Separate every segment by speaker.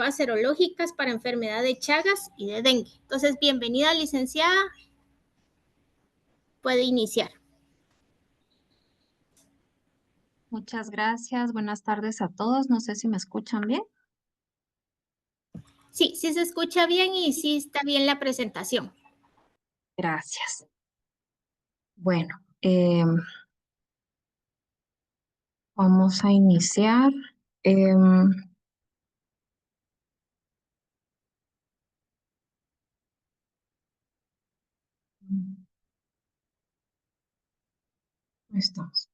Speaker 1: pruebas serológicas para enfermedad de Chagas y de dengue. Entonces, bienvenida, licenciada. Puede iniciar.
Speaker 2: Muchas gracias. Buenas tardes a todos. No sé si me escuchan bien.
Speaker 1: Sí, sí se escucha bien y sí está bien la presentación.
Speaker 2: Gracias. Bueno, vamos a iniciar. Ahí estamos.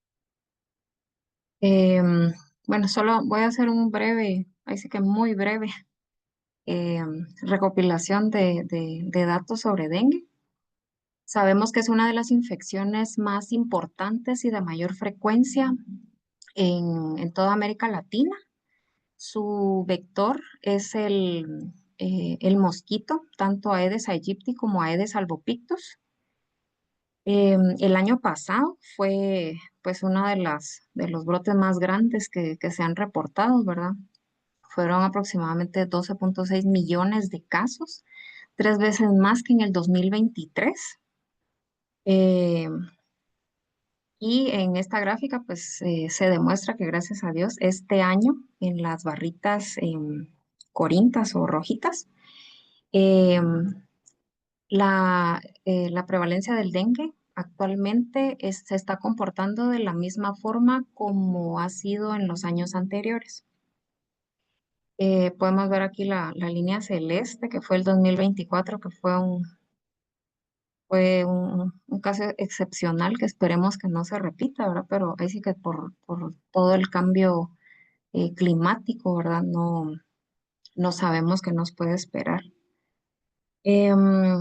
Speaker 2: Bueno, solo voy a hacer un breve, ahí sí que muy breve, recopilación de datos sobre dengue. Sabemos que es una de las infecciones más importantes y de mayor frecuencia en toda América Latina. Su vector es el mosquito, tanto Aedes aegypti como Aedes albopictus. El año pasado fue pues uno de los brotes más grandes que se han reportado, ¿verdad? Fueron aproximadamente 12,6 millones de casos, 3 veces más que en el 2023. Eh, y en esta gráfica pues se demuestra que gracias a Dios este año en las barritas corintas o rojitas, em, la prevalencia del dengue actualmente se está comportando de la misma forma como ha sido en los años anteriores. Podemos ver aquí la línea celeste, que fue el 2024, que fue un caso excepcional que esperemos que no se repita, ¿verdad? Pero ahí sí que por todo el cambio climático, ¿verdad? No sabemos qué nos puede esperar. Em,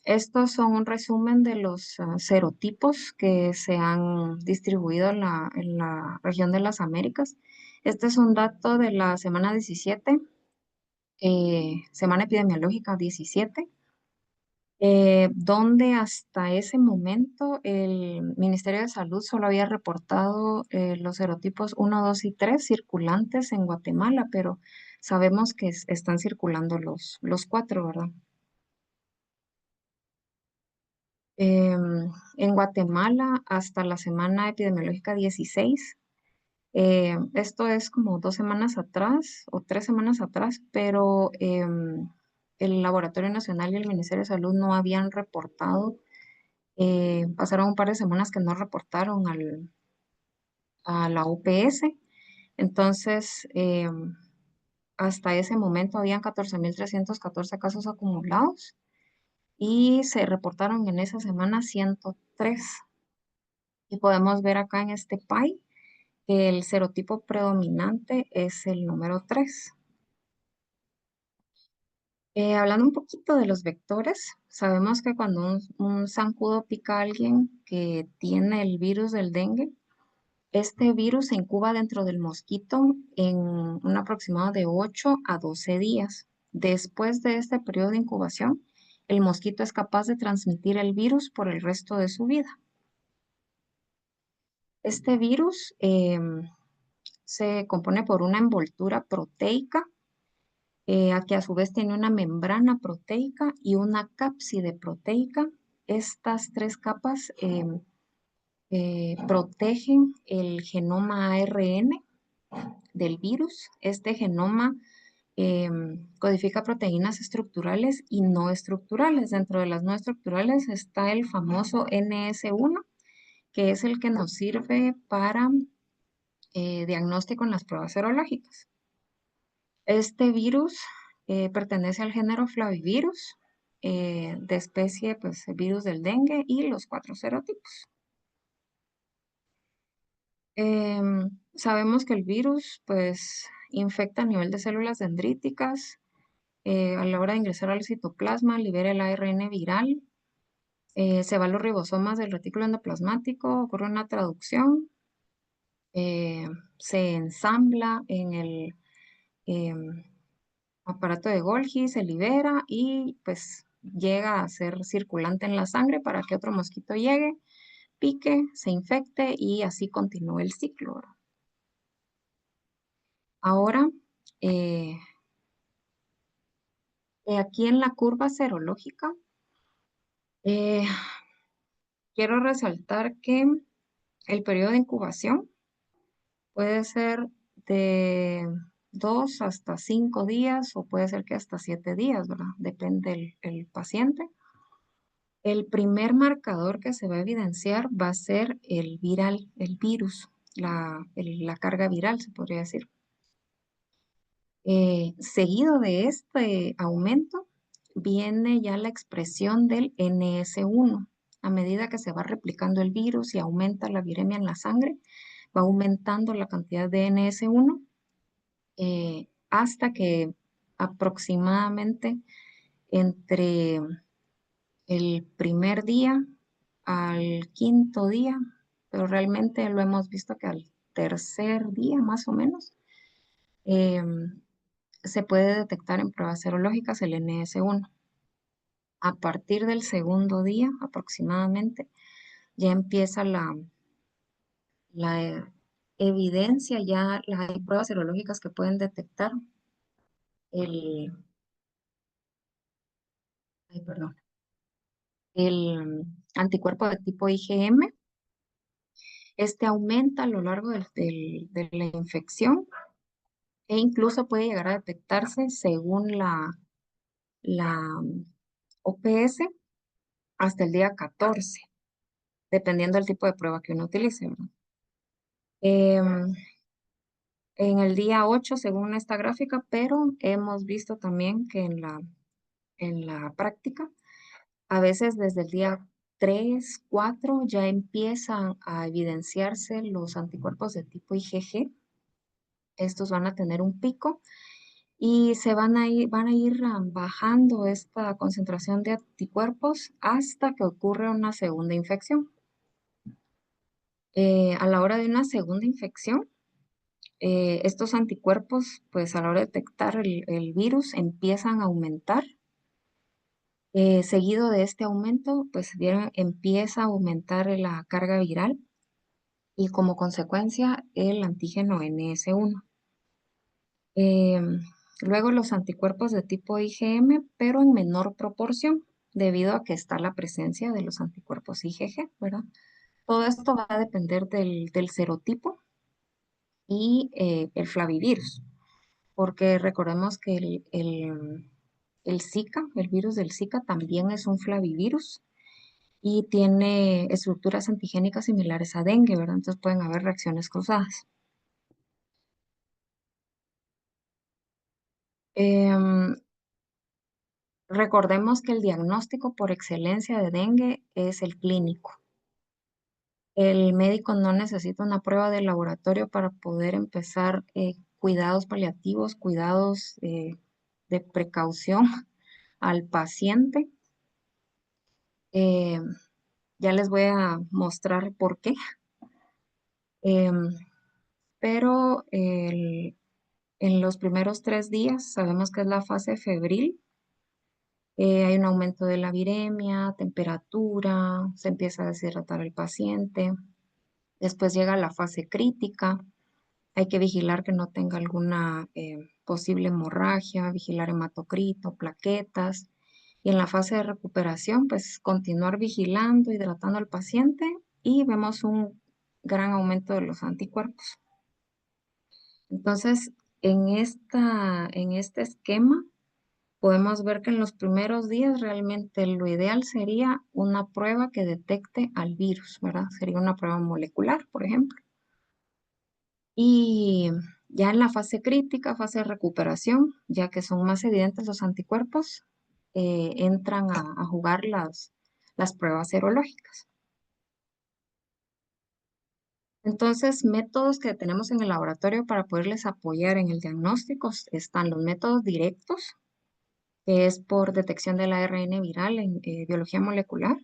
Speaker 2: Estos son un resumen de los serotipos que se han distribuido en la región de las Américas. Este es un dato de la semana 17, semana epidemiológica 17, donde hasta ese momento el Ministerio de Salud solo había reportado los serotipos 1, 2 y 3 circulantes en Guatemala, pero sabemos que están circulando los cuatro, ¿verdad? En Guatemala hasta la semana epidemiológica 16. Esto es como 2 semanas atrás o 3 semanas atrás, pero el Laboratorio Nacional y el Ministerio de Salud no habían reportado. Pasaron un par de semanas que no reportaron a la OPS. Entonces, hasta ese momento habían 14,314 casos acumulados y se reportaron en esa semana 103. Y podemos ver acá en este pie que el serotipo predominante es el número 3. Hablando un poquito de los vectores, sabemos que cuando un zancudo pica a alguien que tiene el virus del dengue, este virus se incuba dentro del mosquito en un aproximado de 8 a 12 días. Después de este periodo de incubación, el mosquito es capaz de transmitir el virus por el resto de su vida. Este virus se compone por una envoltura proteica, que a su vez tiene una membrana proteica y una cápside proteica. Estas tres capas protegen el genoma ARN del virus. Este genoma codifica proteínas estructurales y no estructurales. Dentro de las no estructurales está el famoso NS1, que es el que nos sirve para diagnóstico en las pruebas serológicas. Este virus pertenece al género Flavivirus, de especie, pues, el virus del dengue y los 4 serotipos. Sabemos que el virus, pues, infecta a nivel de células dendríticas. A la hora de ingresar al citoplasma, libera el ARN viral, se va a los ribosomas del retículo endoplasmático, ocurre una traducción, eh, se ensambla en el em, aparato de Golgi, se libera y pues llega a ser circulante en la sangre para que otro mosquito llegue, pique, se infecte y así continúe el ciclo, ¿verdad? Ahora, eh, Aquí en la curva serológica, eh, quiero resaltar que el periodo de incubación puede ser de 2 hasta 5 días o puede ser que hasta 7 días, ¿verdad? Depende el paciente. El primer marcador que se va a evidenciar va a ser el viral, el virus, la carga viral, se podría decir. Seguido de este aumento viene ya la expresión del NS1. A medida que se va replicando el virus y aumenta la viremia en la sangre, va aumentando la cantidad de NS1 hasta que aproximadamente entre el primer día al quinto día, pero realmente lo hemos visto que al tercer día más o menos, em, se puede detectar en pruebas serológicas el NS1. A partir del segundo día aproximadamente ya empieza la evidencia, ya hay pruebas serológicas que pueden detectar el, ay, perdón, el anticuerpo de tipo IgM. Este aumenta a lo largo de la infección e incluso puede llegar a detectarse según la OPS hasta el día 14, dependiendo del tipo de prueba que uno utilice, ¿verdad? Em, en el día 8, según esta gráfica, pero hemos visto también que en la práctica, a veces desde el día 3, 4 ya empiezan a evidenciarse los anticuerpos de tipo IgG. Estos van a tener un pico y van a ir bajando esta concentración de anticuerpos hasta que ocurre una segunda infección. A la hora de una segunda infección, estos anticuerpos, pues a la hora de detectar el virus, empiezan a aumentar. Seguido de este aumento, pues empieza a aumentar la carga viral y como consecuencia el antígeno NS1. Em, Luego los anticuerpos de tipo IgM, pero en menor proporción, debido a que está la presencia de los anticuerpos IgG, ¿verdad? Todo esto va a depender del serotipo y el flavivirus, porque recordemos que el Zika, el virus del Zika, también es un flavivirus y tiene estructuras antigénicas similares a dengue, ¿verdad? Entonces pueden haber reacciones cruzadas. Em, Recordemos que el diagnóstico por excelencia de dengue es el clínico. El médico no necesita una prueba de laboratorio para poder empezar cuidados paliativos, cuidados de precaución al paciente. Eh, ya les voy a mostrar por qué. Em, pero en los primeros 3 días sabemos que es la fase febril. Hay un aumento de la viremia, temperatura, se empieza a deshidratar el paciente. Después llega la fase crítica. Hay que vigilar que no tenga alguna posible hemorragia, vigilar hematocrito, plaquetas. Y en la fase de recuperación, pues continuar vigilando, hidratando al paciente y vemos un gran aumento de los anticuerpos. Entonces, en este esquema, podemos ver que en los primeros días realmente lo ideal sería una prueba que detecte al virus, ¿verdad? Sería una prueba molecular, por ejemplo. Y ya en la fase crítica, fase de recuperación, ya que son más evidentes los anticuerpos, entran a jugar las pruebas serológicas. Entonces, métodos que tenemos en el laboratorio para poderles apoyar en el diagnóstico están los métodos directos, que es por detección del ARN viral en biología molecular.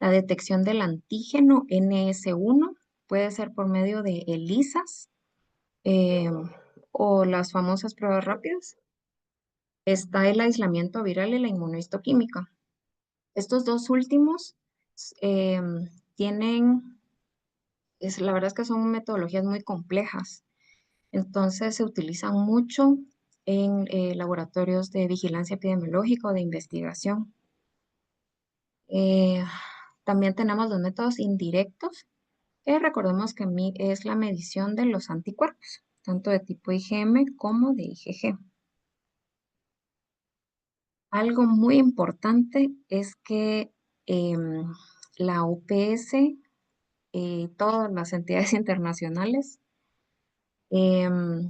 Speaker 2: La detección del antígeno NS1 puede ser por medio de ELISAs eh, o las famosas pruebas rápidas. Está el aislamiento viral y la inmunohistoquímica. Estos dos últimos eh, tienen, la verdad es que son metodologías muy complejas. Entonces se utilizan mucho en laboratorios de vigilancia epidemiológica o de investigación. Eh, También tenemos los métodos indirectos, que recordemos que es la medición de los anticuerpos, tanto de tipo IgM como de IgG. Algo muy importante es que em, la OPS y todas las entidades internacionales em,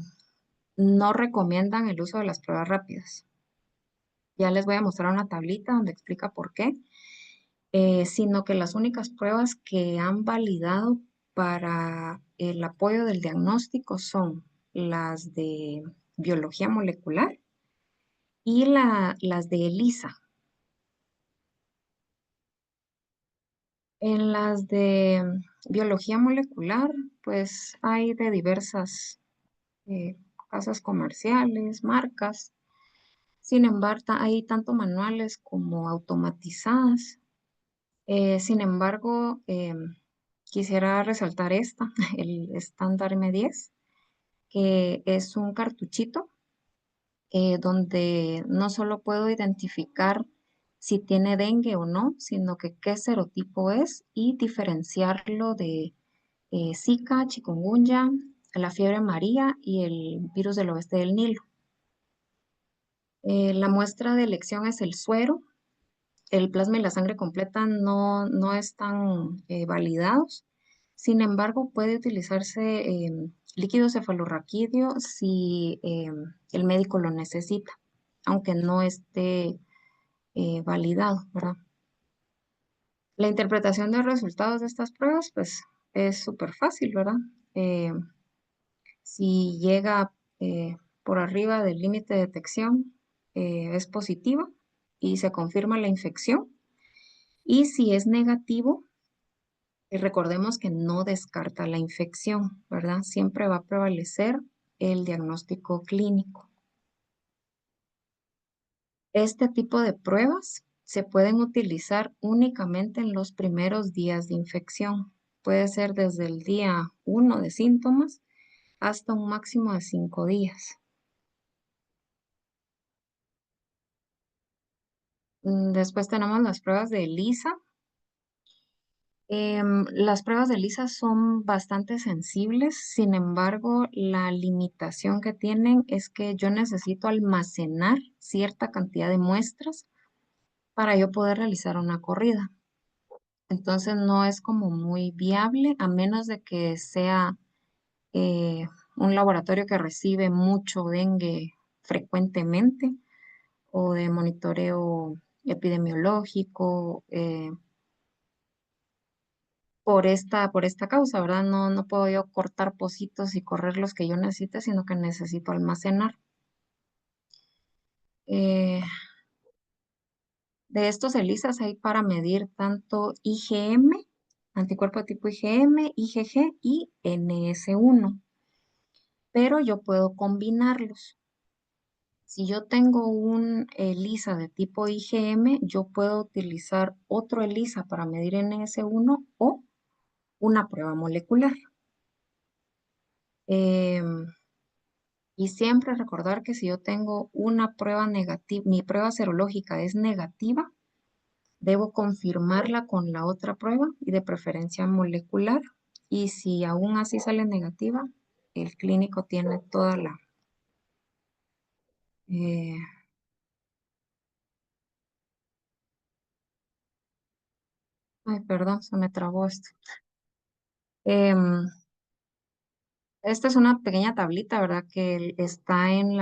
Speaker 2: no recomiendan el uso de las pruebas rápidas. Ya les voy a mostrar una tablita donde explica por qué, sino que las únicas pruebas que han validado para el apoyo del diagnóstico son las de biología molecular y las de ELISA. En las de biología molecular, pues hay de diversas eh, casas comerciales, marcas. Sin embargo, hay tanto manuales como automatizadas. Sin embargo, quisiera resaltar esta, el estándar M10, que es un cartuchito donde no solo puedo identificar si tiene dengue o no, sino que qué serotipo es y diferenciarlo de Zika, chikungunya, la fiebre amarilla y el virus del oeste del Nilo. La muestra de elección es el suero. El plasma y la sangre completa no están validados. Sin embargo, puede utilizarse líquido cefalorraquídeo si el médico lo necesita, aunque no esté validado, ¿verdad? La interpretación de resultados de estas pruebas, pues, es súper fácil, ¿verdad? Eh, si llega por arriba del límite de detección, es positiva y se confirma la infección. Y si es negativo, recordemos que no descarta la infección, ¿verdad? Siempre va a prevalecer el diagnóstico clínico. Este tipo de pruebas se pueden utilizar únicamente en los primeros días de infección. Puede ser desde el día 1 de síntomas hasta un máximo de 5 días. Después tenemos las pruebas de ELISA. Las pruebas de ELISA son bastante sensibles, sin embargo, la limitación que tienen es que yo necesito almacenar cierta cantidad de muestras para yo poder realizar una corrida. Entonces no es como muy viable a menos de que sea eh, un laboratorio que recibe mucho dengue frecuentemente o de monitoreo epidemiológico. Por esta causa, ¿verdad? No puedo yo cortar pocitos y correr los que yo necesite, sino que necesito almacenar. Eh, de estos ELISAs hay para medir tanto IgM, anticuerpo de tipo IgM, IgG y NS1, pero yo puedo combinarlos. Si yo tengo un ELISA de tipo IgM, yo puedo utilizar otro ELISA para medir NS1 o una prueba molecular. Em, Y siempre recordar que si yo tengo una prueba negativa, mi prueba serológica es negativa, debo confirmarla con la otra prueba y de preferencia molecular. Y si aún así sale negativa, el clínico tiene toda la... eh, ay, perdón, se me trabó esto. Em, Esta es una pequeña tablita, ¿verdad? Que está en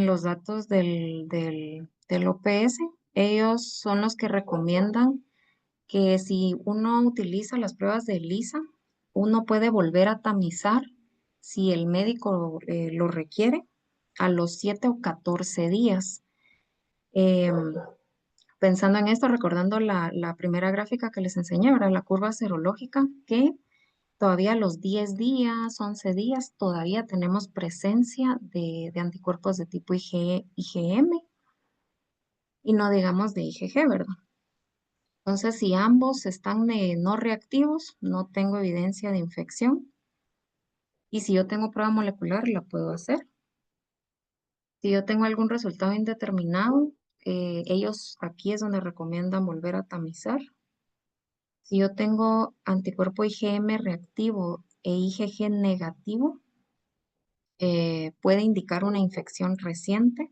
Speaker 2: los datos del OPS. Ellos son los que recomiendan que si uno utiliza las pruebas de ELISA, uno puede volver a tamizar si el médico lo requiere a los 7 o 14 días. Em, Pensando en esto, recordando la primera gráfica que les enseñé, ¿verdad? La curva serológica, que todavía a los 10 días, 11 días, todavía tenemos presencia de anticuerpos de tipo IgM y no digamos de IgG, ¿verdad? Entonces, si ambos están no reactivos, no tengo evidencia de infección. Y si yo tengo prueba molecular, la puedo hacer. Si yo tengo algún resultado indeterminado, ellos aquí es donde recomiendan volver a tamizar. Si yo tengo anticuerpo IgM reactivo e IgG negativo, puede indicar una infección reciente.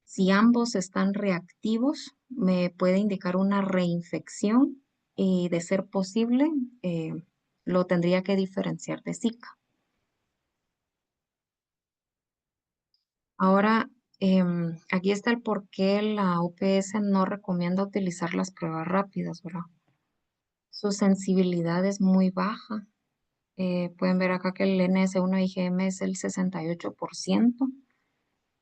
Speaker 2: Si ambos están reactivos, me puede indicar una reinfección y de ser posible, eh, lo tendría que diferenciar de Zika. Ahora, aquí está el por qué la OPS no recomienda utilizar las pruebas rápidas, ¿verdad? Su sensibilidad es muy baja. Pueden ver acá que el NS1-IgM es el 68%.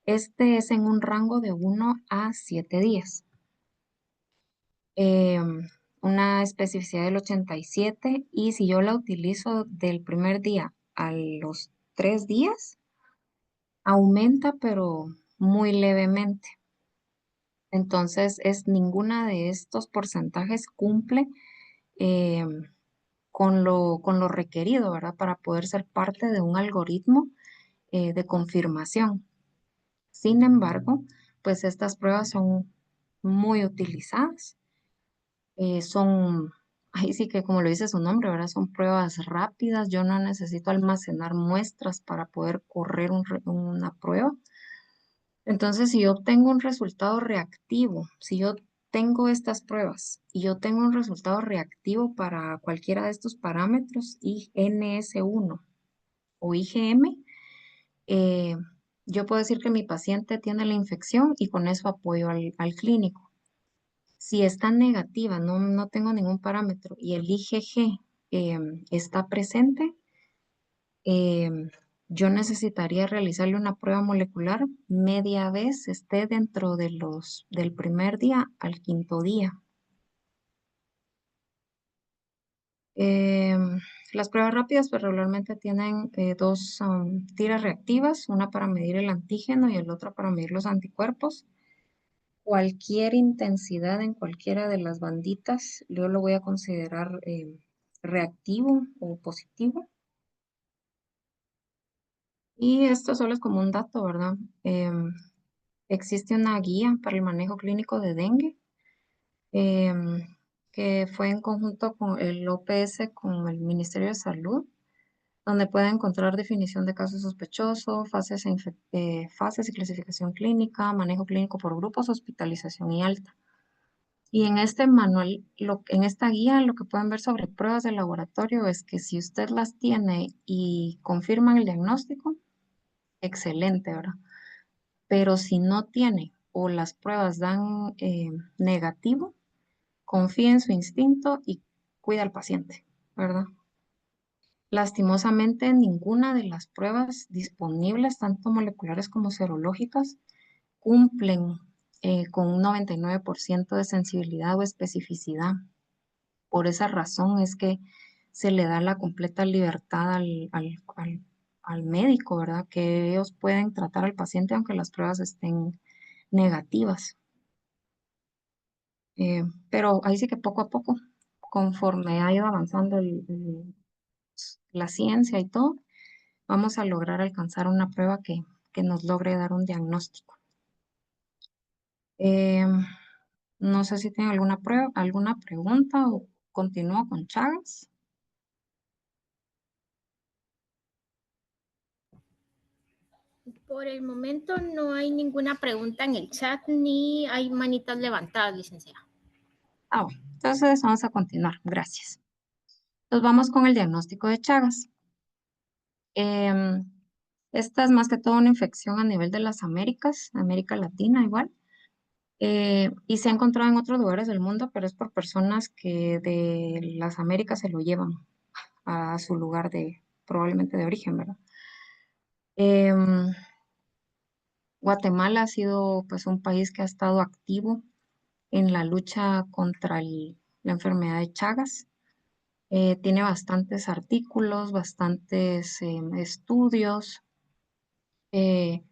Speaker 2: Este es en un rango de 1 a 7 días. Una especificidad del 87 y si yo la utilizo del primer día a los 3 días, aumenta pero muy levemente. Entonces, ninguna de estos porcentajes cumple eh, con lo requerido, ¿verdad? Para poder ser parte de un algoritmo de confirmación. Sin embargo, pues estas pruebas son muy utilizadas. Son, ahí sí que como lo dice su nombre, ¿verdad? Son pruebas rápidas. Yo no necesito almacenar muestras para poder correr una prueba. Entonces, si yo obtengo un resultado reactivo, si yo tengo estas pruebas y yo tengo un resultado reactivo para cualquiera de estos parámetros, INS1 o IgM, eh, yo puedo decir que mi paciente tiene la infección y con eso apoyo al clínico. Si está negativa, no tengo ningún parámetro y el IgG está presente, em, yo necesitaría realizarle una prueba molecular media vez, esté dentro de del primer día al quinto día. Em, las pruebas rápidas pues regularmente tienen dos tiras reactivas, una para medir el antígeno y el otro para medir los anticuerpos. Cualquier intensidad en cualquiera de las banditas, yo lo voy a considerar reactivo o positivo. Y esto solo es como un dato, ¿verdad? Existe una guía para el manejo clínico de dengue em, que fue en conjunto con el OPS, con el Ministerio de Salud, donde puede encontrar definición de casos sospechosos, fases y clasificación clínica, manejo clínico por grupos, hospitalización y alta. Y en este manual, en esta guía, lo que pueden ver sobre pruebas de laboratorio es que si usted las tiene y confirman el diagnóstico, excelente, ¿verdad? Pero si no tiene o las pruebas dan negativo, confía en su instinto y cuida al paciente, ¿verdad? Lastimosamente, ninguna de las pruebas disponibles, tanto moleculares como serológicas, cumplen con un 99% de sensibilidad o especificidad. Por esa razón es que se le da la completa libertad al médico, ¿verdad? Que ellos pueden tratar al paciente aunque las pruebas estén negativas. Pero ahí sí que poco a poco, conforme ha ido avanzando la ciencia y todo, vamos a lograr alcanzar una prueba que nos logre dar un diagnóstico. Eh, no sé si tienen alguna pregunta o continúo con Chagas.
Speaker 1: Por el momento no hay ninguna pregunta en el chat ni hay manitas levantadas, licenciada.
Speaker 2: Bueno, entonces vamos a continuar. Gracias. Entonces vamos con el diagnóstico de Chagas. Em, Esta es más que todo una infección a nivel de las Américas, América Latina igual. Y se ha encontrado en otros lugares del mundo, pero es por personas que de las Américas se lo llevan a su lugar probablemente de origen, ¿verdad? Em, Guatemala ha sido pues un país que ha estado activo en la lucha contra la enfermedad de Chagas. Tiene bastantes artículos, bastantes estudios. eh,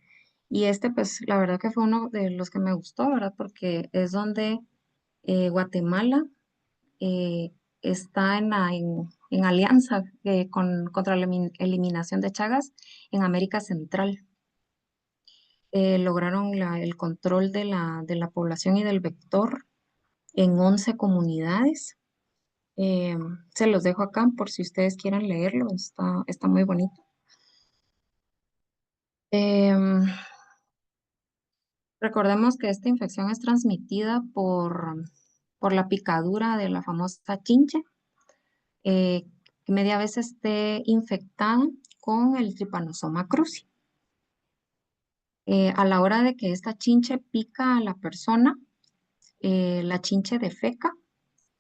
Speaker 2: y este pues la verdad que fue uno de los que me gustó, ¿verdad? Porque es donde Guatemala eh, está en alianza contra la eliminación de Chagas en América Central. lograron el control de la población y del vector en 11 comunidades. Eh, Se los dejo acá por si ustedes quieren leerlo, está muy bonito. Em, Recordemos que esta infección es transmitida por la picadura de la famosa chinche, que media vez esté infectada con el Trypanosoma cruzi. A la hora de que esta chinche pica a la persona, la chinche defeca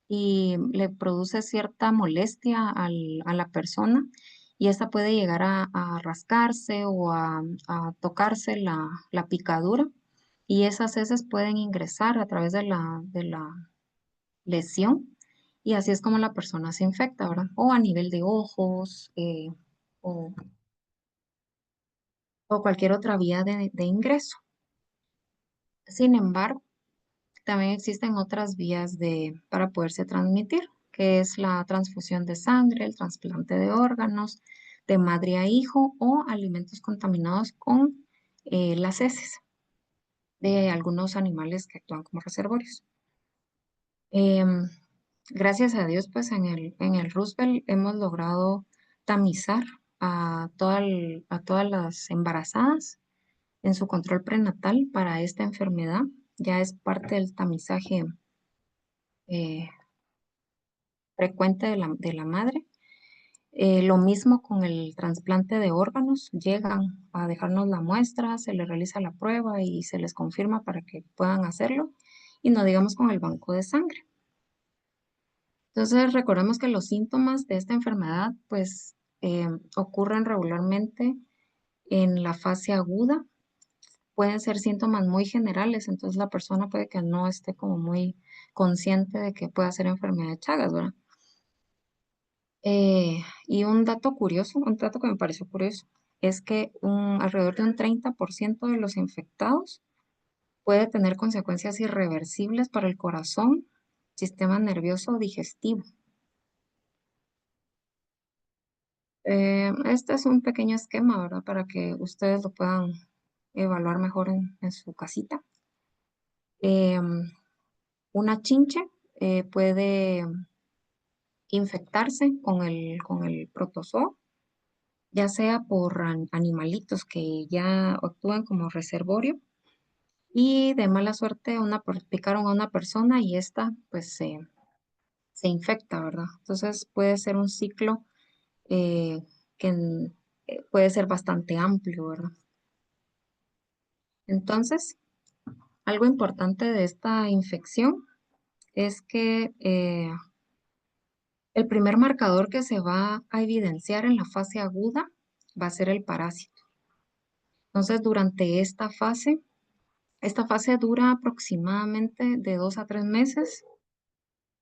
Speaker 2: y le produce cierta molestia a la persona y esta puede llegar a rascarse o a tocarse la picadura y esas heces pueden ingresar a través de la lesión y así es como la persona se infecta, ¿verdad? O a nivel de ojos o, o cualquier otra vía de ingreso. Sin embargo, también existen otras vías para poderse transmitir, que es la transfusión de sangre, el trasplante de órganos, de madre a hijo o alimentos contaminados con las heces de algunos animales que actúan como reservorios. Em, Gracias a Dios, pues en el Roosevelt hemos logrado tamizar a todas las embarazadas en su control prenatal para esta enfermedad. Ya es parte del tamizaje eh, frecuente de la madre. Lo mismo con el trasplante de órganos, llegan a dejarnos la muestra, se les realiza la prueba y se les confirma para que puedan hacerlo. Y no digamos con el banco de sangre. Entonces, recordemos que los síntomas de esta enfermedad, pues, ocurren regularmente en la fase aguda. Pueden ser síntomas muy generales, entonces la persona puede que no esté como muy consciente de que pueda ser enfermedad de Chagas, ¿verdad? Y un dato curioso, un dato que me pareció curioso, es que alrededor de un 30% de los infectados puede tener consecuencias irreversibles para el corazón, sistema nervioso o digestivo. Este es un pequeño esquema, ¿verdad? Para que ustedes lo puedan evaluar mejor en su casita. Una chinche puede infectarse con el protozoo, ya sea por animalitos que ya actúan como reservorio y de mala suerte picaron a una persona y esta pues se infecta, ¿verdad? Entonces puede ser un ciclo eh, puede ser bastante amplio, ¿verdad? Entonces, algo importante de esta infección es que el primer marcador que se va a evidenciar en la fase aguda va a ser el parásito. Entonces, durante esta fase dura aproximadamente de 2 a 3 meses,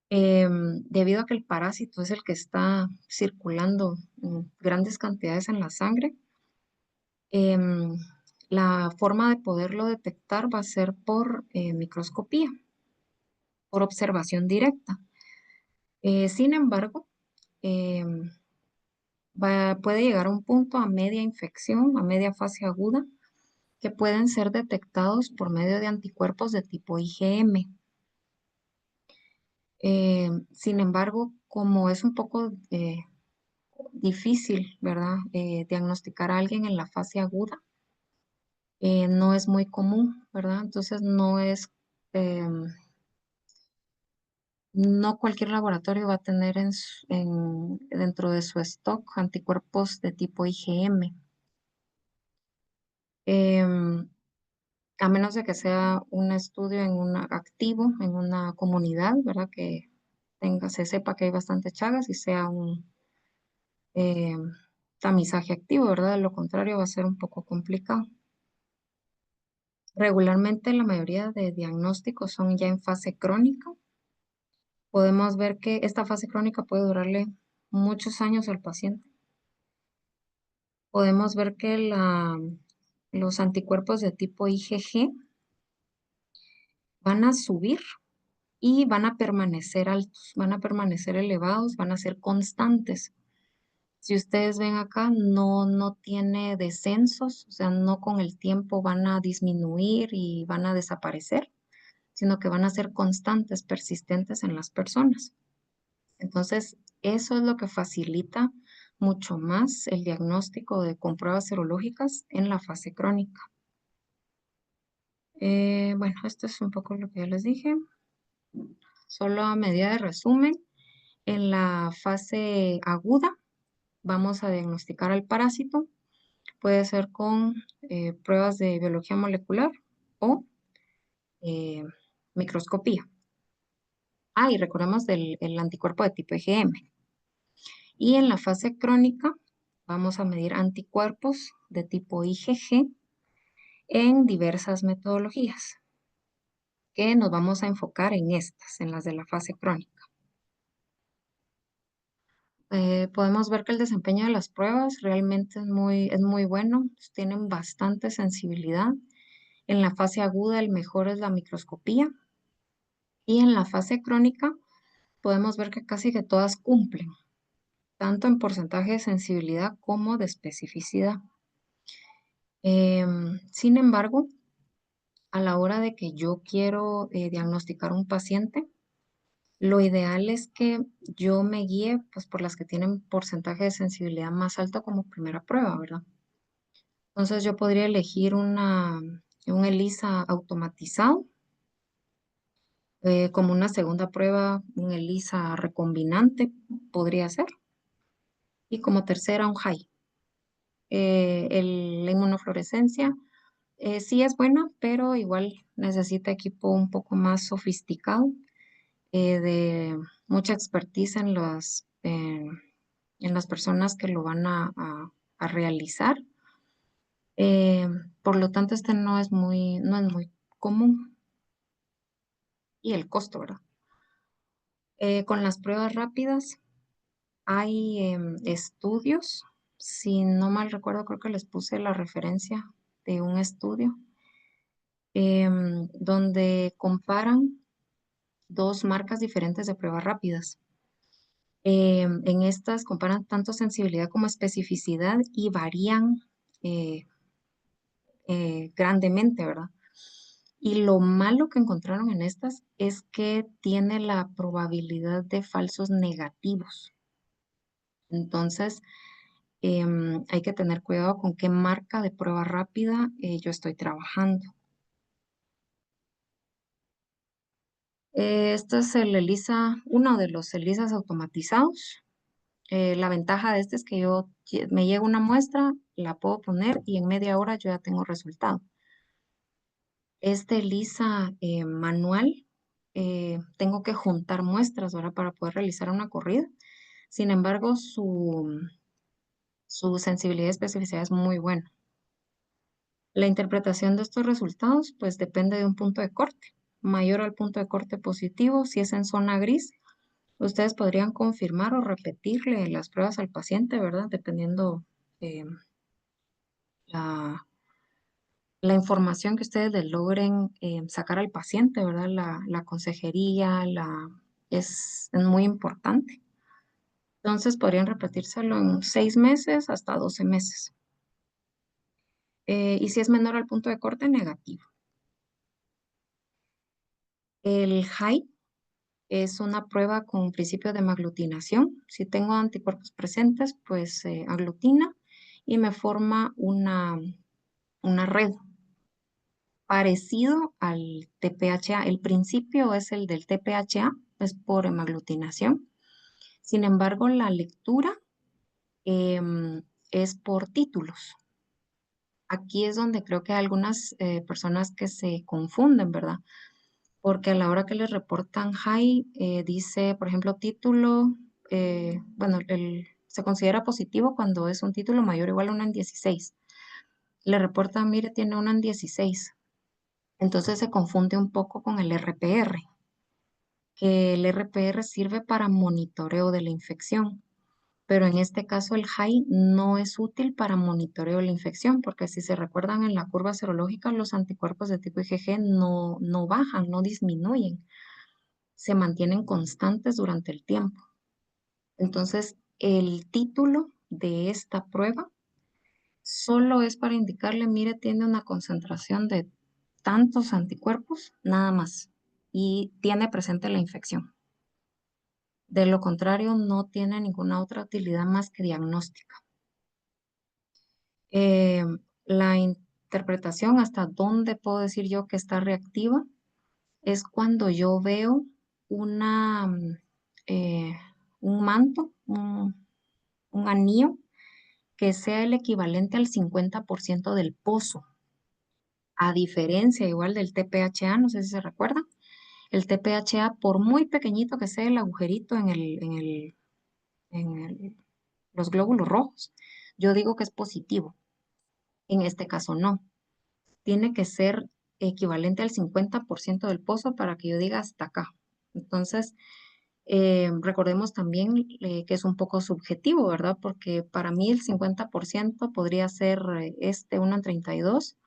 Speaker 2: debido a que el parásito es el que está circulando en grandes cantidades en la sangre. em, la forma de poderlo detectar va a ser por microscopía, por observación directa. Sin embargo, em, puede llegar a un punto a media infección, a media fase aguda, que pueden ser detectados por medio de anticuerpos de tipo IgM. Sin embargo, como es un poco difícil, ¿verdad? Diagnosticar a alguien en la fase aguda, no es muy común, ¿verdad? Entonces em, no cualquier laboratorio va a tener dentro de su stock anticuerpos de tipo IgM. Em, a menos de que sea un estudio activo en una comunidad, ¿verdad? Que se sepa que hay bastante Chagas y sea un tamizaje activo, ¿verdad? De lo contrario va a ser un poco complicado. Regularmente la mayoría de diagnósticos son ya en fase crónica. Podemos ver que esta fase crónica puede durarle muchos años al paciente. Podemos ver que los anticuerpos de tipo IgG van a subir y van a permanecer altos, van a permanecer elevados, van a ser constantes. Si ustedes ven acá, no tiene descensos, o sea, no con el tiempo van a disminuir y van a desaparecer, sino que van a ser constantes, persistentes en las personas. Entonces, eso es lo que facilita mucho más el diagnóstico con pruebas serológicas en la fase crónica. Bueno, esto es un poco lo que ya les dije. Solo a medida de resumen, en la fase aguda vamos a diagnosticar al parásito. Puede ser con pruebas de biología molecular o eh, microscopía. Y recordemos el anticuerpo de tipo IgM. Y en la fase crónica vamos a medir anticuerpos de tipo IgG en diversas metodologías, que nos vamos a enfocar en estas, en las de la fase crónica. Podemos ver que el desempeño de las pruebas realmente es muy bueno, tienen bastante sensibilidad. En la fase aguda el mejor es la microscopía y en la fase crónica podemos ver que casi que todas cumplen, tanto en porcentaje de sensibilidad como de especificidad. Sin embargo, a la hora de que yo quiero diagnosticar un paciente, lo ideal es que yo me guíe pues, por las que tienen porcentaje de sensibilidad más alto como primera prueba, ¿verdad? Entonces yo podría elegir un ELISA automatizado, como una segunda prueba, un ELISA recombinante podría ser, y como tercera un HAI. La inmunofluorescencia sí es buena, pero igual necesita equipo un poco más sofisticado, de mucha expertise en las personas que lo van a realizar. Eh, por lo tanto, este no es muy común. Y el costo, ¿verdad? Con las pruebas rápidas hay estudios, si no mal recuerdo, creo que les puse la referencia de un estudio donde comparan dos marcas diferentes de pruebas rápidas. En estas comparan tanto sensibilidad como especificidad y varían eh, grandemente, ¿verdad? Y lo malo que encontraron en estas es que tiene la probabilidad de falsos negativos. Entonces, hay que tener cuidado con qué marca de prueba rápida yo estoy trabajando. Este es el ELISA, uno de los ELISAs automatizados. La ventaja de este es que me llega una muestra, la puedo poner y en media hora yo ya tengo resultado. Este ELISA manual, tengo que juntar muestras ahora para poder realizar una corrida. Sin embargo, su sensibilidad y especificidad es muy buena. La interpretación de estos resultados, pues depende de un punto de corte. Mayor al punto de corte positivo, si es en zona gris, ustedes podrían confirmar o repetirle las pruebas al paciente, ¿verdad? Dependiendo eh, la, la información que ustedes le logren sacar al paciente, ¿verdad? La consejería, es muy importante. Entonces podrían repetírselo en 6 meses hasta 12 meses. Y si es menor al punto de corte, negativo. El HAI es una prueba con principio de maglutinación. Si tengo anticuerpos presentes, pues aglutina y me forma una red parecido al TPHA. El principio es el del TPHA, es por hemaglutinación. Sin embargo, la lectura es por títulos. Aquí es donde creo que hay algunas personas que se confunden, ¿verdad? Porque a la hora que les reportan high, dice, por ejemplo, título, bueno, se considera positivo cuando es un título mayor o igual a 1 en 16. Le reportan, mire, tiene 1 en 16. Entonces se confunde un poco con el RPR, que el RPR sirve para monitoreo de la infección. Pero en este caso el high no es útil para monitoreo de la infección, porque si se recuerdan en la curva serológica, los anticuerpos de tipo IgG no bajan, no disminuyen, se mantienen constantes durante el tiempo. Entonces, el título de esta prueba solo es para indicarle, mire, tiene una concentración de tantos anticuerpos, nada más, y tiene presente la infección. De lo contrario, no tiene ninguna otra utilidad más que diagnóstica. Eh, la interpretación hasta dónde puedo decir yo que está reactiva es cuando yo veo una, eh, un manto, un anillo que sea el equivalente al 50% del pozo, a diferencia igual del TPHA, no sé si se recuerda. El TPHA, por muy pequeñito que sea el agujerito en los glóbulos rojos, yo digo que es positivo. En este caso no. Tiene que ser equivalente al 50% del pozo para que yo diga hasta acá. Entonces, recordemos también que es un poco subjetivo, ¿verdad? Porque para mí el 50% podría ser uno en 32,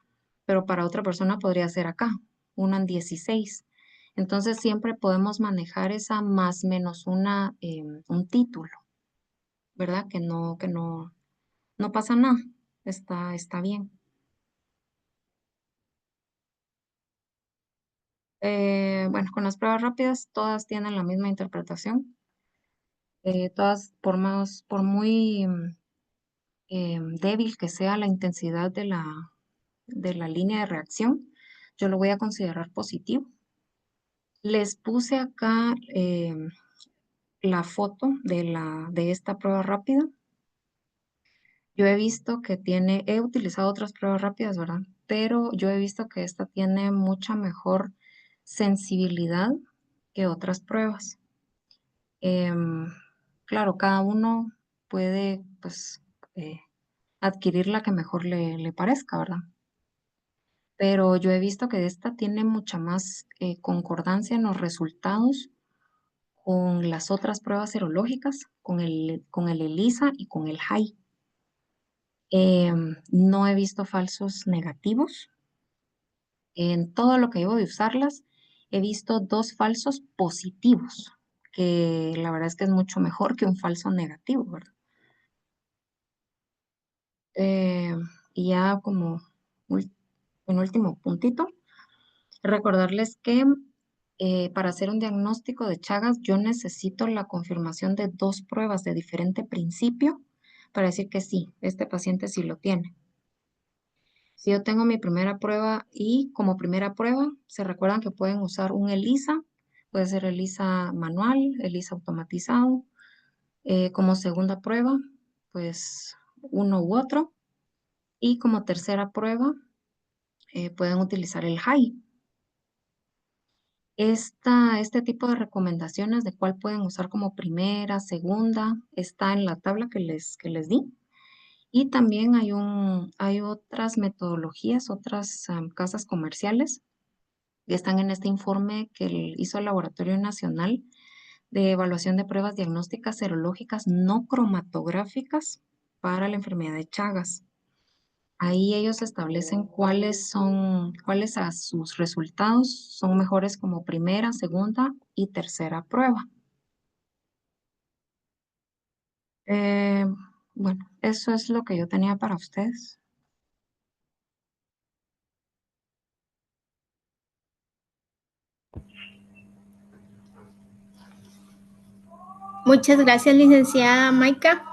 Speaker 2: pero para otra persona podría ser acá, uno en 16. Entonces siempre podemos manejar esa más menos un título, ¿verdad? No pasa nada, está bien. Bueno, con las pruebas rápidas todas tienen la misma interpretación. Todas, por muy débil que sea la intensidad de la línea de reacción, yo lo voy a considerar positivo. Les puse acá la foto de esta prueba rápida. Yo he visto que he utilizado otras pruebas rápidas, ¿verdad? Pero yo he visto que esta tiene mucha mejor sensibilidad que otras pruebas. Em, claro, cada uno puede, pues, adquirir la que mejor le parezca, ¿verdad? Pero yo he visto que esta tiene mucha más concordancia en los resultados con las otras pruebas serológicas, con el ELISA y con el HAI. No he visto falsos negativos. En todo lo que llevo de usarlas, he visto 2 falsos positivos, que la verdad es que es mucho mejor que un falso negativo, ¿verdad? Eh, y ya como un último puntito, recordarles que para hacer un diagnóstico de Chagas yo necesito la confirmación de 2 pruebas de diferente principio para decir que sí, este paciente sí lo tiene. Si yo tengo mi primera prueba y como primera prueba, se recuerdan que pueden usar un ELISA, puede ser ELISA manual, ELISA automatizado. Como segunda prueba, pues uno u otro. Y como tercera prueba, pueden utilizar el HAI. Este tipo de recomendaciones de cuál pueden usar como primera, segunda, está en la tabla que les di. Y también hay otras metodologías, otras casas comerciales que están en este informe que hizo el Laboratorio Nacional de Evaluación de Pruebas Diagnósticas Serológicas no cromatográficas para la enfermedad de Chagas. Ahí ellos establecen cuáles a sus resultados son mejores como primera, segunda y tercera prueba. Eh, bueno, eso es lo que yo tenía para ustedes.
Speaker 1: Muchas gracias, licenciada Maika.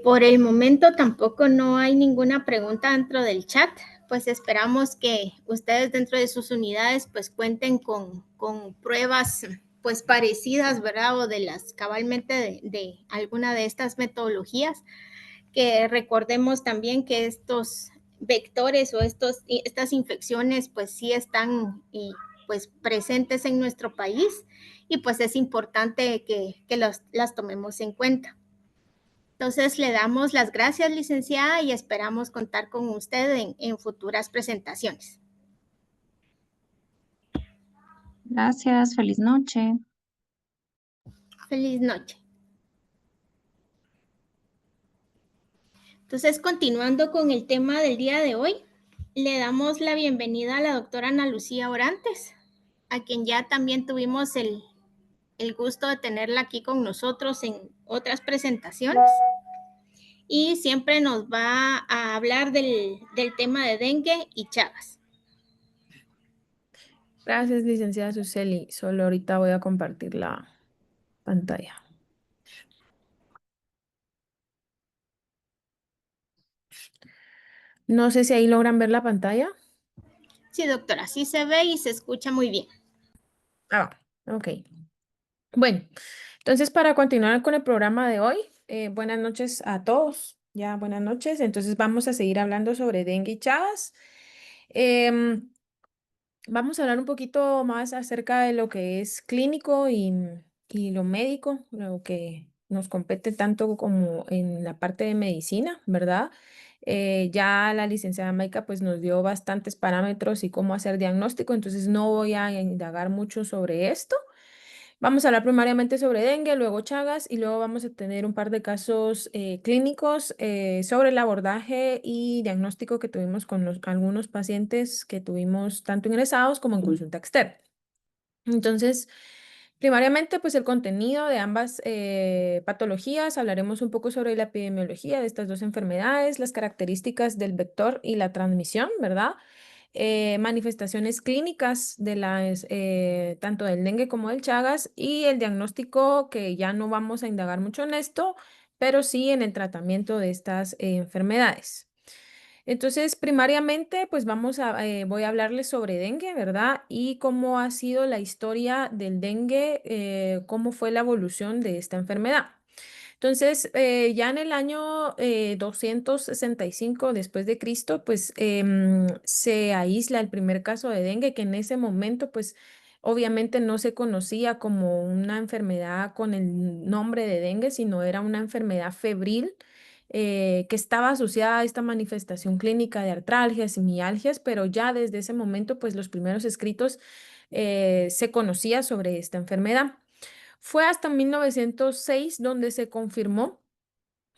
Speaker 1: Por el momento tampoco no hay ninguna pregunta dentro del chat, pues esperamos que ustedes dentro de sus unidades pues cuenten con pruebas pues parecidas, ¿verdad? O de las cabalmente de alguna de estas metodologías, que recordemos también que estos vectores o estas infecciones pues sí están pues presentes en nuestro país y pues es importante que las tomemos en cuenta. Entonces le damos las gracias, licenciada, y esperamos contar con usted en futuras presentaciones.
Speaker 2: Gracias, feliz noche.
Speaker 1: Feliz noche. Entonces, continuando con el tema del día de hoy, le damos la bienvenida a la doctora Ana Lucía Orantes, a quien ya también tuvimos el gusto de tenerla aquí con nosotros en otras presentaciones. y siempre nos va a hablar del tema de dengue y Chagas.
Speaker 3: Gracias, licenciada Suseli. Solo ahorita voy a compartir la pantalla. No sé si ahí logran ver la pantalla.
Speaker 1: Sí, doctora, sí se ve y se escucha muy bien.
Speaker 3: Ok. Bueno, entonces para continuar con el programa de hoy, buenas noches a todos. Ya, buenas noches. Entonces vamos a seguir hablando sobre dengue y Chagas. Em, Vamos a hablar un poquito más acerca de lo que es clínico y lo médico, lo que nos compete tanto como en la parte de medicina, ¿verdad? Ya la licenciada Maika pues nos dio bastantes parámetros y cómo hacer diagnóstico, entonces no voy a indagar mucho sobre esto. Vamos a hablar primariamente sobre dengue, luego Chagas y luego vamos a tener un par de casos clínicos sobre el abordaje y diagnóstico que tuvimos con algunos pacientes que tuvimos tanto ingresados como en consulta externa. Entonces, primariamente, pues el contenido de ambas patologías, hablaremos un poco sobre la epidemiología de estas dos enfermedades, las características del vector y la transmisión, ¿verdad? Manifestaciones clínicas de tanto del dengue como del Chagas y el diagnóstico que ya no vamos a indagar mucho en esto, pero sí en el tratamiento de estas enfermedades. Entonces, primariamente, pues voy a hablarles sobre dengue, ¿verdad? Y cómo ha sido la historia del dengue, cómo fue la evolución de esta enfermedad. Entonces, ya en el año 265 después de Cristo, pues se aísla el primer caso de dengue, que en ese momento, pues obviamente no se conocía como una enfermedad con el nombre de dengue, sino era una enfermedad febril que estaba asociada a esta manifestación clínica de artralgias y mialgias, pero ya desde ese momento, pues los primeros escritos se conocía sobre esta enfermedad. Fue hasta 1906 donde se confirmó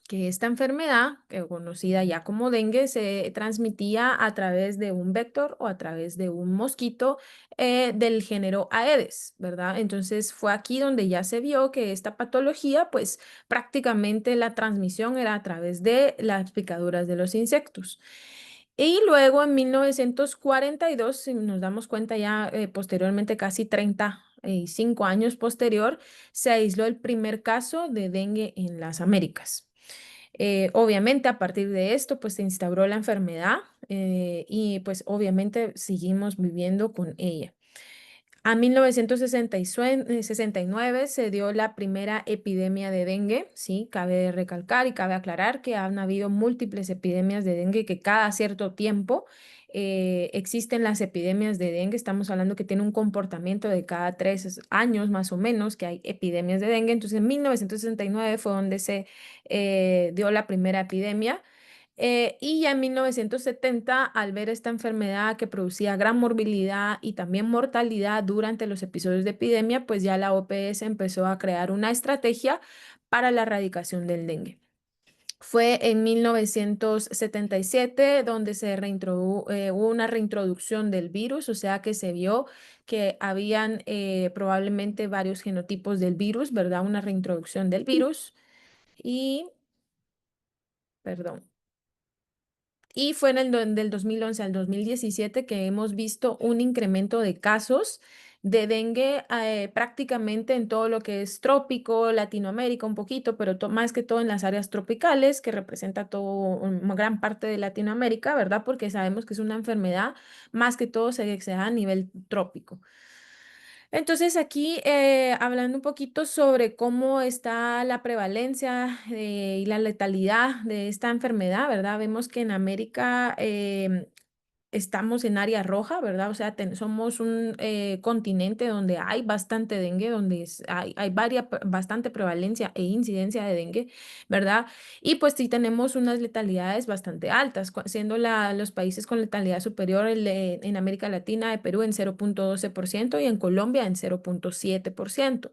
Speaker 3: que esta enfermedad, conocida ya como dengue, se transmitía a través de un vector o a través de un mosquito del género Aedes, ¿verdad? Entonces fue aquí donde ya se vio que esta patología, pues prácticamente la transmisión era a través de las picaduras de los insectos. Y luego en 1942, si nos damos cuenta ya posteriormente, casi 35 años posterior, se aisló el primer caso de dengue en las Américas. Obviamente a partir de esto pues se instauró la enfermedad y pues obviamente seguimos viviendo con ella. A 1969 se dio la primera epidemia de dengue, sí, cabe recalcar y cabe aclarar que han habido múltiples epidemias de dengue que cada cierto tiempo existen las epidemias de dengue. Estamos hablando que tiene un comportamiento de cada 3 años más o menos que hay epidemias de dengue. Entonces en 1969 fue donde se dio la primera epidemia. Y ya en 1970, al ver esta enfermedad que producía gran morbilidad y también mortalidad durante los episodios de epidemia, pues ya la OPS empezó a crear una estrategia para la erradicación del dengue. Fue en 1977 donde hubo una reintroducción del virus, o sea que se vio que habían probablemente varios genotipos del virus, ¿verdad? Una reintroducción del virus y, perdón. Y fue del 2011 al 2017 que hemos visto un incremento de casos de dengue prácticamente en todo lo que es trópico, Latinoamérica un poquito, pero más que todo en las áreas tropicales, que representa todo una gran parte de Latinoamérica, ¿verdad? Porque sabemos que es una enfermedad más que todo se da a nivel trópico. Entonces aquí hablando un poquito sobre cómo está la prevalencia y la letalidad de esta enfermedad, ¿verdad? Vemos que en América estamos en área roja, ¿verdad? O sea, somos un continente donde hay bastante dengue, donde hay bastante prevalencia e incidencia de dengue, ¿verdad? Y pues sí tenemos unas letalidades bastante altas, siendo los países con letalidad superior en América Latina, de Perú en 0,12% y en Colombia en 0,7%.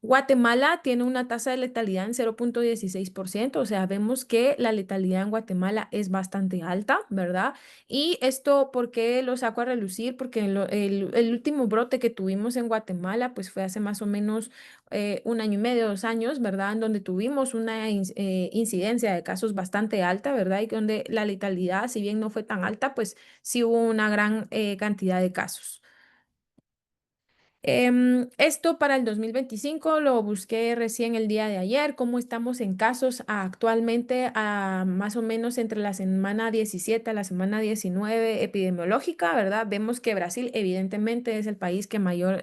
Speaker 3: Guatemala tiene una tasa de letalidad en 0.16%, o sea, vemos que la letalidad en Guatemala es bastante alta, ¿verdad? Y esto, ¿por qué lo saco a relucir? Porque el último brote que tuvimos en Guatemala, pues fue hace más o menos 1 año y medio, 2 años, ¿verdad? En donde tuvimos una incidencia de casos bastante alta, ¿verdad? Y donde la letalidad, si bien no fue tan alta, pues sí hubo una gran cantidad de casos. Esto para el 2025 lo busqué recién el día de ayer, cómo estamos en casos actualmente, más o menos entre la semana 17 a la semana 19 epidemiológica, ¿verdad? Vemos que Brasil evidentemente es el país que mayor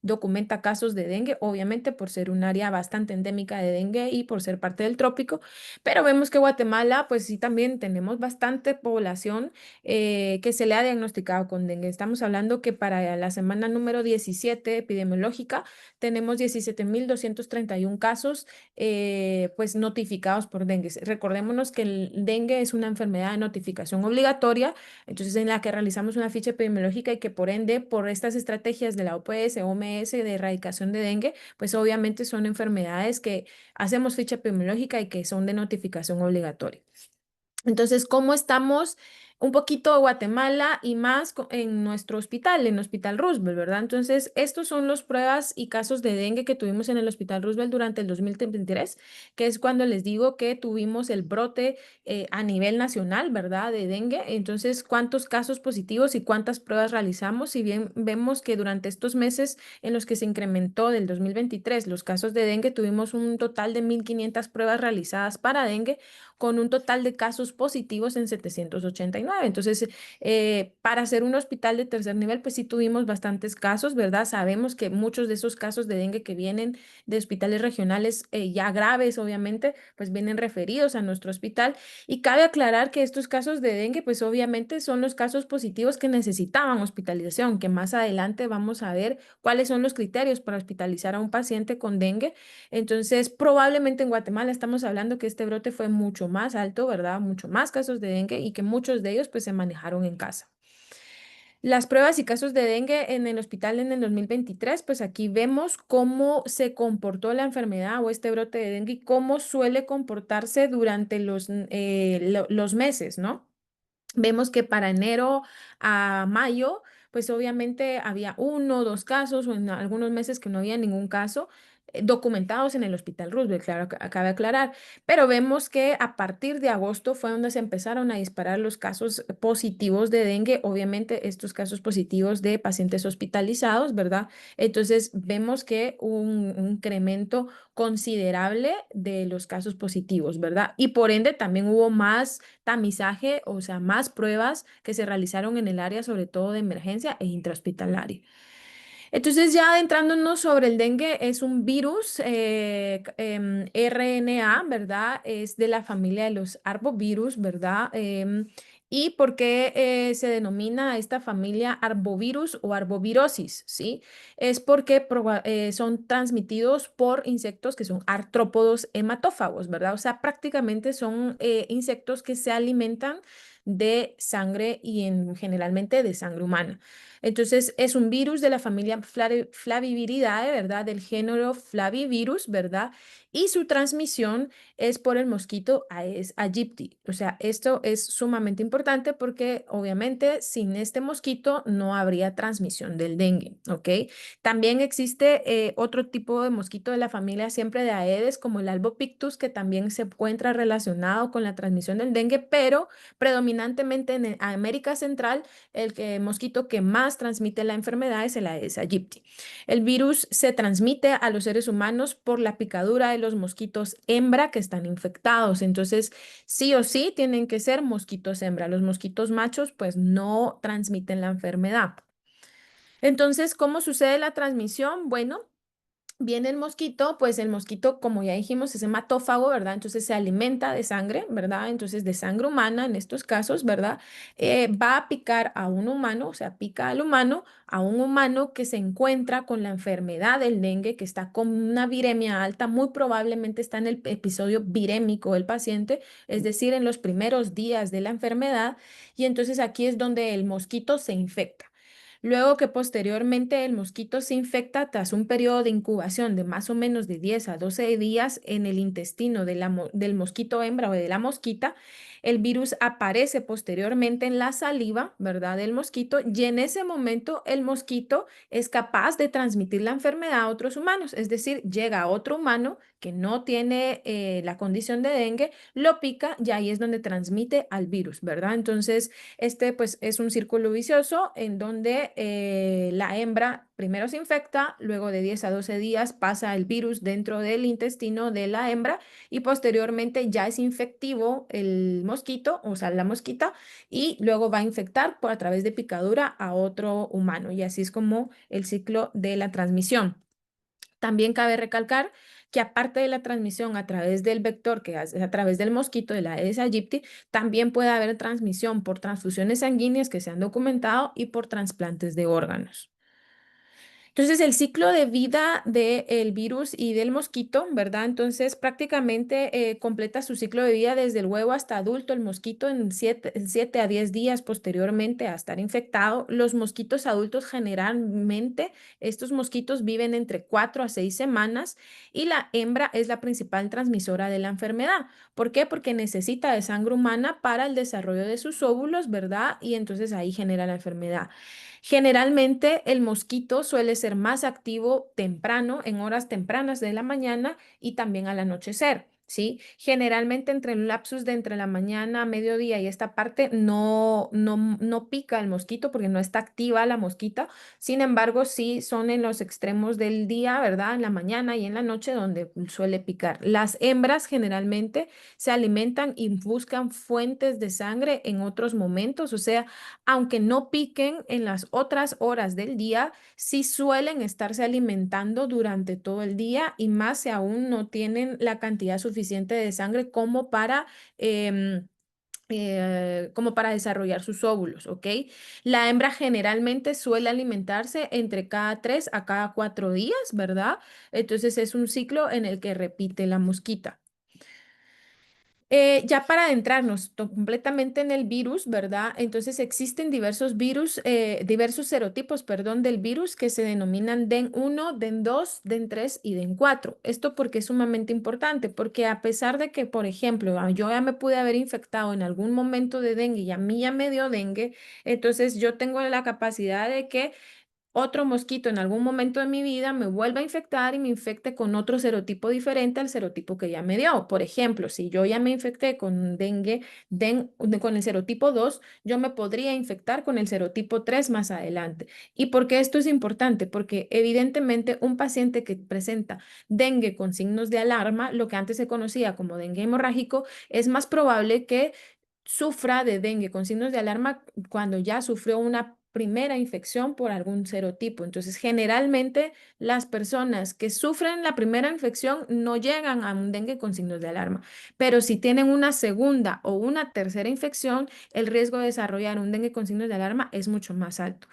Speaker 3: documenta casos de dengue, obviamente por ser un área bastante endémica de dengue y por ser parte del trópico, pero vemos que Guatemala, pues sí, también tenemos bastante población que se le ha diagnosticado con dengue. Estamos hablando que para la semana número 17 epidemiológica tenemos 17.231 casos pues notificados por dengue. Recordémonos que el dengue es una enfermedad de notificación obligatoria, entonces en la que realizamos una ficha epidemiológica y que por ende, por estas estrategias de la OPS, OMS de erradicación de dengue, pues obviamente son enfermedades que hacemos ficha epidemiológica y que son de notificación obligatoria. Entonces, ¿cómo estamos? Un poquito de Guatemala y más en nuestro hospital, en el Hospital Roosevelt, ¿verdad? Entonces, estos son las pruebas y casos de dengue que tuvimos en el Hospital Roosevelt durante el 2023, que es cuando les digo que tuvimos el brote a nivel nacional, ¿verdad? De dengue. Entonces, ¿cuántos casos positivos y cuántas pruebas realizamos? Si bien vemos que durante estos meses en los que se incrementó del 2023 los casos de dengue, tuvimos un total de 1.500 pruebas realizadas para dengue, con un total de casos positivos en 789. Entonces, para ser un hospital de tercer nivel, pues sí tuvimos bastantes casos, ¿verdad? Sabemos que muchos de esos casos de dengue que vienen de hospitales regionales ya graves, obviamente, pues vienen referidos a nuestro hospital. Y cabe aclarar que estos casos de dengue, pues obviamente son los casos positivos que necesitaban hospitalización, que más adelante vamos a ver cuáles son los criterios para hospitalizar a un paciente con dengue. Entonces, probablemente en Guatemala estamos hablando que este brote fue mucho más alto, ¿verdad? Mucho más casos de dengue y que muchos de ellos pues se manejaron en casa. Las pruebas y casos de dengue en el hospital en el 2023, pues aquí vemos cómo se comportó la enfermedad o este brote de dengue y cómo suele comportarse durante los meses, ¿no? Vemos que para enero a mayo, pues obviamente había 1 o 2 casos, o en algunos meses que no había ningún caso documentados en el Hospital Roosevelt, claro, cabe aclarar. Pero vemos que a partir de agosto fue donde se empezaron a disparar los casos positivos de dengue, obviamente estos casos positivos de pacientes hospitalizados, ¿verdad? Entonces vemos que un incremento considerable de los casos positivos, ¿verdad? Y por ende también hubo más tamizaje, o sea, más pruebas que se realizaron en el área, sobre todo de emergencia e intrahospitalaria. Entonces, ya adentrándonos sobre el dengue, es un virus RNA, ¿verdad? Es de la familia de los arbovirus, ¿verdad? ¿Y por qué se denomina a esta familia arbovirus o arbovirosis? ¿Sí? Es porque son transmitidos por insectos que son artrópodos hematófagos, ¿verdad? O sea, prácticamente son insectos que se alimentan de sangre y generalmente de sangre humana. Entonces, es un virus de la familia Flaviviridae, ¿verdad? Del género Flavivirus, ¿verdad? Y su transmisión es por el mosquito Aedes aegypti. O sea, esto es sumamente importante porque obviamente sin este mosquito no habría transmisión del dengue, ¿ok? También existe otro tipo de mosquito de la familia siempre de Aedes, como el Albopictus, que también se encuentra relacionado con la transmisión del dengue, pero predominantemente en América Central mosquito que más transmite la enfermedad es el Aedes aegypti. El virus se transmite a los seres humanos por la picadura de los mosquitos hembra que están infectados. Entonces, sí o sí tienen que ser mosquitos hembra. Los mosquitos machos pues no transmiten la enfermedad. Entonces, ¿cómo sucede la transmisión? Bueno, viene el mosquito, pues el mosquito, como ya dijimos, es hematófago, ¿verdad? Entonces se alimenta de sangre, ¿verdad? Entonces de sangre humana en estos casos, ¿verdad? Va a picar a un humano, o sea, pica al humano, a un humano que se encuentra con la enfermedad del dengue, que está con una viremia alta, muy probablemente está en el episodio virémico del paciente, es decir, en los primeros días de la enfermedad, y entonces aquí es donde el mosquito se infecta. luego que posteriormente el mosquito se infecta tras un periodo de incubación de más o menos de 10 a 12 días en el intestino del mosquito hembra o de la mosquita. El virus aparece posteriormente en la saliva, ¿verdad?, del mosquito, y en ese momento el mosquito es capaz de transmitir la enfermedad a otros humanos, es decir, llega a otro humano que no tiene la condición de dengue, lo pica y ahí es donde transmite al virus, ¿verdad? Entonces, este pues es un círculo vicioso en donde la hembra primero se infecta, luego de 10 a 12 días pasa el virus dentro del intestino de la hembra y posteriormente ya es infectivo el mosquito, o sea, la mosquita, y luego va a infectar a través de picadura a otro humano. Y así es como el ciclo de la transmisión. También cabe recalcar que aparte de la transmisión a través del vector, que es a través del mosquito de la Aedes aegypti, también puede haber transmisión por transfusiones sanguíneas que se han documentado y por trasplantes de órganos. Entonces, el ciclo de vida del virus y del mosquito, ¿verdad? Entonces, prácticamente completa su ciclo de vida desde el huevo hasta adulto, el mosquito en 7 a 10 días posteriormente a estar infectado. Los mosquitos adultos generalmente, estos mosquitos viven entre 4 a 6 semanas y la hembra es la principal transmisora de la enfermedad. ¿Por qué? Porque necesita de sangre humana para el desarrollo de sus óvulos, ¿verdad? Y entonces ahí genera la enfermedad. Generalmente el mosquito suele ser más activo temprano, en horas tempranas de la mañana y también al anochecer, ¿sí? Generalmente entre el lapsus de entre la mañana, mediodía y esta parte no pica el mosquito porque no está activa la mosquita. Sin embargo, sí son en los extremos del día, ¿verdad? En la mañana y en la noche donde suele picar. Las hembras generalmente se alimentan y buscan fuentes de sangre en otros momentos, o sea, aunque no piquen en las otras horas del día, sí suelen estarse alimentando durante todo el día y más si aún no tienen la cantidad suficiente de sangre em, como para desarrollar sus óvulos, ¿ok? La hembra generalmente suele alimentarse entre cada 3 a cada 4 días, ¿verdad? Entonces es un ciclo en el que repite la mosquita. Ya para adentrarnos completamente en el virus, ¿verdad? Entonces existen diversos serotipos, perdón, del virus que se denominan DEN1, DEN2, DEN3 y DEN4. Esto porque es sumamente importante, porque a pesar de que, por ejemplo, yo ya me pude haber infectado en algún momento de dengue y a mí ya me dio dengue, entonces yo tengo la capacidad de que otro mosquito en algún momento de mi vida me vuelva a infectar y me infecte con otro serotipo diferente al serotipo que ya me dio. Por ejemplo, si yo ya me infecté con dengue, con el serotipo 2, yo me podría infectar con el serotipo 3 más adelante. ¿Y por qué esto es importante? Porque evidentemente un paciente que presenta dengue con signos de alarma, lo que antes se conocía como dengue hemorrágico, es más probable que sufra de dengue con signos de alarma cuando ya sufrió una primera infección por algún serotipo. Entonces, generalmente las personas que sufren la primera infección no llegan a un dengue con signos de alarma, pero si tienen una segunda o una tercera infección, el riesgo de desarrollar un dengue con signos de alarma es mucho más alto.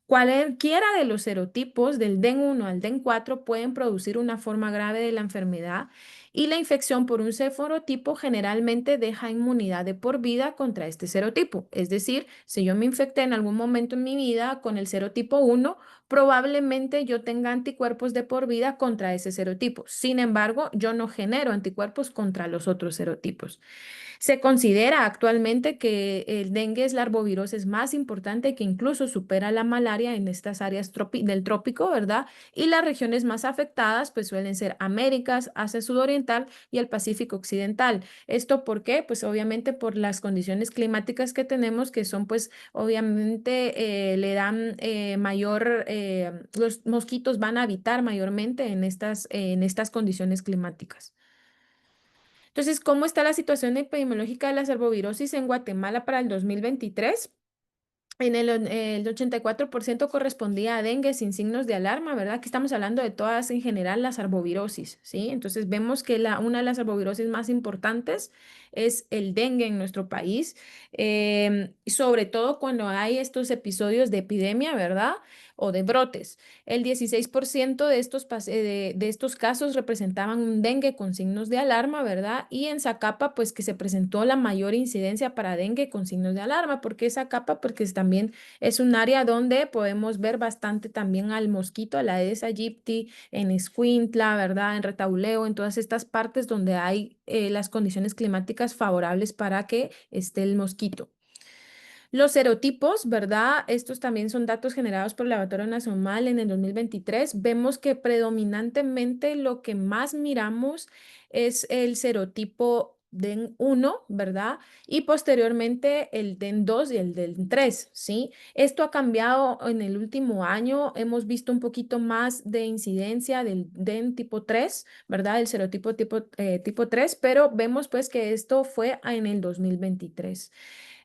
Speaker 3: Cualquiera de los serotipos del DEN1 al DEN4 pueden producir una forma grave de la enfermedad y la infección por un serotipo generalmente deja inmunidad de por vida contra este serotipo. Es decir, si yo me infecté en algún momento en mi vida con el serotipo 1, probablemente yo tenga anticuerpos de por vida contra ese serotipo. Sin embargo, yo no genero anticuerpos contra los otros serotipos. Se considera actualmente que el dengue es la arbovirosis más importante que incluso supera la malaria en estas áreas del trópico, ¿verdad? Y las regiones más afectadas pues suelen ser Américas, Asia Sudoriental y el Pacífico Occidental. ¿Esto por qué? Pues obviamente por las condiciones climáticas que tenemos que son pues obviamente le dan los mosquitos van a habitar mayormente en estas condiciones climáticas. Entonces, ¿cómo está la situación epidemiológica de la arbovirosis en Guatemala para el 2023? El 84% correspondía a dengue sin signos de alarma, ¿verdad? Aquí estamos hablando de todas en general las arbovirosis, ¿sí? Entonces vemos que una de las arbovirosis más importantes es el dengue en nuestro país, sobre todo cuando hay estos episodios de epidemia, ¿verdad? O de brotes. El 16% de estos casos representaban un dengue con signos de alarma, ¿verdad? Y en Zacapa, pues que se presentó la mayor incidencia para dengue con signos de alarma. ¿Por qué Zacapa? Porque también es un área donde podemos ver bastante también al mosquito, a la Aedes aegypti, en Escuintla, ¿verdad? En Retauleo, en todas estas partes donde hay las condiciones climáticas favorables para que esté el mosquito. Los serotipos, ¿verdad? Estos también son datos generados por el Laboratorio Nacional en el 2023. Vemos que predominantemente lo que más miramos es el serotipo DEN1, ¿verdad? Y posteriormente el DEN2 y el DEN3, ¿sí? Esto ha cambiado en el último año. Hemos visto un poquito más de incidencia del DEN tipo 3, ¿verdad? El serotipo tipo 3, pero vemos pues que esto fue en el 2023.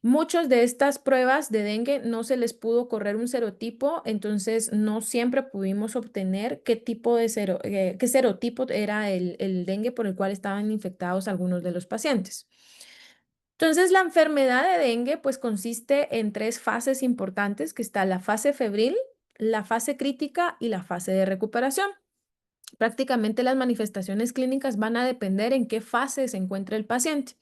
Speaker 3: Muchas de estas pruebas de dengue no se les pudo correr un serotipo, entonces no siempre pudimos obtener qué serotipo era el dengue por el cual estaban infectados algunos de los pacientes. Entonces, la enfermedad de dengue pues consiste en 3 fases importantes, que está la fase febril, la fase crítica y la fase de recuperación. Prácticamente las manifestaciones clínicas van a depender en qué fase se encuentra el paciente.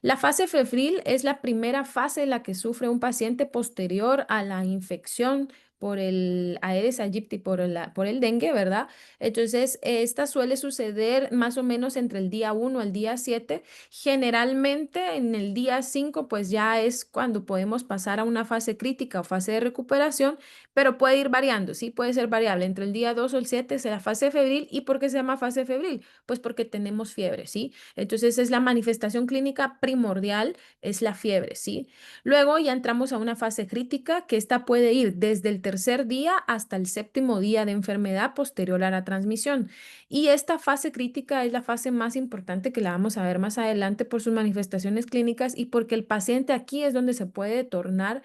Speaker 3: La fase febril es la primera fase en la que sufre un paciente posterior a la infección por el Aedes aegypti, por el dengue, ¿verdad? Entonces, esta suele suceder más o menos entre el día 1 al día 7. Generalmente en el día 5, pues ya es cuando podemos pasar a una fase crítica o fase de recuperación, pero puede ir variando, ¿sí? Puede ser variable. Entre el día 2 o el 7 es la fase febril. ¿Y por qué se llama fase febril? Pues porque tenemos fiebre, ¿sí? Entonces es la manifestación clínica primordial, es la fiebre, ¿sí? Luego ya entramos a una fase crítica que esta puede ir desde el tercer día hasta el 7.º día de enfermedad posterior a la transmisión. Y esta fase crítica es la fase más importante que la vamos a ver más adelante por sus manifestaciones clínicas y porque el paciente aquí es donde se puede tornar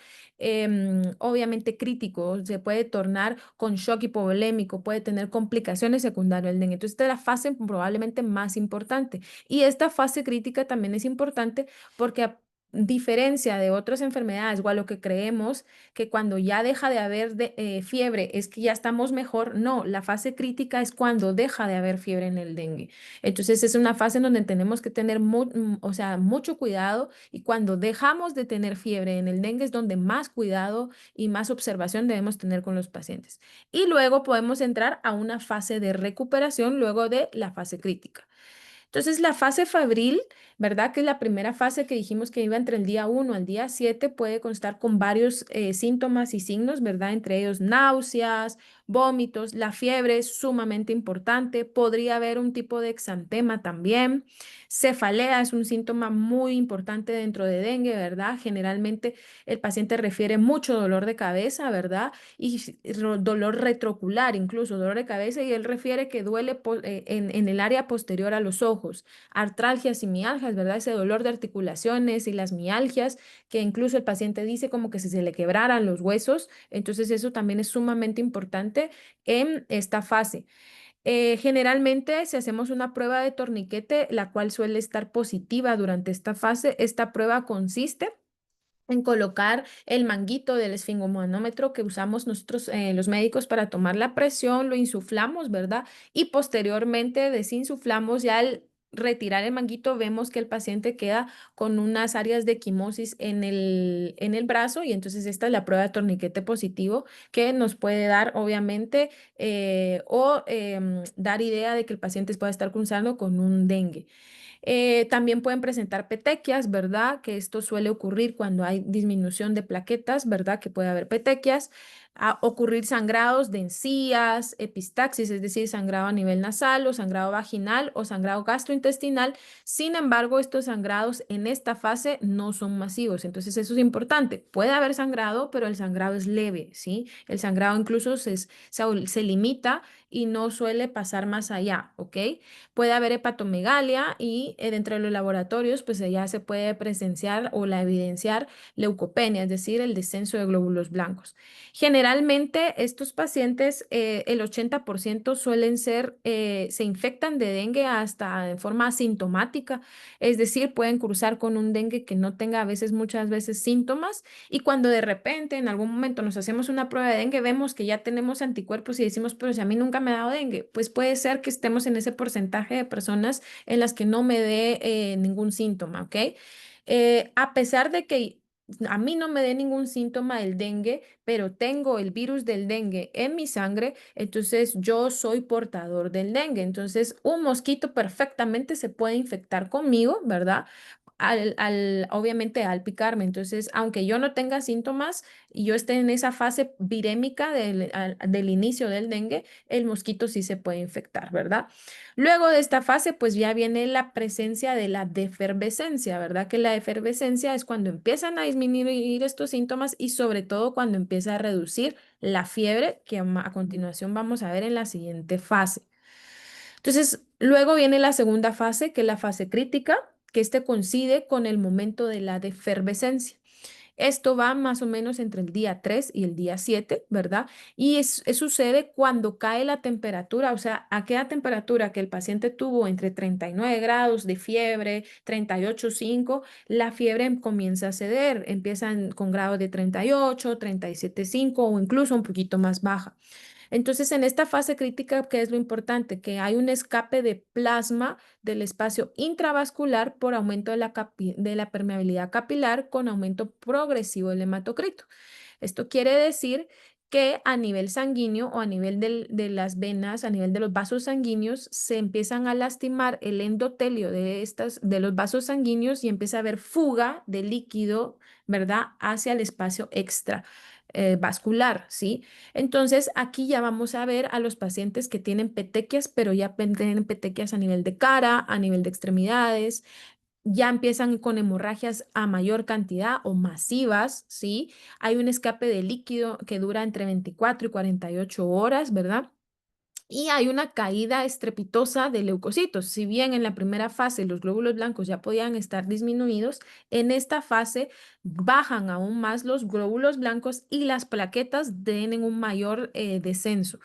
Speaker 3: obviamente crítico, se puede tornar con shock hipovolémico, puede tener complicaciones secundarias del dengue. Entonces, esta es la fase probablemente más importante. Y esta fase crítica también es importante porque a diferencia de otras enfermedades o a lo que creemos que cuando ya deja de haber fiebre es que ya estamos mejor, no, la fase crítica es cuando deja de haber fiebre en el dengue. Entonces es una fase en donde tenemos que tener o sea, mucho cuidado y cuando dejamos de tener fiebre en el dengue es donde más cuidado y más observación debemos tener con los pacientes. Y luego podemos entrar a una fase de recuperación luego de la fase crítica. Entonces, la fase febril, ¿verdad? Que es la primera fase que dijimos que iba entre el día 1 al día 7, puede constar con varios síntomas y signos, ¿verdad? Entre ellos náuseas, vómitos, la fiebre es sumamente importante, podría haber un tipo de exantema también. Cefalea es un síntoma muy importante dentro de dengue, ¿verdad? Generalmente el paciente refiere mucho dolor de cabeza, ¿verdad? Y dolor retrocular, incluso dolor de cabeza, y él refiere que duele en el área posterior a los ojos, artralgias y mialgias, ¿verdad? Ese dolor de articulaciones y las mialgias, que incluso el paciente dice como que si se le quebraran los huesos, entonces eso también es sumamente importante en esta fase. Generalmente, si hacemos una prueba de torniquete, la cual suele estar positiva durante esta fase, esta prueba consiste en colocar el manguito del esfingomanómetro que usamos nosotros, los médicos, para tomar la presión, lo insuflamos, ¿verdad? Y posteriormente desinsuflamos. Ya al retirar el manguito vemos que el paciente queda con unas áreas de equimosis en el brazo y entonces esta es la prueba de torniquete positivo que nos puede dar, obviamente, dar idea de que el paciente puede estar cruzando con un dengue. También pueden presentar petequias, ¿verdad? Que esto suele ocurrir cuando hay disminución de plaquetas, ¿verdad? Que puede haber petequias. Ocurrir sangrados de encías, epistaxis, es decir, sangrado a nivel nasal o sangrado vaginal o sangrado gastrointestinal. Sin embargo, estos sangrados en esta fase no son masivos. Entonces, eso es importante. Puede haber sangrado, pero el sangrado es leve, ¿sí? El sangrado incluso se limita y no suele pasar más allá, ¿ok? Puede haber hepatomegalia y dentro de los laboratorios, pues ya se puede presenciar o evidenciar leucopenia, es decir, el descenso de glóbulos blancos. Generalmente Generalmente estos pacientes, el 80% suelen ser, se infectan de dengue hasta de forma asintomática, es decir, pueden cruzar con un dengue que no tenga a veces, muchas veces síntomas, y cuando de repente en algún momento nos hacemos una prueba de dengue, vemos que ya tenemos anticuerpos y decimos, pero si a mí nunca me ha dado dengue, pues puede ser que estemos en ese porcentaje de personas en las que no me dé ningún síntoma, ¿ok? A pesar de que a mí no me dé ningún síntoma del dengue, pero tengo el virus del dengue en mi sangre, entonces yo soy portador del dengue. Entonces, un mosquito perfectamente se puede infectar conmigo, ¿verdad? Obviamente al picarme. Entonces, aunque yo no tenga síntomas y yo esté en esa fase virémica del inicio del dengue, el mosquito sí se puede infectar, ¿verdad? Luego de esta fase, pues ya viene la presencia de la defervescencia, ¿verdad? Que la defervescencia es cuando empiezan a disminuir estos síntomas y sobre todo cuando empieza a reducir la fiebre, que a continuación vamos a ver en la siguiente fase. Entonces, luego viene la segunda fase, que es la fase crítica, que este coincide con el momento de la defervescencia. Esto va más o menos entre el día 3 y el día 7, ¿verdad? Y sucede cuando cae la temperatura, o sea, aquella temperatura que el paciente tuvo entre 39 grados de fiebre, 38,5, la fiebre comienza a ceder, empiezan con grados de 38, 37,5 o incluso un poquito más baja. Entonces, en esta fase crítica, ¿qué es lo importante? Que hay un escape de plasma del espacio intravascular por aumento de la permeabilidad capilar con aumento progresivo del hematocrito. Esto quiere decir que a nivel sanguíneo o a nivel de las venas, a nivel de los vasos sanguíneos, se empiezan a lastimar el endotelio de los vasos sanguíneos y empieza a haber fuga de líquido, ¿verdad?, hacia el espacio extra vascular, ¿sí? Entonces, aquí ya vamos a ver a los pacientes que tienen petequias, pero ya tienen petequias a nivel de cara, a nivel de extremidades, ya empiezan con hemorragias a mayor cantidad o masivas, ¿sí? Hay un escape de líquido que dura entre 24 y 48 horas, ¿verdad? Y hay una caída estrepitosa de leucocitos. Si bien en la primera fase los glóbulos blancos ya podían estar disminuidos, en esta fase bajan aún más los glóbulos blancos y las plaquetas tienen un mayor descenso.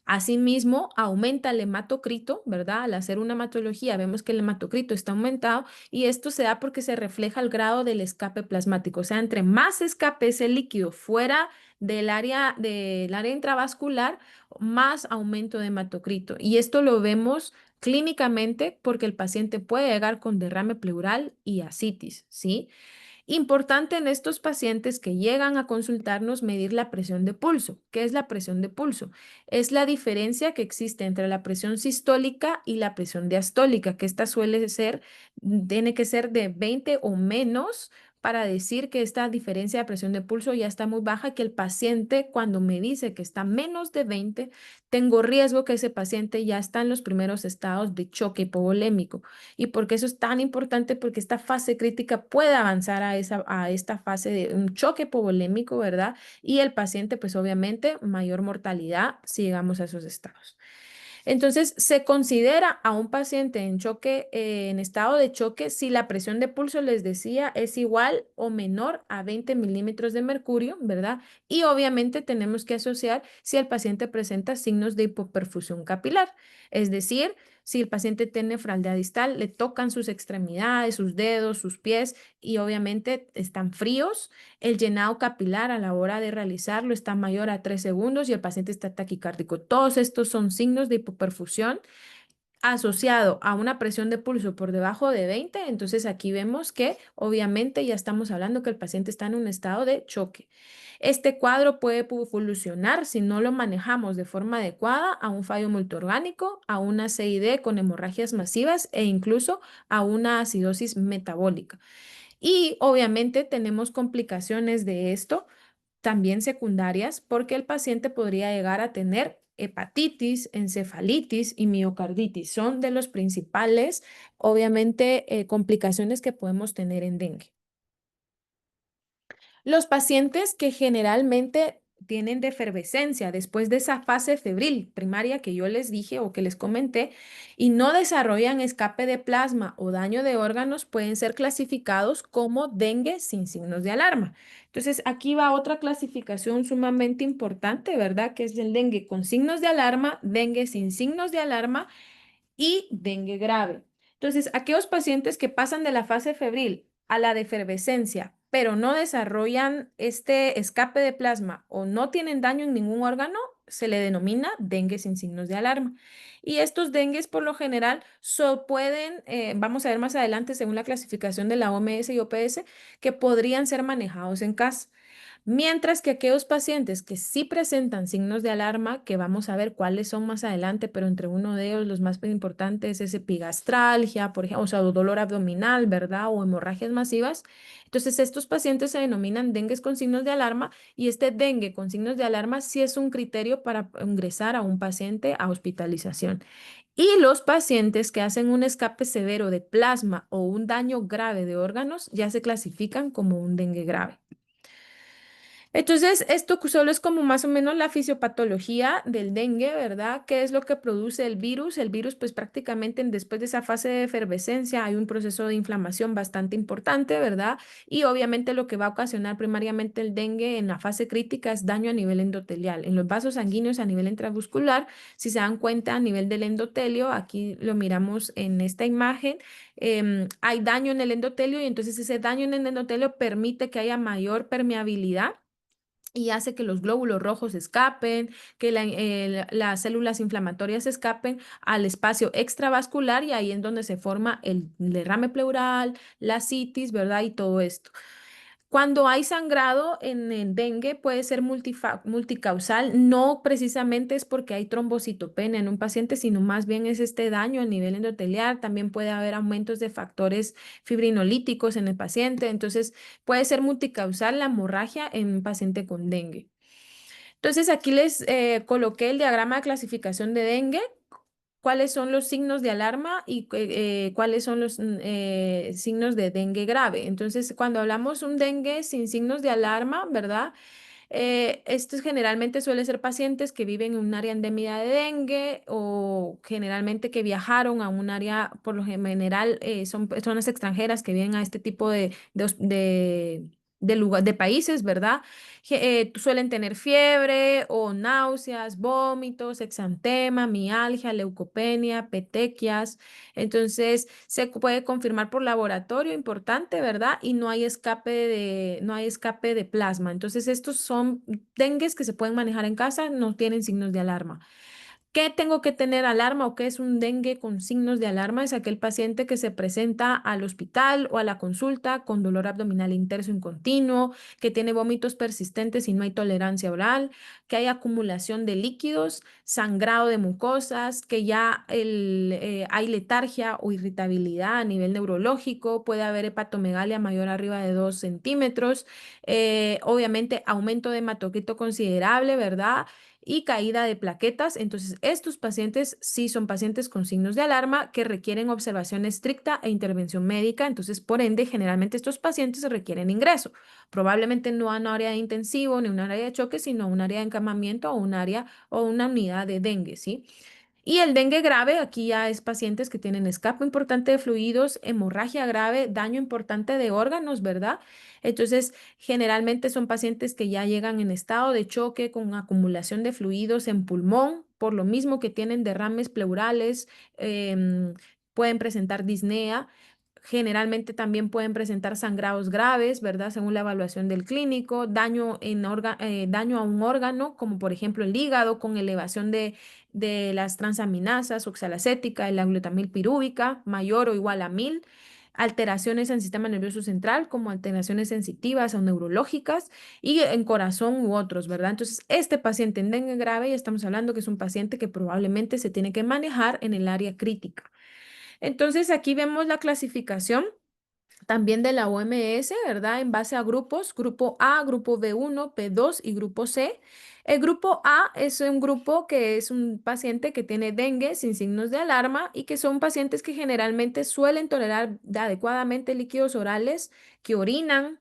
Speaker 3: Asimismo, aumenta el hematocrito, ¿verdad? Al hacer una hematología vemos que el hematocrito está aumentado y esto se da porque se refleja el grado del escape plasmático. O sea, entre más escape ese líquido fuera del área intravascular, más aumento de hematocrito. Y esto lo vemos clínicamente porque el paciente puede llegar con derrame pleural y ascitis, ¿sí? Importante en estos pacientes que llegan a consultarnos medir la presión de pulso. ¿Qué es la presión de pulso? Es la diferencia que existe entre la presión sistólica y la presión diastólica, que esta tiene que ser de 20 o menos para decir que esta diferencia de presión de pulso ya está muy baja, que el paciente cuando me dice que está menos de 20, tengo riesgo que ese paciente ya está en los primeros estados de choque hipovolémico. ¿Y por qué eso es tan importante? Porque esta fase crítica puede avanzar a esta fase de un choque hipovolémico, ¿verdad? Y el paciente, pues obviamente, mayor mortalidad si llegamos a esos estados. Entonces, se considera a un paciente en choque, en estado de choque, si la presión de pulso, les decía, es igual o menor a 20 milímetros de mercurio, ¿verdad? Y obviamente tenemos que asociar si el paciente presenta signos de hipoperfusión capilar, es decir, si el paciente tiene nefralgia distal, le tocan sus extremidades, sus dedos, sus pies y obviamente están fríos. El llenado capilar a la hora de realizarlo está mayor a 3 segundos y el paciente está taquicárdico. Todos estos son signos de hipoperfusión asociado a una presión de pulso por debajo de 20. Entonces aquí vemos que obviamente ya estamos hablando que el paciente está en un estado de choque. Este cuadro puede evolucionar si no lo manejamos de forma adecuada a un fallo multiorgánico, a una CID con hemorragias masivas e incluso a una acidosis metabólica. Y obviamente tenemos complicaciones de esto también secundarias porque el paciente podría llegar a tener hepatitis, encefalitis y miocarditis. Son de los principales, obviamente, complicaciones que podemos tener en dengue. Los pacientes que generalmente tienen defervescencia después de esa fase febril primaria que yo les dije o que les comenté y no desarrollan escape de plasma o daño de órganos, pueden ser clasificados como dengue sin signos de alarma. Entonces, aquí va otra clasificación sumamente importante, ¿verdad? Que es el dengue con signos de alarma, dengue sin signos de alarma y dengue grave. Entonces, aquellos pacientes que pasan de la fase febril a la de efervescencia, pero no desarrollan este escape de plasma o no tienen daño en ningún órgano, se le denomina dengue sin signos de alarma. Y estos dengues, por lo general, pueden, vamos a ver más adelante, según la clasificación de la OMS y OPS, que podrían ser manejados en casa. Mientras que aquellos pacientes que sí presentan signos de alarma, que vamos a ver cuáles son más adelante, pero entre uno de ellos los más importantes es epigastralgia, por ejemplo, o sea, dolor abdominal, ¿verdad? O hemorragias masivas. Entonces, estos pacientes se denominan dengues con signos de alarma y este dengue con signos de alarma sí es un criterio para ingresar a un paciente a hospitalización. Y los pacientes que hacen un escape severo de plasma o un daño grave de órganos ya se clasifican como un dengue grave. Entonces, esto solo es como más o menos la fisiopatología del dengue, ¿verdad? ¿Qué es lo que produce el virus? El virus, pues prácticamente después de esa fase de efervescencia hay un proceso de inflamación bastante importante, ¿verdad? Y obviamente lo que va a ocasionar primariamente el dengue en la fase crítica es daño a nivel endotelial. En los vasos sanguíneos a nivel intravascular, si se dan cuenta a nivel del endotelio, aquí lo miramos en esta imagen, hay daño en el endotelio y entonces ese daño en el endotelio permite que haya mayor permeabilidad y hace que los glóbulos rojos escapen, que las células inflamatorias escapen al espacio extravascular y ahí es donde se forma el derrame pleural, la citis, ¿verdad? Y todo esto. Cuando hay sangrado en el dengue puede ser multicausal, no precisamente es porque hay trombocitopenia en un paciente, sino más bien es este daño a nivel endotelial. También puede haber aumentos de factores fibrinolíticos en el paciente, entonces puede ser multicausal la hemorragia en un paciente con dengue. Entonces aquí les coloqué el diagrama de clasificación de dengue, cuáles son los signos de alarma y cuáles son los signos de dengue grave. Entonces, cuando hablamos un dengue sin signos de alarma, ¿verdad? Estos generalmente suelen ser pacientes que viven en un área endémica de dengue o generalmente que viajaron a un área, por lo general, son personas extranjeras que vienen a este tipo de países, ¿verdad? Suelen tener fiebre o náuseas, vómitos, exantema, mialgia, leucopenia, petequias. Entonces, se puede confirmar por laboratorio, importante, ¿verdad? Y no hay escape de plasma. Entonces, estos son dengues que se pueden manejar en casa, no tienen signos de alarma. ¿Qué tengo que tener alarma o qué es un dengue con signos de alarma? Es aquel paciente que se presenta al hospital o a la consulta con dolor abdominal intenso incontinuo, que tiene vómitos persistentes y no hay tolerancia oral, que hay acumulación de líquidos, sangrado de mucosas, que ya hay letargia o irritabilidad a nivel neurológico, puede haber hepatomegalia mayor arriba de 2 centímetros, obviamente aumento de hematocrito considerable, ¿verdad? Y caída de plaquetas. Entonces, estos pacientes sí son pacientes con signos de alarma que requieren observación estricta e intervención médica. Entonces, por ende, generalmente estos pacientes requieren ingreso. Probablemente no a un área de intensivo ni un área de choque, sino a un área de encamamiento o un área o una unidad de dengue, ¿sí? Y el dengue grave, aquí ya es pacientes que tienen escape importante de fluidos, hemorragia grave, daño importante de órganos, ¿verdad? Entonces, generalmente son pacientes que ya llegan en estado de choque con acumulación de fluidos en pulmón, por lo mismo que tienen derrames pleurales, pueden presentar disnea. Generalmente también pueden presentar sangrados graves, ¿verdad? Según la evaluación del clínico, daño a un órgano, como por ejemplo el hígado, con elevación de las transaminasas, oxalacética y la glutamilpirúvica, mayor o igual a 1000. Alteraciones en el sistema nervioso central, como alteraciones sensitivas o neurológicas, y en corazón u otros, ¿verdad? Entonces, este paciente en dengue grave, ya estamos hablando que es un paciente que probablemente se tiene que manejar en el área crítica. Entonces, aquí vemos la clasificación también de la OMS, ¿verdad? En base a grupos, grupo A, grupo B1, B2 y grupo C. El grupo A es un grupo que es un paciente que tiene dengue sin signos de alarma y que son pacientes que generalmente suelen tolerar adecuadamente líquidos orales, que orinan,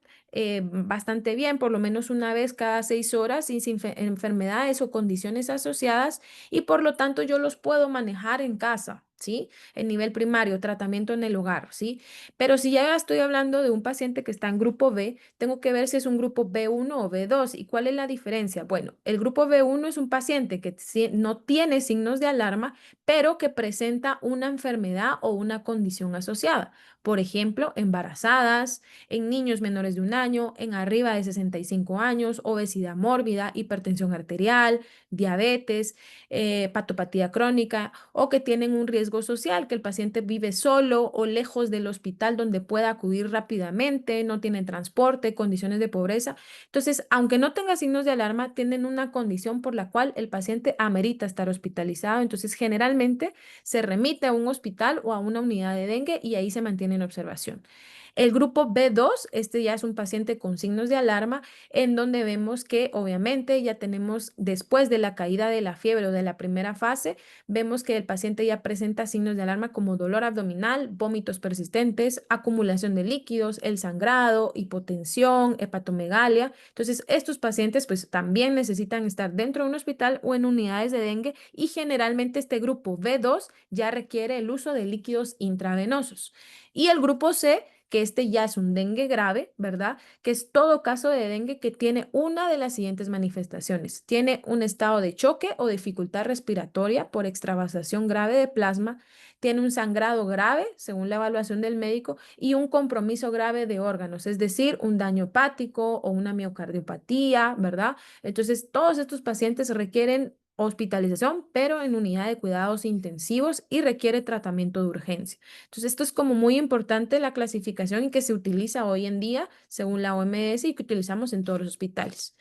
Speaker 3: bastante bien, por lo menos una vez cada 6 horas, sin enfermedades o condiciones asociadas, y por lo tanto yo los puedo manejar en casa, ¿sí? En nivel primario, tratamiento en el hogar, ¿sí? Pero si ya estoy hablando de un paciente que está en grupo B, tengo que ver si es un grupo B1 o B2. ¿Y cuál es la diferencia? Bueno, el grupo B1 es un paciente que no tiene signos de alarma, pero que presenta una enfermedad o una condición asociada. Por ejemplo, embarazadas, en niños menores de 1 año, en arriba de 65 años, obesidad mórbida, hipertensión arterial, diabetes, patopatía crónica, o que tienen un riesgo social, que el paciente vive solo o lejos del hospital donde pueda acudir rápidamente, no tiene transporte, condiciones de pobreza. Entonces, aunque no tenga signos de alarma, tienen una condición por la cual el paciente amerita estar hospitalizado. Entonces, generalmente se remite a un hospital o a una unidad de dengue y ahí se mantiene en observación. El grupo B2, este ya es un paciente con signos de alarma, en donde vemos que obviamente ya tenemos, después de la caída de la fiebre o de la primera fase, vemos que el paciente ya presenta signos de alarma como dolor abdominal, vómitos persistentes, acumulación de líquidos, el sangrado, hipotensión, hepatomegalia. Entonces, estos pacientes pues también necesitan estar dentro de un hospital o en unidades de dengue, y generalmente este grupo B2 ya requiere el uso de líquidos intravenosos. Y el grupo C, que este ya es un dengue grave, ¿verdad? Que es todo caso de dengue que tiene una de las siguientes manifestaciones. Tiene un estado de choque o dificultad respiratoria por extravasación grave de plasma, tiene un sangrado grave, según la evaluación del médico, y un compromiso grave de órganos, es decir, un daño hepático o una miocardiopatía, ¿verdad? Entonces, todos estos pacientes requieren hospitalización, pero en unidad de cuidados intensivos, y requiere tratamiento de urgencia. Entonces, esto es como muy importante, la clasificación, y que se utiliza hoy en día según la OMS y que utilizamos en todos los hospitales.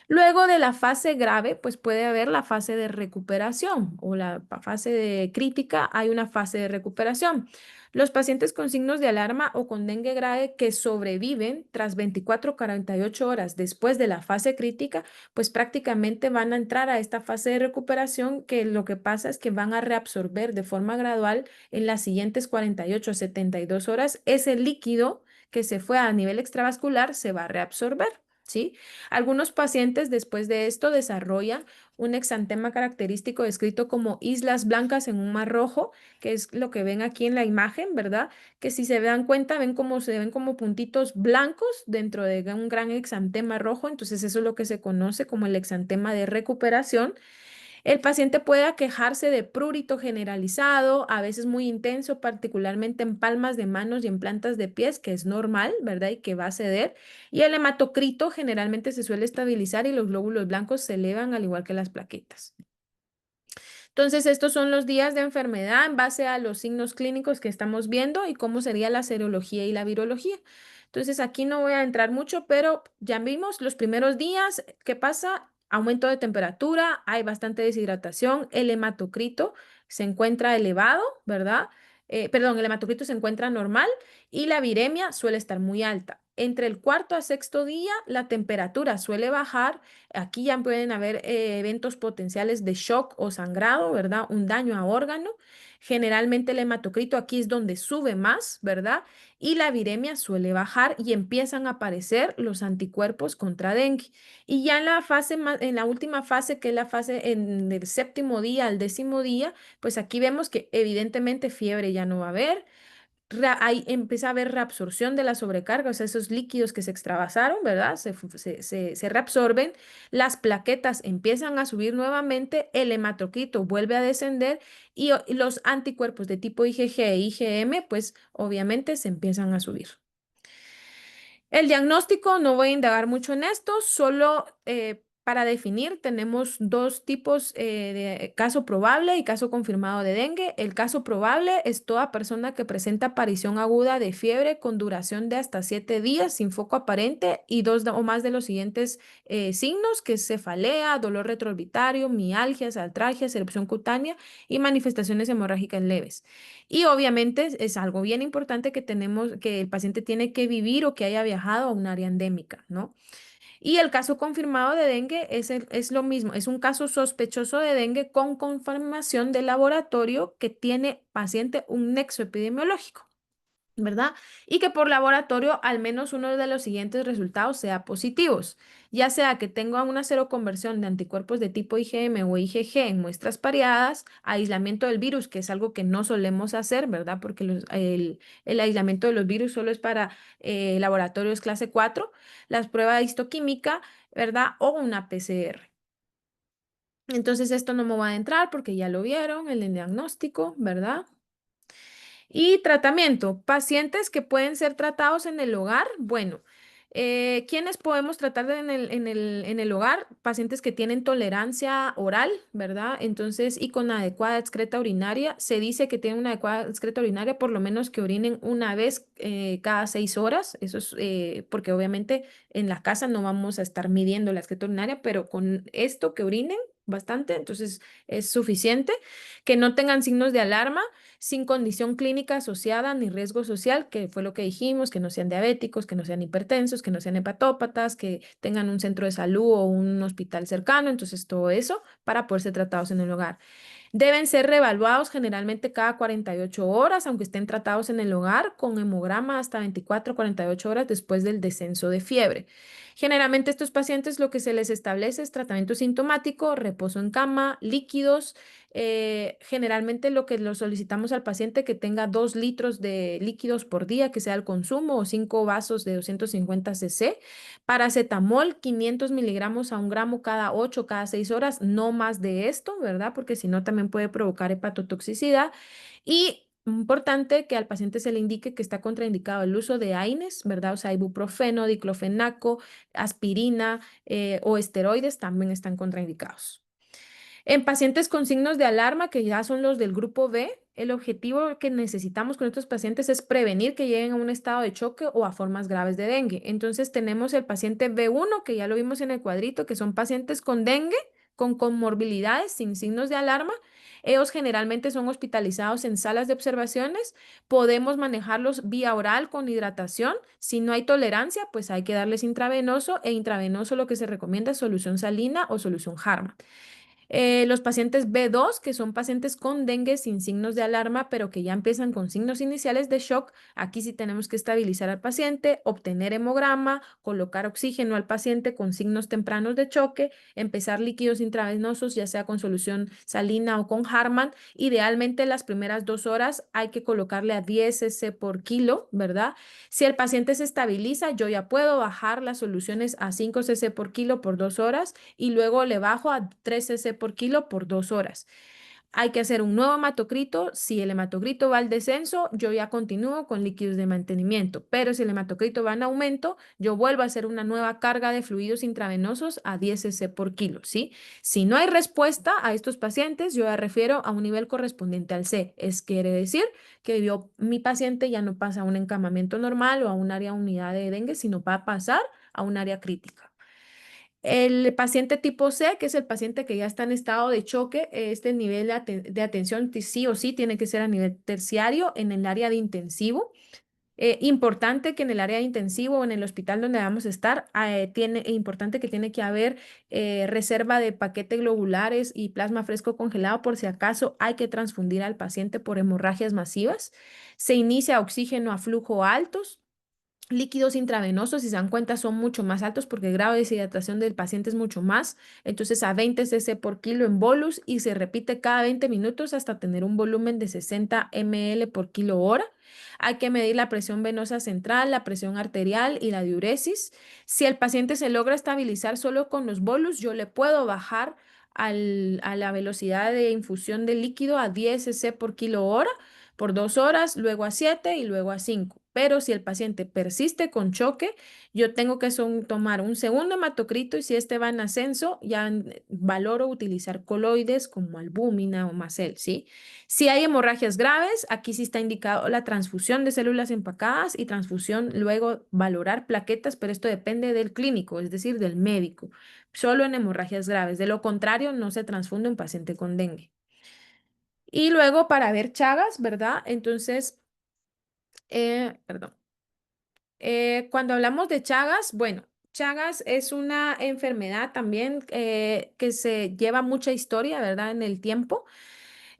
Speaker 3: Luego de la fase grave, pues puede haber la fase de recuperación o la fase de crítica, hay una fase de recuperación. Los pacientes con signos de alarma o con dengue grave que sobreviven tras 24 48 horas después de la fase crítica, pues prácticamente van a entrar a esta fase de recuperación, que lo que pasa es que van a reabsorber de forma gradual en las siguientes 48 a 72 horas ese líquido que se fue a nivel extravascular, se va a reabsorber. ¿Sí? Algunos pacientes después de esto desarrollan un exantema característico descrito como islas blancas en un mar rojo, que es lo que ven aquí en la imagen, ¿verdad? Que si se dan cuenta, se ven como puntitos blancos dentro de un gran exantema rojo. Entonces eso es lo que se conoce como el exantema de recuperación. El paciente puede aquejarse de prurito generalizado, a veces muy intenso, particularmente en palmas de manos y en plantas de pies, que es normal, ¿verdad? Y que va a ceder. Y el hematocrito generalmente se suele estabilizar y los glóbulos blancos se elevan al igual que las plaquetas. Entonces, estos son los días de enfermedad en base a los signos clínicos que estamos viendo y cómo sería la serología y la virología. Entonces, aquí no voy a entrar mucho, pero ya vimos los primeros días. ¿Qué pasa? Aumento de temperatura, hay bastante deshidratación, el hematocrito se encuentra elevado, ¿verdad? Perdón, el hematocrito se encuentra normal y la viremia suele estar muy alta. Entre el cuarto a sexto día, la temperatura suele bajar. Aquí ya pueden haber eventos potenciales de shock o sangrado, ¿verdad? Un daño a órgano. Generalmente el hematocrito aquí es donde sube más, ¿verdad? Y la viremia suele bajar y empiezan a aparecer los anticuerpos contra dengue. Y ya en la fase en la última fase, que es la fase en el séptimo día al 10.º día, pues aquí vemos que evidentemente fiebre ya no va a haber. Ahí empieza a haber reabsorción de la sobrecarga, o sea, esos líquidos que se extravasaron, ¿verdad? Se reabsorben, las plaquetas empiezan a subir nuevamente, el hematocrito vuelve a descender, y los anticuerpos de tipo IgG e IgM, pues obviamente se empiezan a subir. El diagnóstico, no voy a indagar mucho en esto, solo para definir tenemos dos tipos de caso probable y caso confirmado de dengue. El caso probable es toda persona que presenta aparición aguda de fiebre con duración de hasta 7 días sin foco aparente y dos o más de los siguientes signos, que es cefalea, dolor retroorbitario, mialgias, artralgias, erupción cutánea y manifestaciones hemorrágicas leves. Y obviamente es algo bien importante que que el paciente tiene que vivir o que haya viajado a un área endémica, ¿no? Y el caso confirmado de dengue es lo mismo, es un caso sospechoso de dengue con confirmación de laboratorio que tiene paciente un nexo epidemiológico. ¿verdad? Y que por laboratorio al menos uno de los siguientes resultados sea positivos, ya sea que tenga una seroconversión de anticuerpos de tipo IgM o IgG en muestras pareadas, aislamiento del virus, que es algo que no solemos hacer, ¿verdad? Porque el aislamiento de los virus solo es para laboratorios clase 4, las pruebas de histoquímica, ¿verdad? O una PCR. Entonces esto no me va a entrar porque ya lo vieron, el diagnóstico, ¿verdad? Y tratamiento, pacientes que pueden ser tratados en el hogar. Bueno, ¿quiénes podemos tratar en el hogar? Pacientes que tienen tolerancia oral, ¿verdad? Entonces, y con adecuada excreta urinaria. Se dice que tienen una adecuada excreta urinaria, por lo menos que orinen una vez cada 6 horas. Eso es porque obviamente en la casa no vamos a estar midiendo la excreta urinaria, pero con esto que orinen bastante, entonces es suficiente. Que no tengan signos de alarma sin condición clínica asociada ni riesgo social, que fue lo que dijimos, que no sean diabéticos, que no sean hipertensos, que no sean hepatópatas, que tengan un centro de salud o un hospital cercano, entonces todo eso para poder ser tratados en el hogar. Deben ser reevaluados generalmente cada 48 horas, aunque estén tratados en el hogar, con hemograma hasta 24 48 horas después del descenso de fiebre. Generalmente estos pacientes lo que se les establece es tratamiento sintomático, reposo en cama, líquidos. Generalmente lo que lo solicitamos al paciente que tenga 2 litros de líquidos por día, que sea el consumo, o 5 vasos de 250 cc. Paracetamol, 500 miligramos a 1 gramo cada 8, cada 6 horas, no más de esto, ¿verdad? Porque si no también puede provocar hepatotoxicidad. Y importante que al paciente se le indique que está contraindicado el uso de AINES, ¿verdad? O sea, ibuprofeno, diclofenaco, aspirina o esteroides también están contraindicados. En pacientes con signos de alarma, que ya son los del grupo B, el objetivo que necesitamos con estos pacientes es prevenir que lleguen a un estado de choque o a formas graves de dengue. Entonces tenemos el paciente B1, que ya lo vimos en el cuadrito, que son pacientes con dengue, con comorbilidades, sin signos de alarma. Ellos generalmente son hospitalizados en salas de observaciones. Podemos manejarlos vía oral con hidratación. Si no hay tolerancia, pues hay que darles intravenoso, e intravenoso lo que se recomienda es solución salina o solución Harman. Los pacientes B2, que son pacientes con dengue sin signos de alarma, pero que ya empiezan con signos iniciales de shock, aquí sí tenemos que estabilizar al paciente, obtener hemograma, colocar oxígeno al paciente con signos tempranos de choque, empezar líquidos intravenosos, ya sea con solución salina o con Harman. Idealmente las primeras 2 horas hay que colocarle a 10 cc por kilo, ¿verdad? Si el paciente se estabiliza, yo ya puedo bajar las soluciones a 5 cc por kilo por 2 horas y luego le bajo a 3 cc por kilo por 2 horas. Hay que hacer un nuevo hematocrito. Si el hematocrito va al descenso, yo ya continúo con líquidos de mantenimiento. Pero si el hematocrito va en aumento, yo vuelvo a hacer una nueva carga de fluidos intravenosos a 10 cc por kilo, ¿sí? Si no hay respuesta a estos pacientes, yo ya refiero a un nivel correspondiente al C. Quiere decir que mi paciente ya no pasa a un encamamiento normal o a un área unidad de dengue, sino va a pasar a un área crítica. El paciente tipo C, que es el paciente que ya está en estado de choque, este nivel de atención sí o sí tiene que ser a nivel terciario en el área de intensivo. Importante que en el área de intensivo o en el hospital donde vamos a estar, importante que tiene que haber reserva de paquetes globulares y plasma fresco congelado por si acaso hay que transfundir al paciente por hemorragias masivas. Se inicia oxígeno a flujo altos. Líquidos intravenosos, si se dan cuenta, son mucho más altos porque el grado de deshidratación del paciente es mucho más. Entonces, a 20 cc por kilo en bolus y se repite cada 20 minutos hasta tener un volumen de 60 ml por kilo hora. Hay que medir la presión venosa central, la presión arterial y la diuresis. Si el paciente se logra estabilizar solo con los bolus, yo le puedo bajar a la velocidad de infusión de líquido a 10 cc por kilo hora por 2 horas, luego a 7 y luego a 5. Pero si el paciente persiste con choque, yo tengo que tomar un segundo hematocrito y si este va en ascenso, ya valoro utilizar coloides como albúmina o macel, ¿sí? Si hay hemorragias graves, aquí sí está indicado la transfusión de células empacadas y transfusión, luego valorar plaquetas, pero esto depende del clínico, es decir, del médico, solo en hemorragias graves. De lo contrario, no se transfunde un paciente con dengue. Y luego para ver Chagas, ¿verdad? Entonces, perdón. Cuando hablamos de Chagas, bueno, Chagas es una enfermedad también que se lleva mucha historia, ¿verdad? En el tiempo.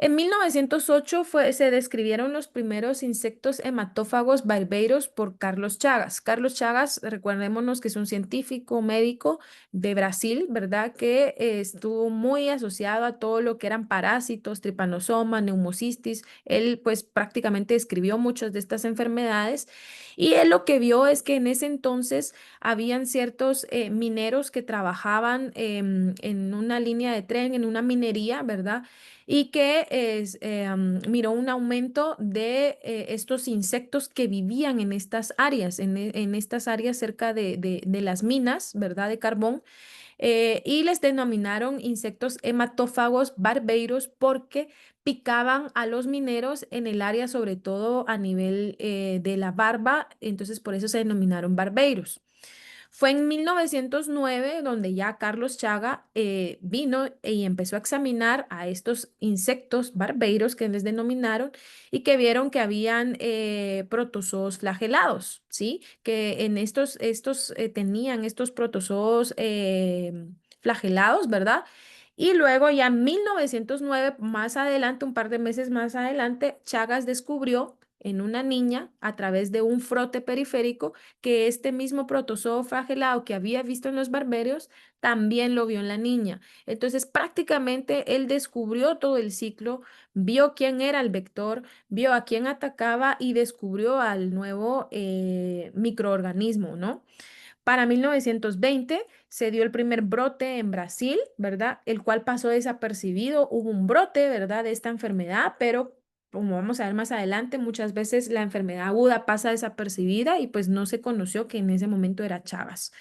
Speaker 3: En 1908 se describieron los primeros insectos hematófagos barbeiros por Carlos Chagas. Carlos Chagas, recordémonos que es un científico médico de Brasil, ¿verdad? Que estuvo muy asociado a todo lo que eran parásitos, tripanosoma, neumocistis. Él pues prácticamente describió muchas de estas enfermedades y él lo que vio es que en ese entonces habían ciertos mineros que trabajaban en una línea de tren, en una minería, ¿verdad? Y que miró un aumento de estos insectos que vivían en estas áreas, en estas áreas cerca de las minas, ¿verdad? De carbón, y les denominaron insectos hematófagos barbeiros porque picaban a los mineros en el área, sobre todo a nivel de la barba, entonces por eso se denominaron barbeiros. Fue en 1909 donde ya Carlos Chaga vino y empezó a examinar a estos insectos barbeiros que les denominaron y que vieron que habían protozoos flagelados, ¿sí? Que en estos tenían estos protozoos flagelados, ¿verdad? Y luego ya en 1909, más adelante, un par de meses más adelante, Chagas descubrió en una niña a través de un frote periférico que este mismo protozoo flagelado que había visto en los barberios también lo vio en la niña. Entonces, prácticamente él descubrió todo el ciclo, vio quién era el vector, vio a quién atacaba y descubrió al nuevo microorganismo, ¿no? Para 1920 se dio el primer brote en Brasil, ¿verdad? El cual pasó desapercibido. Hubo un brote, ¿verdad? De esta enfermedad, pero como vamos a ver más adelante, muchas veces la enfermedad aguda pasa desapercibida y pues no se conoció que en ese momento era Chagas.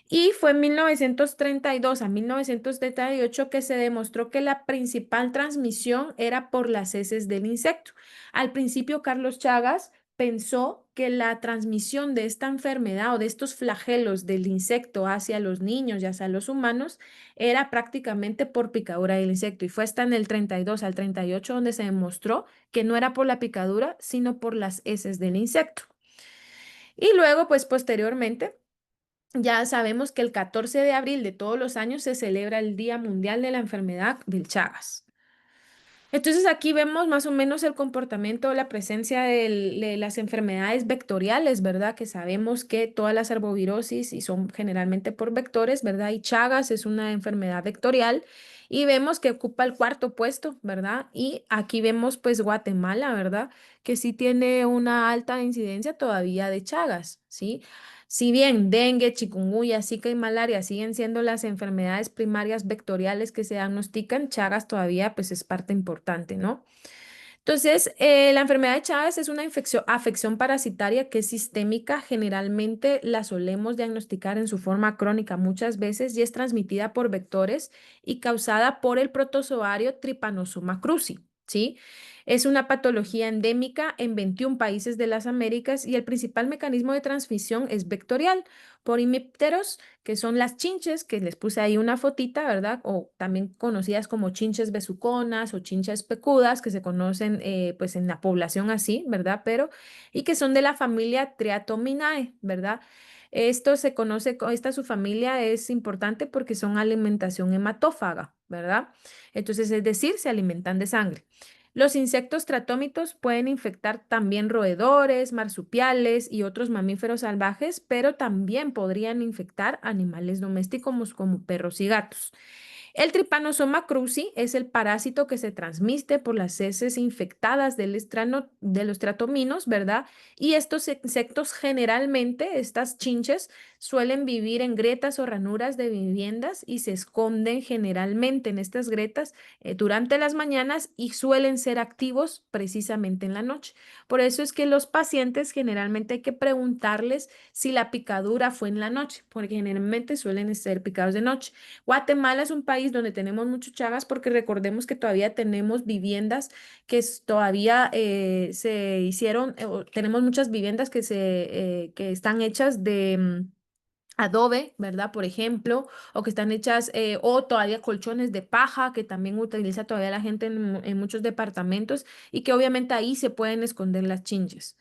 Speaker 3: Y fue en 1932 a 1938 que se demostró que la principal transmisión era por las heces del insecto. Al principio, Carlos Chagas pensó que la transmisión de esta enfermedad o de estos flagelos del insecto hacia los niños y hacia los humanos era prácticamente por picadura del insecto. Y fue hasta en el 32 al 38 donde se demostró que no era por la picadura, sino por las heces del insecto. Y luego, pues posteriormente, ya sabemos que el 14 de abril de todos los años se celebra el Día Mundial de la Enfermedad del Chagas. Entonces aquí vemos más o menos el comportamiento, la presencia de las enfermedades vectoriales, ¿verdad? Que sabemos que todas las arbovirosis y son generalmente por vectores, ¿verdad? Y Chagas es una enfermedad vectorial y vemos que ocupa el cuarto puesto, ¿verdad? Y aquí vemos pues Guatemala, ¿verdad? Que sí tiene una alta incidencia todavía de Chagas, ¿sí? Si bien dengue, chikungunya, zika y malaria siguen siendo las enfermedades primarias vectoriales que se diagnostican, Chagas todavía pues es parte importante, ¿no? Entonces, la enfermedad de Chagas es una afección parasitaria que es sistémica, generalmente la solemos diagnosticar en su forma crónica muchas veces y es transmitida por vectores y causada por el protozoario Trypanosoma cruzi, ¿sí? Es una patología endémica en 21 países de las Américas y el principal mecanismo de transmisión es vectorial por hemípteros, que son las chinches, que les puse ahí una fotita, ¿verdad? O también conocidas como chinches besuconas o chinches pecudas, que se conocen pues en la población así, ¿verdad? Y que son de la familia Triatominae, ¿verdad? Esto se conoce, esta subfamilia es importante porque son alimentación hematófaga, ¿verdad? Entonces, es decir, se alimentan de sangre. Los insectos tratómitos pueden infectar también roedores, marsupiales y otros mamíferos salvajes, pero también podrían infectar animales domésticos como perros y gatos. El Trypanosoma cruzi es el parásito que se transmite por las heces infectadas de los tratominos, ¿verdad? Y estos insectos generalmente, estas chinches, suelen vivir en grietas o ranuras de viviendas y se esconden generalmente en estas grietas durante las mañanas y suelen ser activos precisamente en la noche. Por eso es que los pacientes generalmente hay que preguntarles si la picadura fue en la noche, porque generalmente suelen ser picados de noche. Guatemala es un país donde tenemos muchos Chagas porque recordemos que todavía tenemos viviendas todavía se hicieron, o tenemos muchas viviendas que están hechas de adobe, ¿verdad? Por ejemplo, o que están hechas, o todavía colchones de paja que también utiliza todavía la gente en muchos departamentos y que obviamente ahí se pueden esconder las chinches.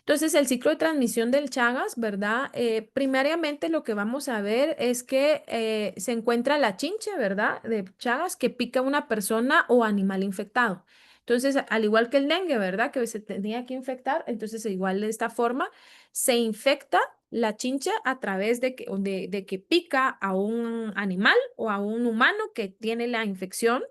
Speaker 3: Entonces, el ciclo de transmisión del Chagas, ¿verdad? Primariamente lo que vamos a ver es que se encuentra la chinche, ¿verdad? De Chagas que pica a una persona o animal infectado. Entonces, al igual que el dengue, ¿verdad? Que se tenía que infectar, entonces igual de esta forma se infecta la chinche a través de que pica a un animal o a un humano que tiene la infección.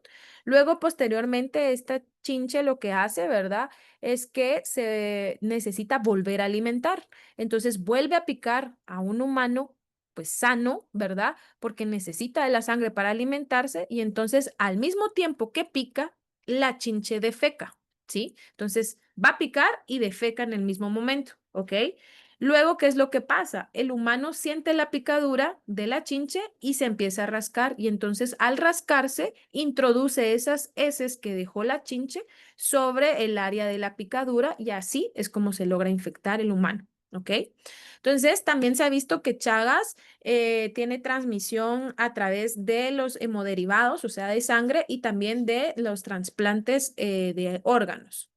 Speaker 3: Luego, posteriormente, esta chinche lo que hace, ¿verdad? Es que se necesita volver a alimentar. Entonces vuelve a picar a un humano, pues sano, ¿verdad? Porque necesita de la sangre para alimentarse y entonces al mismo tiempo que pica, la chinche defeca, ¿sí? Entonces va a picar y defeca en el mismo momento, ¿ok? Luego, ¿qué es lo que pasa? El humano siente la picadura de la chinche y se empieza a rascar y entonces al rascarse introduce esas heces que dejó la chinche sobre el área de la picadura y así es como se logra infectar el humano, ¿ok? Entonces, también se ha visto que Chagas tiene transmisión a través de los hemoderivados, o sea, de sangre y también de los trasplantes de órganos.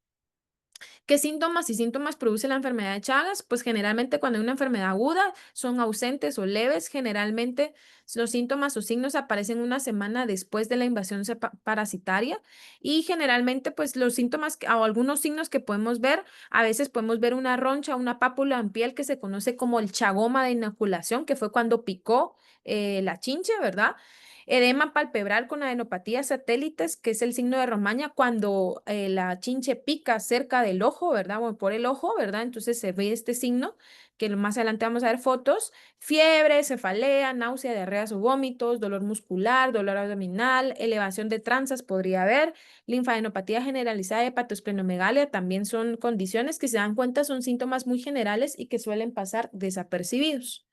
Speaker 3: ¿Qué síntomas y síntomas produce la enfermedad de Chagas? Pues generalmente cuando hay una enfermedad aguda son ausentes o leves. Generalmente los síntomas o signos aparecen una semana después de la invasión parasitaria y generalmente pues los síntomas o algunos signos que podemos ver, a veces podemos ver una roncha, una pápula en piel que se conoce como el chagoma de inoculación, que fue cuando picó la chinche, ¿verdad? Edema palpebral con adenopatía satélites, que es el signo de Romaña cuando la chinche pica cerca del ojo, ¿verdad? O por el ojo, ¿verdad? Entonces se ve este signo, que más adelante vamos a ver fotos. Fiebre, cefalea, náusea, diarreas o vómitos, dolor muscular, dolor abdominal, elevación de tranzas podría haber, linfadenopatía generalizada y hepatosplenomegalia también son condiciones que se dan cuenta, son síntomas muy generales y que suelen pasar desapercibidos.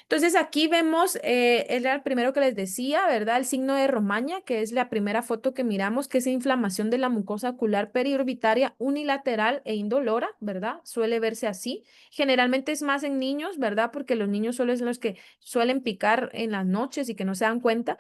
Speaker 3: Entonces aquí vemos, era el primero que les decía, ¿verdad? El signo de Romaña, que es la primera foto que miramos, que es inflamación de la mucosa ocular periorbitaria unilateral e indolora, ¿verdad? Suele verse así. Generalmente es más en niños, ¿verdad? Porque los niños son los que suelen picar en las noches y que no se dan cuenta.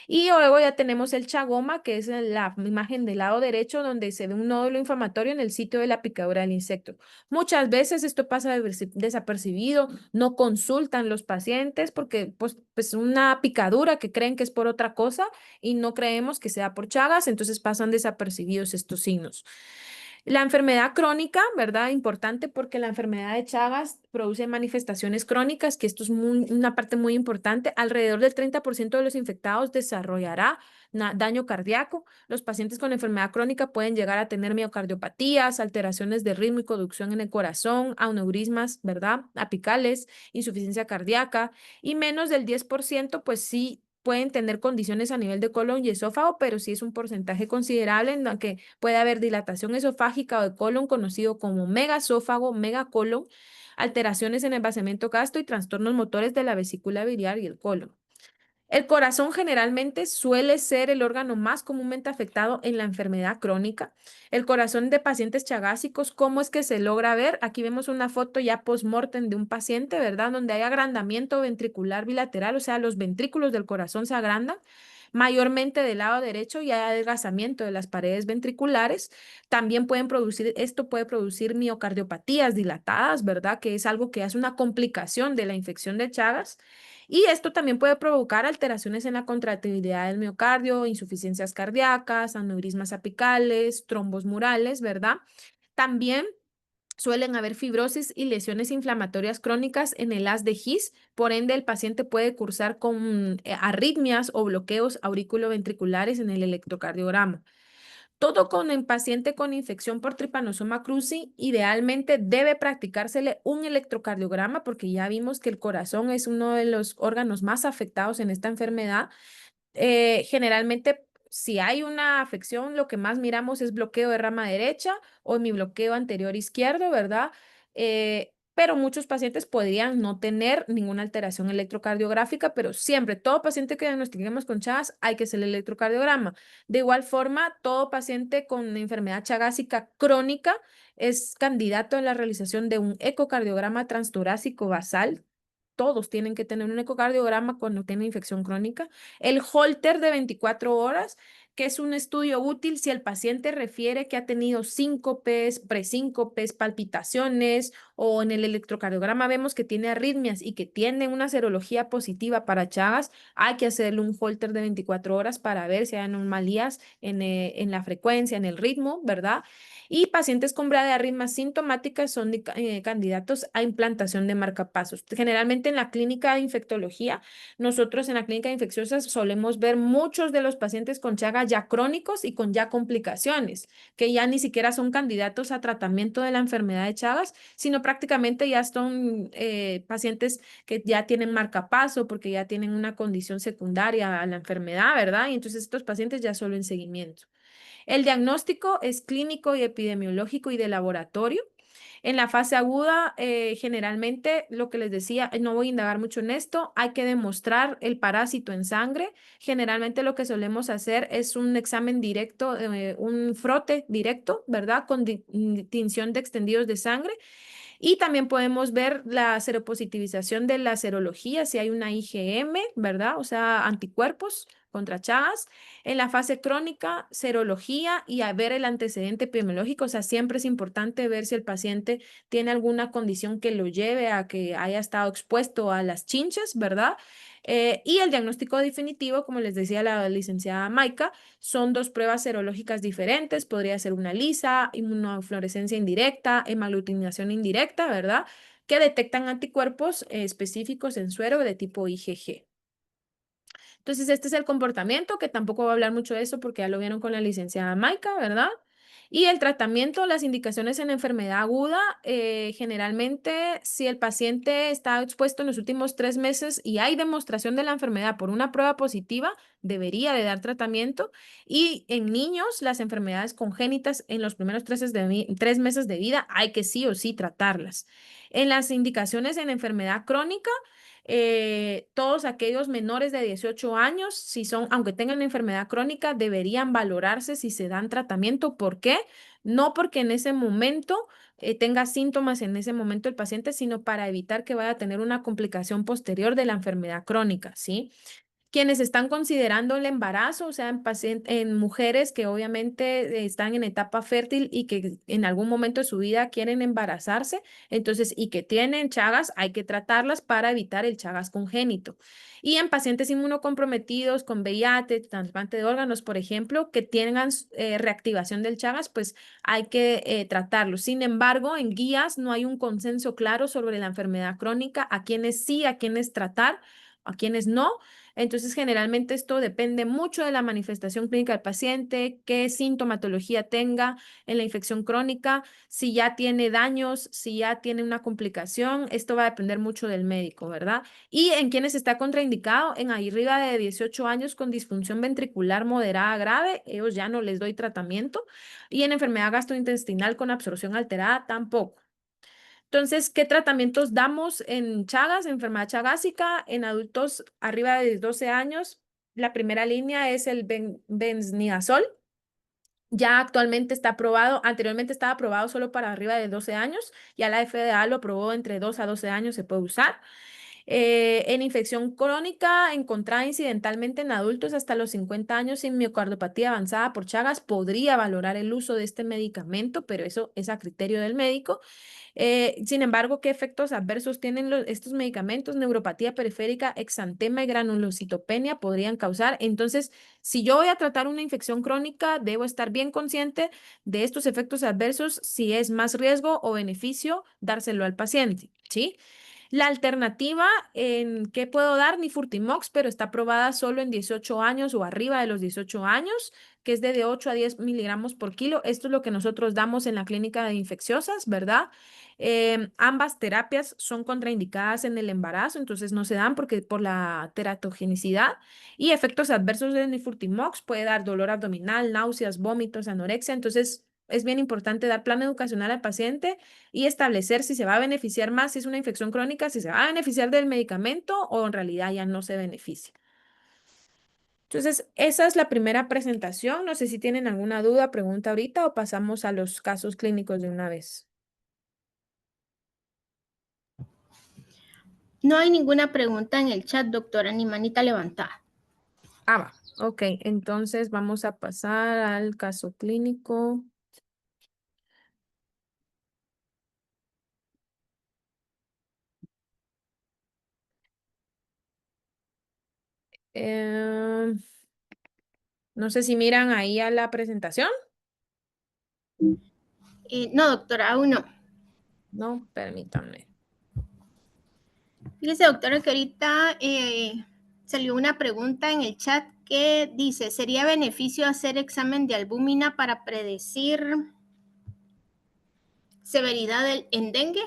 Speaker 3: Y luego ya tenemos el chagoma, que es la imagen del lado derecho, donde se ve un nódulo inflamatorio en el sitio de la picadura del insecto. Muchas veces esto pasa desapercibido, no consultan los pacientes porque pues una picadura que creen que es por otra cosa y no creemos que sea por Chagas, entonces pasan desapercibidos estos signos. La enfermedad crónica, ¿verdad? Importante porque la enfermedad de Chagas produce manifestaciones crónicas, que esto es una parte muy importante. Alrededor del 30% de los infectados desarrollará daño cardíaco. Los pacientes con enfermedad crónica pueden llegar a tener miocardiopatías, alteraciones de ritmo y conducción en el corazón, aneurismas, ¿verdad? Apicales, insuficiencia cardíaca y menos del 10%, pues sí pueden tener condiciones a nivel de colon y esófago, pero sí es un porcentaje considerable en la que puede haber dilatación esofágica o de colon, conocido como megaesófago, megacolon, alteraciones en el vaciamiento gástrico y trastornos motores de la vesícula biliar y el colon. El corazón generalmente suele ser el órgano más comúnmente afectado en la enfermedad crónica. El corazón de pacientes chagásicos, ¿cómo es que se logra ver? Aquí vemos una foto ya post-mortem de un paciente, ¿verdad? Donde hay agrandamiento ventricular bilateral, o sea, los ventrículos del corazón se agrandan, mayormente del lado derecho, y hay adelgazamiento de las paredes ventriculares. También esto puede producir miocardiopatías dilatadas, ¿verdad? Que es algo que hace una complicación de la infección de Chagas. Y esto también puede provocar alteraciones en la contractilidad del miocardio, insuficiencias cardíacas, aneurismas apicales, trombos murales, ¿verdad? También suelen haber fibrosis y lesiones inflamatorias crónicas en el haz de His, por ende el paciente puede cursar con arritmias o bloqueos auriculoventriculares en el electrocardiograma. Todo con el paciente con infección por Trypanosoma cruzi, idealmente debe practicársele un electrocardiograma porque ya vimos que el corazón es uno de los órganos más afectados en esta enfermedad. Generalmente, si hay una afección, lo que más miramos es bloqueo de rama derecha o mi bloqueo anterior izquierdo, ¿verdad? Pero muchos pacientes podrían no tener ninguna alteración electrocardiográfica, pero siempre, todo paciente que diagnostiquemos con Chagas, hay que hacer el electrocardiograma. De igual forma, todo paciente con enfermedad chagásica crónica es candidato a la realización de un ecocardiograma transtorácico basal. Todos tienen que tener un ecocardiograma cuando tienen infección crónica. El Holter de 24 horas que es un estudio útil si el paciente refiere que ha tenido síncopes, presíncopes, palpitaciones, o en el electrocardiograma vemos que tiene arritmias y que tiene una serología positiva para Chagas. Hay que hacerle un Holter de 24 horas para ver si hay anomalías en la frecuencia, en el ritmo, ¿verdad? Y pacientes con bradiarritmias sintomáticas son candidatos a implantación de marcapasos. Generalmente en la clínica de infectología, nosotros en la clínica de infecciosas solemos ver muchos de los pacientes con Chagas ya crónicos y con ya complicaciones, que ya ni siquiera son candidatos a tratamiento de la enfermedad de Chagas, sino prácticamente ya son pacientes que ya tienen marcapaso porque ya tienen una condición secundaria a la enfermedad, ¿verdad? Y entonces estos pacientes ya solo en seguimiento. El diagnóstico es clínico y epidemiológico y de laboratorio. En la fase aguda, generalmente, lo que les decía, no voy a indagar mucho en esto, hay que demostrar el parásito en sangre. Generalmente lo que solemos hacer es un examen directo, un frote directo, ¿verdad? Con tinción de extendidos de sangre. Y también podemos ver la seropositivización de la serología, si hay una IgM, ¿verdad? O sea, anticuerpos contra Chagas. En la fase crónica, serología y a ver el antecedente epidemiológico. O sea, siempre es importante ver si el paciente tiene alguna condición que lo lleve a que haya estado expuesto a las chinches, ¿verdad? Y el diagnóstico definitivo, como les decía la licenciada Maika, son dos pruebas serológicas diferentes. Podría ser una lisa, inmunofluorescencia indirecta, hemaglutinación indirecta, ¿verdad? Que detectan anticuerpos específicos en suero de tipo IgG. Entonces, este es el comportamiento, que tampoco voy a hablar mucho de eso porque ya lo vieron con la licenciada Maika, ¿verdad? Y el tratamiento, las indicaciones en enfermedad aguda, generalmente si el paciente está expuesto en los últimos 3 meses y hay demostración de la enfermedad por una prueba positiva, debería de dar tratamiento. Y en niños, las enfermedades congénitas en los primeros 3 meses de vida hay que sí o sí tratarlas. En las indicaciones en enfermedad crónica, todos aquellos menores de 18 años, si son, aunque tengan enfermedad crónica, deberían valorarse si se dan tratamiento. ¿Por qué? No porque en ese momento tenga síntomas en ese momento el paciente, sino para evitar que vaya a tener una complicación posterior de la enfermedad crónica, ¿sí? Quienes están considerando el embarazo, o sea, en mujeres que obviamente están en etapa fértil y que en algún momento de su vida quieren embarazarse, entonces, y que tienen Chagas, hay que tratarlas para evitar el Chagas congénito. Y en pacientes inmunocomprometidos con VIH, trasplante de órganos, por ejemplo, que tengan reactivación del Chagas, pues hay que tratarlos. Sin embargo, en guías no hay un consenso claro sobre la enfermedad crónica, a quienes sí, a quienes tratar, a quienes no. Entonces, generalmente esto depende mucho de la manifestación clínica del paciente, qué sintomatología tenga en la infección crónica, si ya tiene daños, si ya tiene una complicación, esto va a depender mucho del médico, ¿verdad? Y en quienes está contraindicado, en arriba de 18 años con disfunción ventricular moderada grave, ellos ya no les doy tratamiento. Y en enfermedad gastrointestinal con absorción alterada, tampoco. Entonces, ¿qué tratamientos damos en Chagas, enfermedad chagásica, en adultos arriba de 12 años? La primera línea es el benznidazol. Ya actualmente está aprobado, anteriormente estaba aprobado solo para arriba de 12 años, ya la FDA lo aprobó entre 2 a 12 años, se puede usar. En infección crónica encontrada incidentalmente en adultos hasta los 50 años sin miocardiopatía avanzada por Chagas, podría valorar el uso de este medicamento, pero eso es a criterio del médico. Sin embargo, ¿qué efectos adversos tienen estos medicamentos? Neuropatía periférica, exantema y granulocitopenia podrían causar. Entonces, si yo voy a tratar una infección crónica, debo estar bien consciente de estos efectos adversos, si es más riesgo o beneficio dárselo al paciente, ¿sí? La alternativa en qué puedo dar, Nifurtimox, pero está aprobada solo en 18 años o arriba de los 18 años, que es de 8 a 10 miligramos por kilo. Esto es lo que nosotros damos en la clínica de infecciosas, ¿verdad? Ambas terapias son contraindicadas en el embarazo, entonces no se dan porque por la teratogenicidad y efectos adversos del Nifurtimox puede dar dolor abdominal, náuseas, vómitos, anorexia. Entonces es bien importante dar plan educacional al paciente y establecer si se va a beneficiar más, si es una infección crónica, si se va a beneficiar del medicamento o en realidad ya no se beneficia. Entonces, esa es la primera presentación. No sé si tienen alguna duda, pregunta ahorita o pasamos a los casos clínicos de una vez.
Speaker 1: No hay ninguna pregunta en el chat, doctora, ni manita levantada.
Speaker 3: Ah, va. Ok, entonces vamos a pasar al caso clínico. Eh, no sé si miran ahí a la presentación.
Speaker 1: No, doctora, aún no.
Speaker 3: No, permítanme.
Speaker 1: Fíjese, doctora, que ahorita salió una pregunta en el chat que dice, ¿sería beneficio hacer examen de albúmina para predecir severidad en dengue?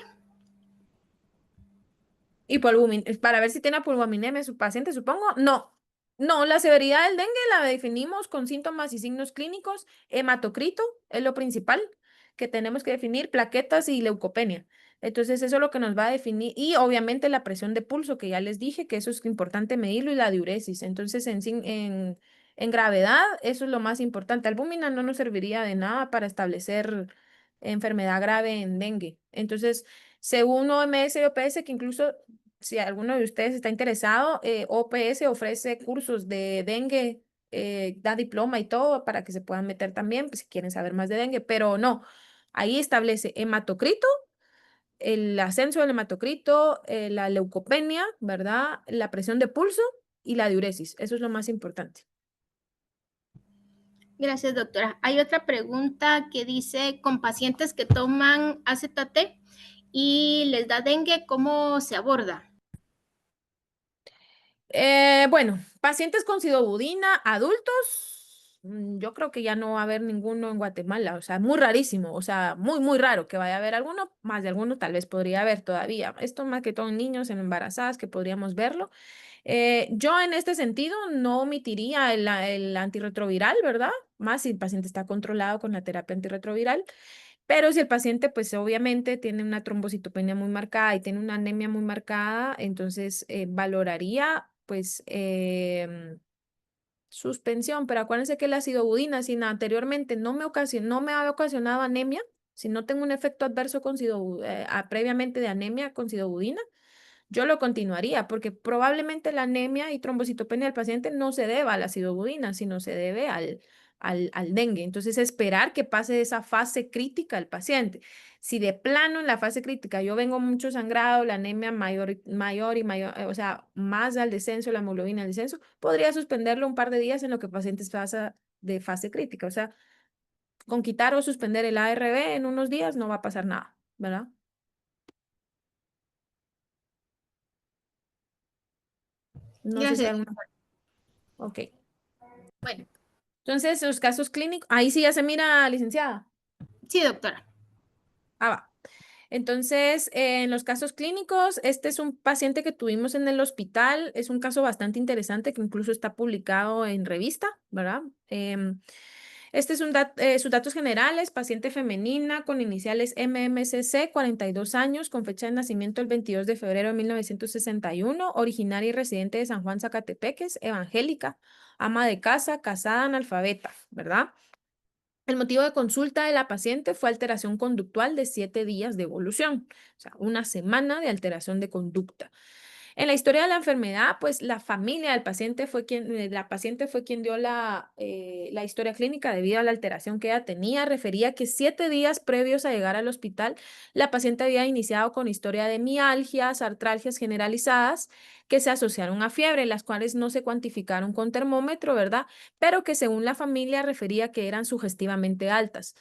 Speaker 3: Y para ver si tiene pulmominemia su paciente, supongo. No, no, la severidad del dengue la definimos con síntomas y signos clínicos. Hematocrito es lo principal que tenemos que definir, plaquetas y leucopenia. Entonces, eso es lo que nos va a definir. Y obviamente la presión de pulso, que ya les dije que eso es importante medirlo, y la diuresis. Entonces, en gravedad, eso es lo más importante. Albúmina no nos serviría de nada para establecer enfermedad grave en dengue. Entonces, según OMS y OPS, que incluso si alguno de ustedes está interesado, OPS ofrece cursos de dengue, da diploma y todo para que se puedan meter también, pues, si quieren saber más de dengue, pero no, ahí establece hematocrito, el ascenso del hematocrito, la leucopenia, ¿verdad? La presión de pulso y la diuresis, eso es lo más importante.
Speaker 1: Gracias, doctora. Hay otra pregunta que dice, con pacientes que toman AZT y les da dengue, ¿cómo se aborda?
Speaker 3: Bueno, pacientes con sidobudina, adultos, yo creo que ya no va a haber ninguno en Guatemala, o sea, muy rarísimo, o sea, muy, muy raro que vaya a haber alguno, más de alguno tal vez podría haber todavía. Esto más que todo en niños, en embarazadas, que podríamos verlo. Yo en este sentido no omitiría el antirretroviral, ¿verdad? Más si el paciente está controlado con la terapia antirretroviral. Pero si el paciente, pues obviamente tiene una trombocitopenia muy marcada y tiene una anemia muy marcada, entonces valoraría, pues, suspensión. Pero acuérdense que la acidobudina, si anteriormente no me ha ocasionado anemia, si no tengo un efecto adverso con previamente de anemia con sidobudina, yo lo continuaría porque probablemente la anemia y trombocitopenia del paciente no se deba a la acidobudina, sino se debe al dengue. Entonces, esperar que pase esa fase crítica al paciente. Si de plano en la fase crítica yo vengo mucho sangrado, la anemia mayor y mayor, o sea, más al descenso, la hemoglobina al descenso, podría suspenderlo un par de días en lo que el paciente pasa de fase crítica. O sea, con quitar o suspender el ARB en unos días no va a pasar nada, ¿verdad? No sé si hay
Speaker 1: Gracias.
Speaker 3: alguna. Ok.
Speaker 1: Bueno,
Speaker 3: Entonces, los casos clínicos, ahí sí ya se mira, licenciada.
Speaker 1: sí, doctora.
Speaker 3: Ah, va. Entonces, en los casos clínicos, este es un paciente que tuvimos en el hospital. Es un caso bastante interesante que incluso está publicado en revista, ¿verdad? Este es sus datos generales, paciente femenina con iniciales MMCC, 42 años, con fecha de nacimiento el 22 de febrero de 1961, originaria y residente de San Juan, Zacatepeques, evangélica, ama de casa, casada, analfabeta, ¿verdad? El motivo de consulta de la paciente fue alteración conductual de 7 días de evolución, o sea, una semana de alteración de conducta. En la historia de la enfermedad, pues la familia del paciente la paciente fue quien dio la historia clínica debido a la alteración que ella tenía. Refería que 7 días previos a llegar al hospital, la paciente había iniciado con historia de mialgias, artralgias generalizadas que se asociaron a fiebre, las cuales no se cuantificaron con termómetro, ¿verdad? Pero que según la familia refería que eran sugestivamente altas.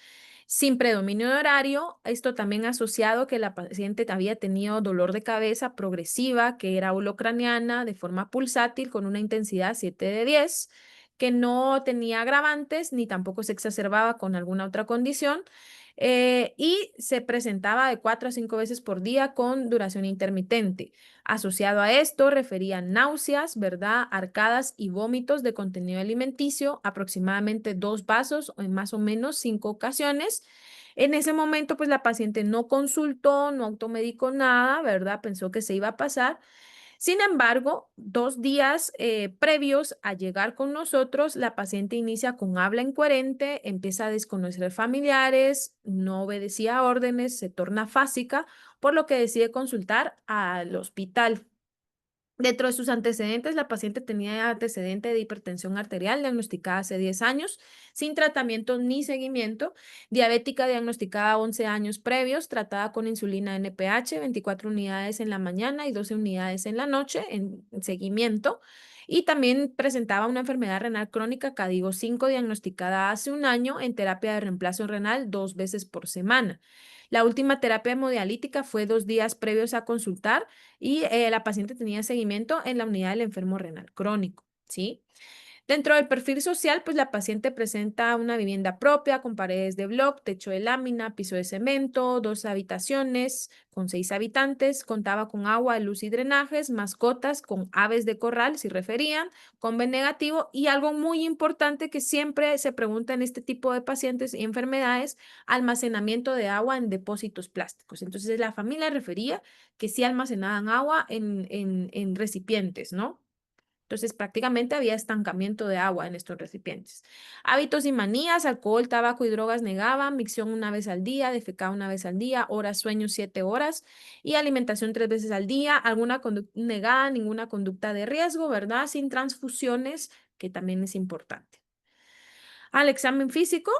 Speaker 3: Sin predominio de horario, esto también asociado que la paciente había tenido dolor de cabeza progresiva, que era holocraniana, de forma pulsátil, con una intensidad 7 de 10, que no tenía agravantes ni tampoco se exacerbaba con alguna otra condición, y se presentaba de 4 a 5 veces por día con duración intermitente. Asociado a esto, refería náuseas, ¿verdad? Arcadas y vómitos de contenido alimenticio, aproximadamente 2 vasos en más o menos 5 ocasiones. En ese momento, pues la paciente no consultó, no automedicó nada, ¿verdad? Pensó que se iba a pasar. Sin embargo, 2 días previos a llegar con nosotros, la paciente inicia con habla incoherente, empieza a desconocer familiares, no obedecía órdenes, se torna fásica, por lo que decide consultar al hospital. Dentro de sus antecedentes, la paciente tenía antecedente de hipertensión arterial diagnosticada hace 10 años, sin tratamiento ni seguimiento, diabética diagnosticada 11 años previos, tratada con insulina NPH, 24 unidades en la mañana y 12 unidades en la noche en seguimiento, y también presentaba una enfermedad renal crónica CADIGO 5 diagnosticada hace un año en terapia de reemplazo renal 2 veces por semana. La última terapia hemodialítica fue 2 días previos a consultar y la paciente tenía seguimiento en la unidad del enfermo renal crónico, ¿sí? Dentro del perfil social, pues la paciente presenta una vivienda propia con paredes de bloc, techo de lámina, piso de cemento, 2 habitaciones con 6 habitantes, contaba con agua, luz y drenajes, mascotas con aves de corral, si referían, con B negativo y algo muy importante que siempre se pregunta en este tipo de pacientes y enfermedades, almacenamiento de agua en depósitos plásticos. Entonces la familia refería que sí almacenaban agua en recipientes, ¿no? Entonces, prácticamente había estancamiento de agua en estos recipientes. Hábitos y manías, alcohol, tabaco y drogas negaban, micción una vez al día, defecado una vez al día, horas sueño 7 horas y alimentación 3 veces al día, alguna conducta negada, ninguna conducta de riesgo, ¿verdad? Sin transfusiones, que también es importante. Al examen físico,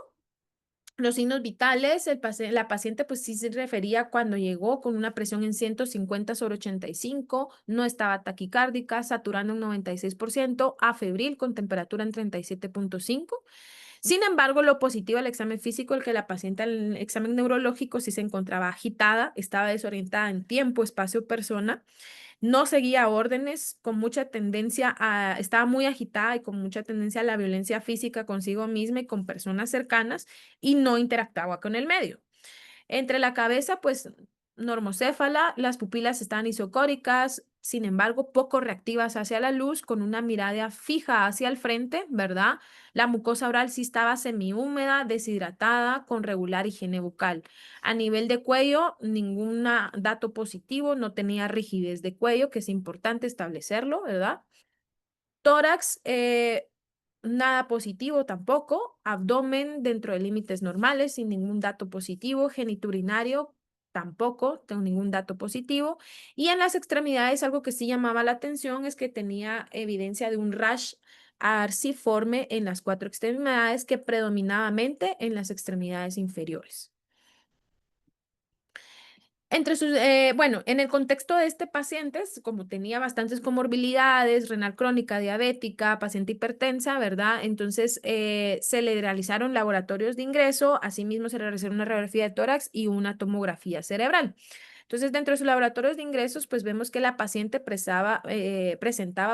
Speaker 3: los signos vitales, la paciente pues sí se refería cuando llegó con una presión en 150/85, no estaba taquicárdica, saturando un 96%, afebril con temperatura en 37.5. Sin embargo, lo positivo al examen físico, el que la paciente al examen neurológico sí se encontraba agitada, estaba desorientada en tiempo, espacio, persona, no seguía órdenes, con mucha tendencia estaba muy agitada y con mucha tendencia a la violencia física consigo misma y con personas cercanas y no interactuaba con el medio. Entre la cabeza, pues normocéfala, las pupilas estaban isocóricas, sin embargo, poco reactivas hacia la luz, con una mirada fija hacia el frente, ¿verdad? La mucosa oral sí estaba semihúmeda, deshidratada, con regular higiene bucal. A nivel de cuello, ningún dato positivo, no tenía rigidez de cuello, que es importante establecerlo, ¿verdad? Tórax, nada positivo tampoco. Abdomen dentro de límites normales, sin ningún dato positivo. Geniturinario, tampoco, tengo ningún dato positivo. Y en las extremidades, algo que sí llamaba la atención es que tenía evidencia de un rash arciforme en las 4 extremidades, que predominadamente en las extremidades inferiores. Bueno, en el contexto de este paciente, como tenía bastantes comorbilidades, renal crónica, diabética, paciente hipertensa, ¿verdad? Entonces se le realizaron laboratorios de ingreso, asimismo se le realizaron una radiografía de tórax y una tomografía cerebral. Entonces, dentro de sus laboratorios de ingresos, pues vemos que la paciente presentaba,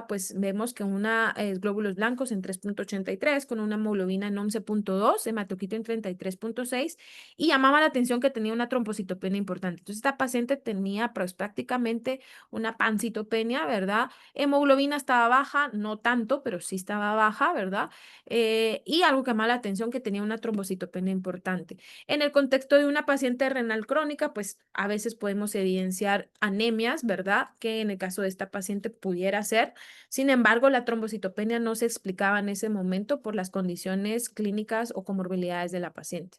Speaker 3: pues vemos que una glóbulos blancos en 3.83, con una hemoglobina en 11.2, hematocrito en 33.6, y llamaba la atención que tenía una trombocitopenia importante. Entonces, esta paciente tenía pues prácticamente una pancitopenia, ¿verdad? Hemoglobina estaba baja, no tanto, pero sí estaba baja, ¿verdad? Y algo que llamaba la atención que tenía una trombocitopenia importante. En el contexto de una paciente renal crónica, pues a veces podemos evidenciar anemias, ¿verdad? Que en el caso de esta paciente pudiera ser. Sin embargo, la trombocitopenia no se explicaba en ese momento por las condiciones clínicas o comorbilidades de la paciente.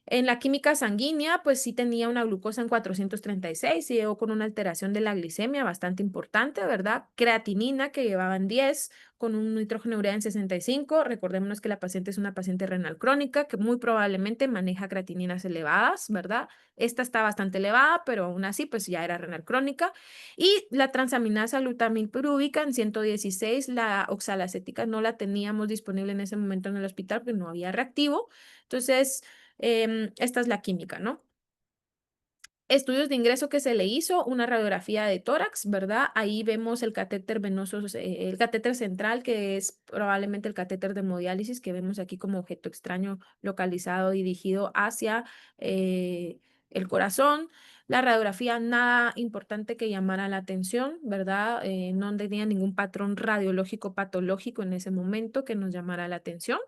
Speaker 3: En la química sanguínea, pues sí tenía una glucosa en 436 y llegó con una alteración de la glicemia bastante importante, ¿verdad? Creatinina que llevaban 10, con un nitrógeno urea en 65. Recordémonos que la paciente es una paciente renal crónica que muy probablemente maneja creatininas elevadas, ¿verdad? Esta está bastante elevada, pero aún así, pues ya era renal crónica. Y la transaminasa glutamilpirúvica en 116, la oxalacética no la teníamos disponible en ese momento en el hospital porque no había reactivo. Entonces, esta es la química, ¿no? Estudios de ingreso que se le hizo, una radiografía de tórax, ¿verdad? Ahí vemos el catéter venoso, el catéter central, que es probablemente el catéter de hemodiálisis, que vemos aquí como objeto extraño localizado, dirigido hacia el corazón. La radiografía, nada importante que llamara la atención, ¿verdad? No tenía ningún patrón radiológico patológico en ese momento que nos llamara la atención.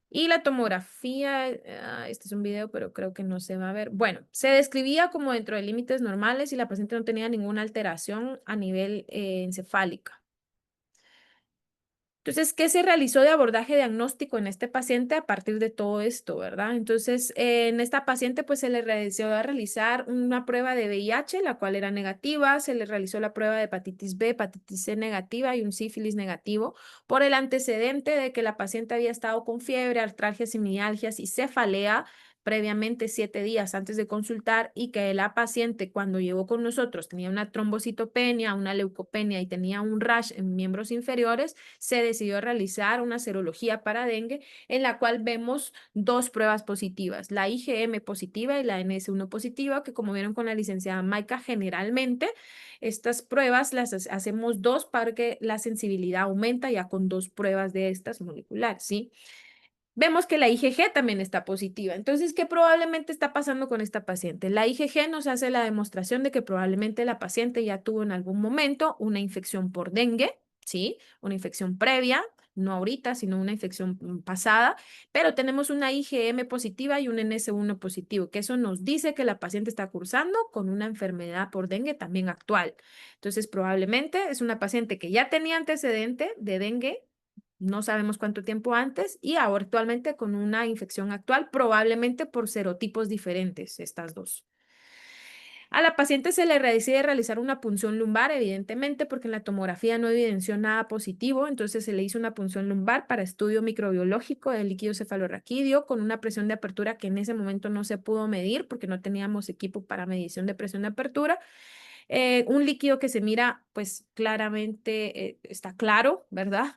Speaker 3: Y la tomografía, este es un video, pero creo que no se va a ver. Bueno, se describía como dentro de límites normales y la paciente no tenía ninguna alteración a nivel encefálica. Entonces, ¿qué se realizó de abordaje diagnóstico en este paciente a partir de todo esto, verdad? Entonces, en esta paciente, pues se le realizó a realizar una prueba de VIH, la cual era negativa, se le realizó la prueba de hepatitis B, hepatitis C negativa y un sífilis negativo por el antecedente de que la paciente había estado con fiebre, artralgias y mialgias y cefalea previamente 7 días antes de consultar y que la paciente cuando llegó con nosotros tenía una trombocitopenia, una leucopenia y tenía un rash en miembros inferiores, se decidió realizar una serología para dengue en la cual vemos dos pruebas positivas, la IgM positiva y la NS1 positiva, que como vieron con la licenciada Maika, generalmente estas pruebas las hacemos dos para que la sensibilidad aumenta ya con dos pruebas de estas moleculares, ¿sí? Vemos que la IgG también está positiva. Entonces, ¿qué probablemente está pasando con esta paciente? La IgG nos hace la demostración de que probablemente la paciente ya tuvo en algún momento una infección por dengue, ¿sí? Una infección previa, no ahorita, sino una infección pasada, pero tenemos una IgM positiva y un NS1 positivo, que eso nos dice que la paciente está cursando con una enfermedad por dengue también actual. Entonces, probablemente es una paciente que ya tenía antecedente de dengue, no sabemos cuánto tiempo antes, y ahora actualmente con una infección actual, probablemente por serotipos diferentes, estas dos. A la paciente se le decide realizar una punción lumbar, evidentemente, porque en la tomografía no evidenció nada positivo, entonces se le hizo una punción lumbar para estudio microbiológico del líquido cefalorraquídeo con una presión de apertura que en ese momento no se pudo medir porque no teníamos equipo para medición de presión de apertura. Un líquido que se mira, pues claramente está claro, ¿verdad?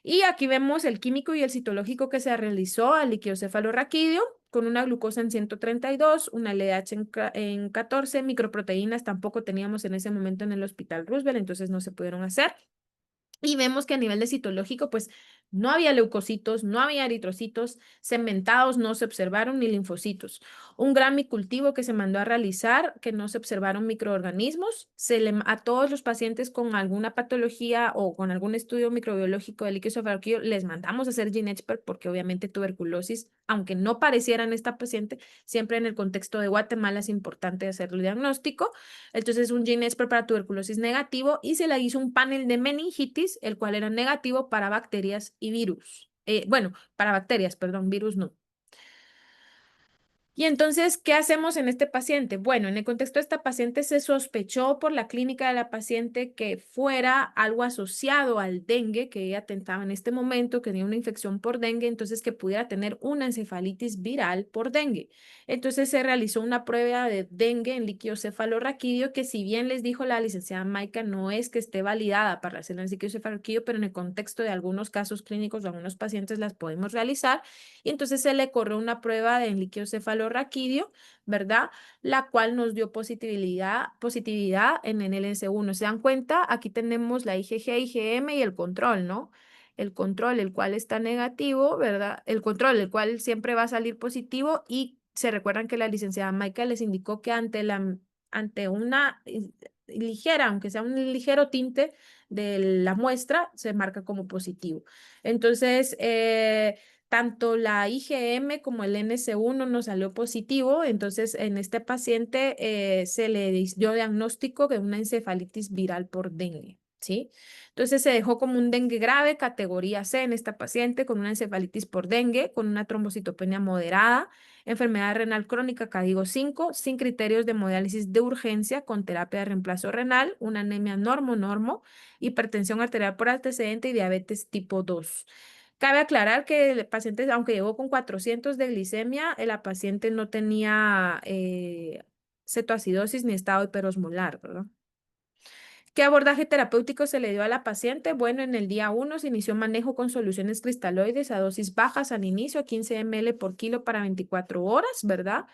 Speaker 3: Y aquí vemos el químico y el citológico que se realizó al líquido cefalorraquídeo con una glucosa en 132, una LDH en 14, microproteínas tampoco teníamos en ese momento en el Hospital Roosevelt, entonces no se pudieron hacer. Y vemos que a nivel de citológico, pues no había leucocitos, no había eritrocitos, segmentados no se observaron ni linfocitos. Un gran cultivo que se mandó a realizar, que no se observaron microorganismos. A todos los pacientes con alguna patología o con algún estudio microbiológico del líquido cefalorraquídeo les mandamos a hacer GeneXpert porque obviamente tuberculosis, aunque no pareciera en esta paciente, siempre en el contexto de Guatemala es importante hacer el diagnóstico. Entonces, un GeneXpert para tuberculosis negativo y se le hizo un panel de meningitis, el cual era negativo para bacterias y virus. Bueno, para bacterias, perdón, virus no. Y entonces, ¿qué hacemos en este paciente? Bueno, en el contexto de esta paciente se sospechó por la clínica de la paciente que fuera algo asociado al dengue, que ella tentaba en este momento, que tenía una infección por dengue, entonces que pudiera tener una encefalitis viral por dengue. Entonces se realizó una prueba de dengue en líquido cefalorraquídeo, que si bien les dijo la licenciada Maika, no es que esté validada para hacerla en líquido cefalorraquídeo, pero en el contexto de algunos casos clínicos o algunos pacientes las podemos realizar. Y entonces se le corrió una prueba de líquido cefalorraquídeo, ¿verdad? La cual nos dio positividad en el NS1. ¿Se dan cuenta? Aquí tenemos la IgG, IgM y el control, ¿no? El control, el cual está negativo, ¿verdad? El control, el cual siempre va a salir positivo y se recuerdan que la licenciada Maika les indicó que ante una ligera, aunque sea un ligero tinte de la muestra, se marca como positivo. Entonces, tanto la IgM como el NS1 nos salió positivo, entonces en este paciente se le dio diagnóstico de una encefalitis viral por dengue, ¿sí? Entonces se dejó como un dengue grave, categoría C en esta paciente con una encefalitis por dengue, con una trombocitopenia moderada, enfermedad renal crónica CADIGO 5, sin criterios de hemodiálisis de urgencia, con terapia de reemplazo renal, una anemia normo-normo, hipertensión arterial por antecedente y diabetes tipo 2. Cabe aclarar que el paciente, aunque llegó con 400 de glicemia, la paciente no tenía cetoacidosis ni estado hiperosmolar, ¿verdad? ¿Qué abordaje terapéutico se le dio a la paciente? Bueno, en el día 1 se inició manejo con soluciones cristaloides a dosis bajas al inicio, 15 ml por kilo para 24 horas, ¿verdad?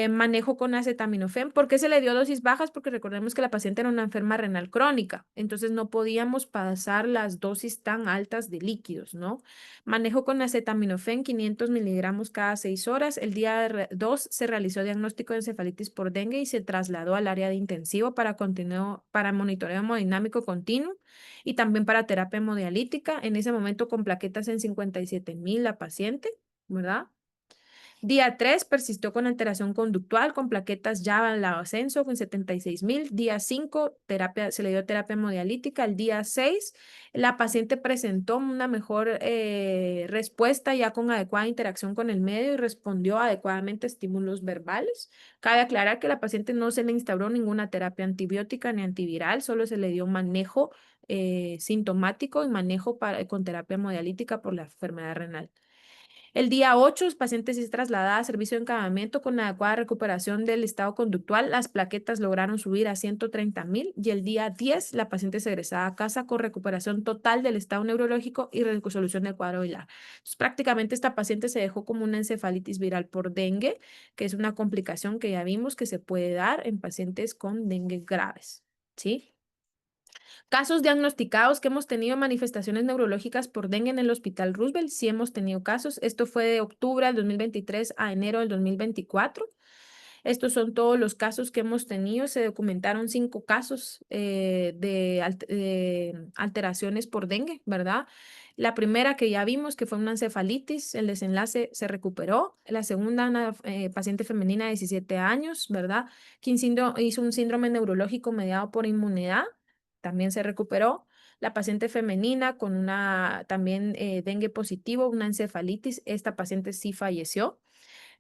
Speaker 3: Manejo con acetaminofén. ¿Por qué se le dio dosis bajas? Porque recordemos que la paciente era una enferma renal crónica, entonces no podíamos pasar las dosis tan altas de líquidos, ¿no? Manejo con acetaminofén, 500 miligramos cada 6 horas. El día 2 se realizó diagnóstico de encefalitis por dengue y se trasladó al área de intensivo para monitoreo hemodinámico continuo y también para terapia hemodialítica. En ese momento con plaquetas en 57,000 la paciente, ¿verdad? Día 3 persistió con alteración conductual, con plaquetas ya en la ascenso con 76,000. Día 5 se le dio terapia hemodialítica. El día 6 la paciente presentó una mejor respuesta ya con adecuada interacción con el medio y respondió adecuadamente a estímulos verbales. Cabe aclarar que la paciente no se le instauró ninguna terapia antibiótica ni antiviral, solo se le dio manejo sintomático y manejo con terapia hemodialítica por la enfermedad renal. El día 8, el paciente es trasladada a servicio de encabamiento con adecuada recuperación del estado conductual. Las plaquetas lograron subir a 130,000 y el día 10, la paciente es egresada a casa con recuperación total del estado neurológico y resolución del cuadro viral. Entonces, prácticamente esta paciente se dejó como una encefalitis viral por dengue, que es una complicación que ya vimos que se puede dar en pacientes con dengue graves, ¿sí? Casos diagnosticados que hemos tenido manifestaciones neurológicas por dengue en el Hospital Roosevelt, sí hemos tenido casos. Esto fue de octubre del 2023 a enero del 2024. Estos son todos los casos que hemos tenido. Se documentaron 5 casos de alteraciones por dengue, ¿verdad? La primera que ya vimos, que fue una encefalitis, el desenlace se recuperó. La segunda, una paciente femenina de 17 años, ¿verdad? Que hizo un síndrome neurológico mediado por inmunidad, también se recuperó. La paciente femenina con una también dengue positivo, una encefalitis, esta paciente sí falleció.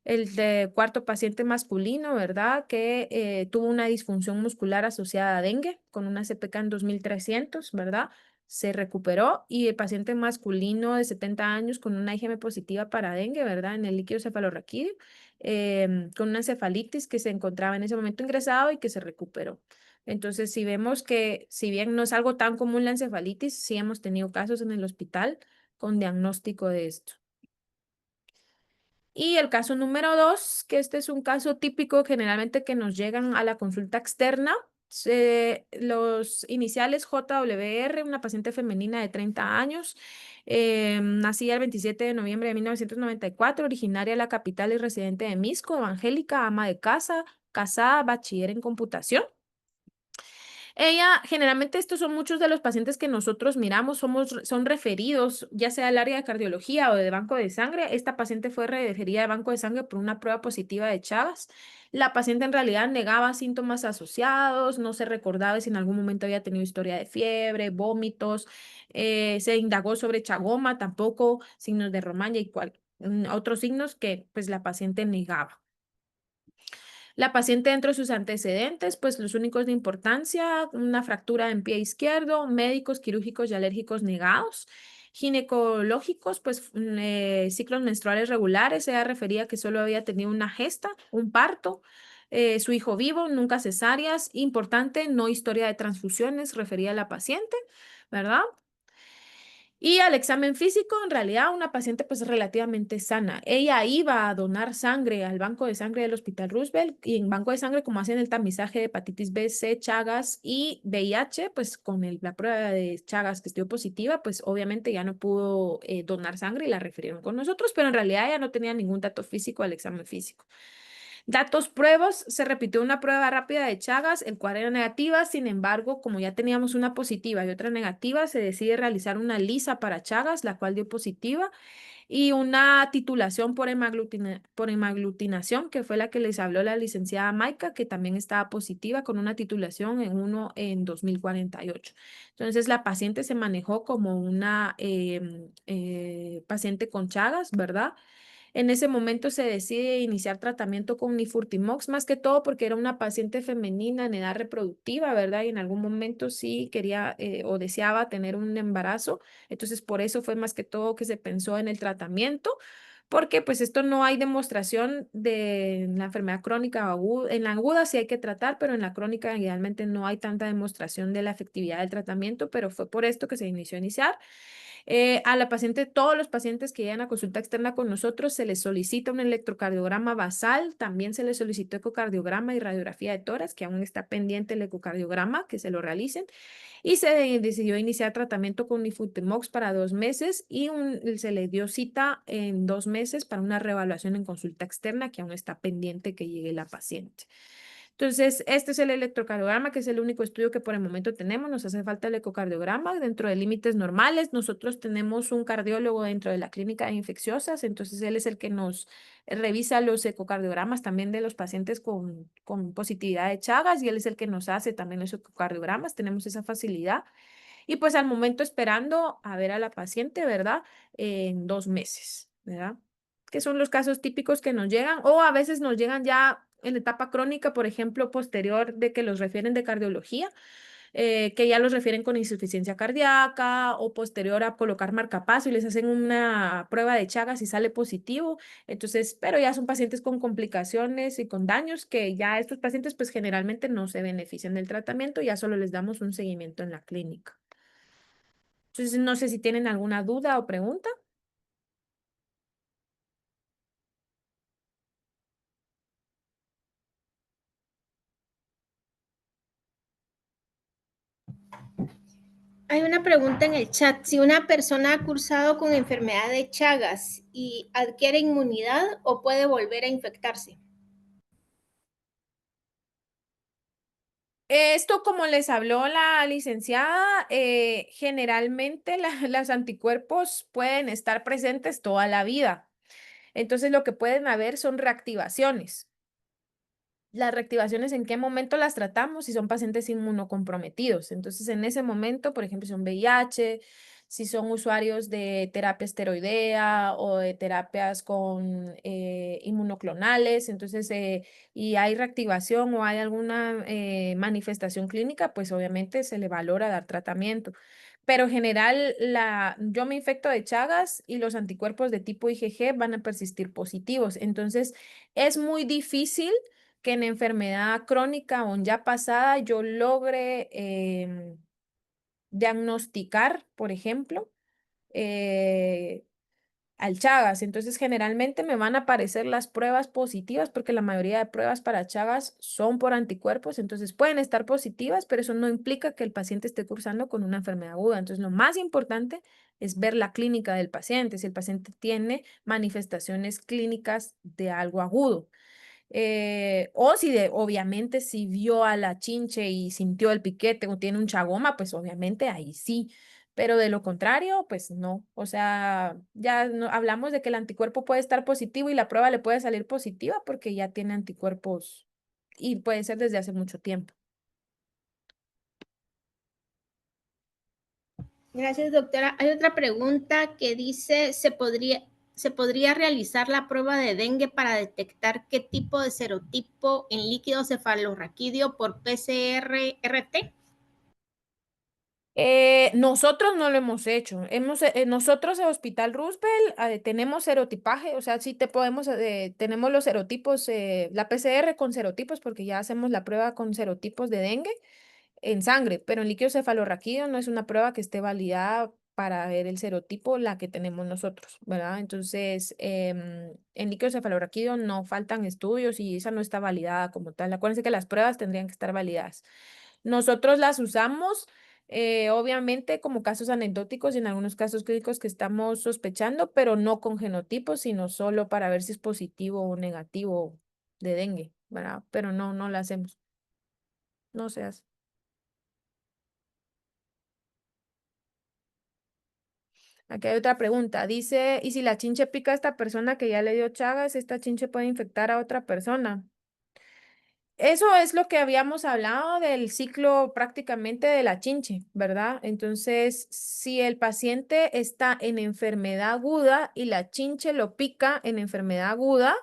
Speaker 3: El cuarto paciente masculino, ¿verdad? Que tuvo una disfunción muscular asociada a dengue con una CPK en 2300, ¿verdad? Se recuperó. Y el paciente masculino de 70 años con una IgM positiva para dengue, ¿verdad? En el líquido cefalorraquídeo, con una encefalitis que se encontraba en ese momento ingresado y que se recuperó. Entonces, si vemos que si bien no es algo tan común la encefalitis, sí hemos tenido casos en el hospital con diagnóstico de esto. Y el caso número 2, que este es un caso típico generalmente que nos llegan a la consulta externa. Los iniciales JWR, una paciente femenina de 30 años, nacida el 27 de noviembre de 1994, originaria de la capital y residente de Misco, evangélica, ama de casa, casada, bachiller en computación. Ella, generalmente estos son muchos de los pacientes que nosotros miramos, son referidos ya sea al área de cardiología o de banco de sangre. Esta paciente fue referida de banco de sangre por una prueba positiva de Chagas. La paciente en realidad negaba síntomas asociados, no se recordaba si en algún momento había tenido historia de fiebre, vómitos, se indagó sobre chagoma, tampoco signos de Romaña y otros signos que pues la paciente negaba. La paciente dentro de sus antecedentes, pues los únicos de importancia, una fractura en pie izquierdo, médicos quirúrgicos y alérgicos negados, ginecológicos, pues ciclos menstruales regulares. Ella refería que solo había tenido una gesta, un parto, su hijo vivo, nunca cesáreas. Importante, no historia de transfusiones, refería a la paciente, ¿verdad? Y al examen físico, en realidad, una paciente pues relativamente sana. Ella iba a donar sangre al banco de sangre del Hospital Roosevelt y en banco de sangre, como hacen el tamizaje de hepatitis B, C, Chagas y VIH, pues con la prueba de Chagas que estuvo positiva, pues obviamente ya no pudo donar sangre y la refirieron con nosotros, pero en realidad ella no tenía ningún dato físico al examen físico. Datos pruebas, se repitió una prueba rápida de Chagas, el cual era negativa. Sin embargo, como ya teníamos una positiva y otra negativa, se decide realizar una lisa para Chagas, la cual dio positiva, y una titulación por hemaglutinación, que fue la que les habló la licenciada Maika, que también estaba positiva con una titulación en 2048. Entonces, la paciente se manejó como una paciente con Chagas, ¿verdad? En ese momento se decide iniciar tratamiento con Nifurtimox, más que todo porque era una paciente femenina en edad reproductiva, ¿verdad? Y en algún momento sí quería o deseaba tener un embarazo. Entonces, por eso fue más que todo que se pensó en el tratamiento, porque pues esto no hay demostración de la enfermedad crónica o aguda. En la aguda sí hay que tratar, pero en la crónica idealmente no hay tanta demostración de la efectividad del tratamiento, pero fue por esto que se inició a iniciar. A la paciente, todos los pacientes que llegan a consulta externa con nosotros, se les solicita un electrocardiograma basal, también se les solicitó ecocardiograma y radiografía de tórax, que aún está pendiente el ecocardiograma, que se lo realicen, y se decidió iniciar tratamiento con Nifurtimox para 2 meses y se le dio cita en 2 meses para una reevaluación en consulta externa, que aún está pendiente que llegue la paciente. Entonces, este es el electrocardiograma, que es el único estudio que por el momento tenemos. Nos hace falta el ecocardiograma dentro de límites normales. Nosotros tenemos un cardiólogo dentro de la clínica de infecciosas, entonces él es el que nos revisa los ecocardiogramas también de los pacientes con positividad de Chagas y él es el que nos hace también los ecocardiogramas. Tenemos esa facilidad. Y pues al momento esperando a ver a la paciente, ¿verdad? En 2 meses, ¿verdad? Que son los casos típicos que nos llegan o a veces nos llegan ya en la etapa crónica, por ejemplo, posterior de que los refieren de cardiología, que ya los refieren con insuficiencia cardíaca o posterior a colocar marcapaso y les hacen una prueba de Chagas y sale positivo. Entonces, pero ya son pacientes con complicaciones y con daños que ya estos pacientes pues generalmente no se benefician del tratamiento, ya solo les damos un seguimiento en la clínica. Entonces, no sé si tienen alguna duda o pregunta.
Speaker 1: Hay una pregunta en el chat. Si una persona ha cursado con enfermedad de Chagas y adquiere inmunidad o puede volver a infectarse.
Speaker 3: Esto, como les habló la licenciada, generalmente los anticuerpos pueden estar presentes toda la vida. Entonces, lo que pueden haber son reactivaciones. Las reactivaciones, ¿en qué momento las tratamos? Si son pacientes inmunocomprometidos. Entonces, en ese momento, por ejemplo, si son VIH, si son usuarios de terapia esteroidea o de terapias con inmunoclonales, entonces, y hay reactivación o hay alguna manifestación clínica, pues obviamente se le valora dar tratamiento. Pero en general, yo me infecto de Chagas y los anticuerpos de tipo IgG van a persistir positivos. Entonces, es muy difícil que en enfermedad crónica o ya pasada yo logre diagnosticar, por ejemplo, eh, al Chagas. Entonces, generalmente me van a aparecer las pruebas positivas porque la mayoría de pruebas para Chagas son por anticuerpos. Entonces, pueden estar positivas, pero eso no implica que el paciente esté cursando con una enfermedad aguda. Entonces, lo más importante es ver la clínica del paciente, si el paciente tiene manifestaciones clínicas de algo agudo. O si obviamente si vio a la chinche y sintió el piquete o tiene un chagoma, pues obviamente ahí sí. Pero de lo contrario, pues no. O sea, ya no, hablamos de que el anticuerpo puede estar positivo y la prueba le puede salir positiva porque ya tiene anticuerpos y puede ser desde hace mucho tiempo.
Speaker 1: Gracias, doctora. Hay otra pregunta que dice, ¿se podría realizar la prueba de dengue para detectar qué tipo de serotipo en líquido cefalorraquídeo por PCR-RT?
Speaker 3: Nosotros no lo hemos hecho. Nosotros en Hospital Roosevelt tenemos serotipaje, o sea, sí tenemos los serotipos, la PCR con serotipos, porque ya hacemos la prueba con serotipos de dengue en sangre, pero en líquido cefalorraquídeo no es una prueba que esté validada para ver el serotipo, la que tenemos nosotros, ¿verdad? Entonces, en líquido cefalorraquídeo no faltan estudios y esa no está validada como tal. Acuérdense que las pruebas tendrían que estar validadas. Nosotros las usamos, obviamente, como casos anecdóticos y en algunos casos clínicos que estamos sospechando, pero no con genotipos, sino solo para ver si es positivo o negativo de dengue, ¿verdad? Pero no, no la hacemos. No se hace. Aquí hay otra pregunta. Dice, ¿y si la chinche pica a esta persona que ya le dio Chagas, esta chinche puede infectar a otra persona? Eso es lo que habíamos hablado del ciclo prácticamente de la chinche, ¿verdad? Entonces, si el paciente está en enfermedad aguda y la chinche lo pica en enfermedad aguda,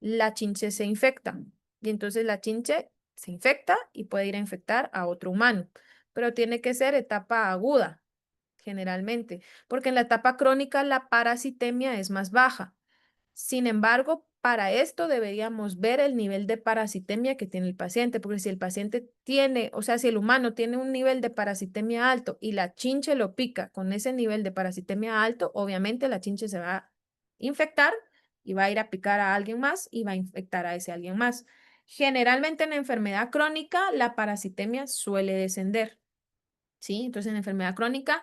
Speaker 3: la chinche se infecta. Y entonces la chinche se infecta y puede ir a infectar a otro humano. Pero tiene que ser etapa aguda generalmente, porque en la etapa crónica la parasitemia es más baja. Sin embargo, para esto deberíamos ver el nivel de parasitemia que tiene el paciente, porque si el paciente tiene, o sea, si el humano tiene un nivel de parasitemia alto y la chinche lo pica con ese nivel de parasitemia alto, obviamente la chinche se va a infectar y va a ir a picar a alguien más y va a infectar a ese alguien más. Generalmente en enfermedad crónica la parasitemia suele descender, ¿sí? Entonces en enfermedad crónica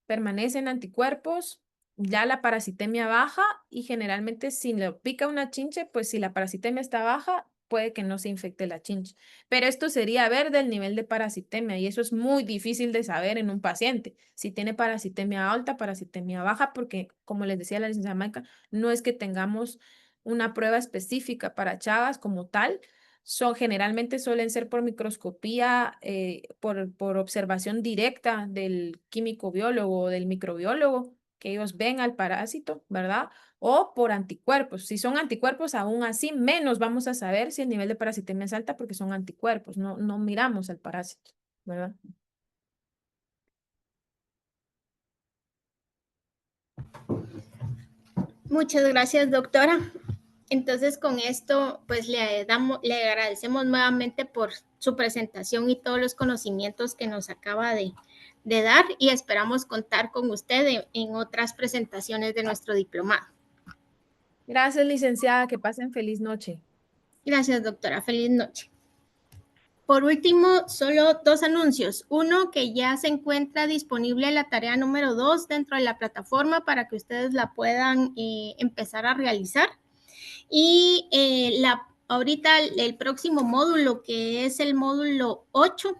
Speaker 3: permanecen anticuerpos, ya la parasitemia baja y generalmente si le pica una chinche, pues si la parasitemia está baja, puede que no se infecte la chinche. Pero esto sería ver del nivel de parasitemia y eso es muy difícil de saber en un paciente. Si tiene parasitemia alta, parasitemia baja, porque como les decía la licenciada Maica, no es que tengamos una prueba específica para Chagas como tal. Generalmente suelen ser por microscopía, por observación directa del químico biólogo o del microbiólogo, que ellos ven al parásito, ¿verdad? O por anticuerpos. Si son anticuerpos, aún así menos vamos a saber si el nivel de parasitemia es alta porque son anticuerpos, no miramos al parásito, ¿verdad?
Speaker 1: Muchas gracias, doctora. Entonces, con esto, pues le agradecemos nuevamente por su presentación y todos los conocimientos que nos acaba de dar y esperamos contar con usted en otras presentaciones de nuestro diplomado.
Speaker 3: Gracias, licenciada. Que pasen feliz noche.
Speaker 1: Gracias, doctora. Feliz noche. Por último, solo 2 anuncios. Uno, que ya se encuentra disponible la tarea número 2 dentro de la plataforma para que ustedes la puedan empezar a realizar. Y ahorita el próximo módulo, que es el módulo 8,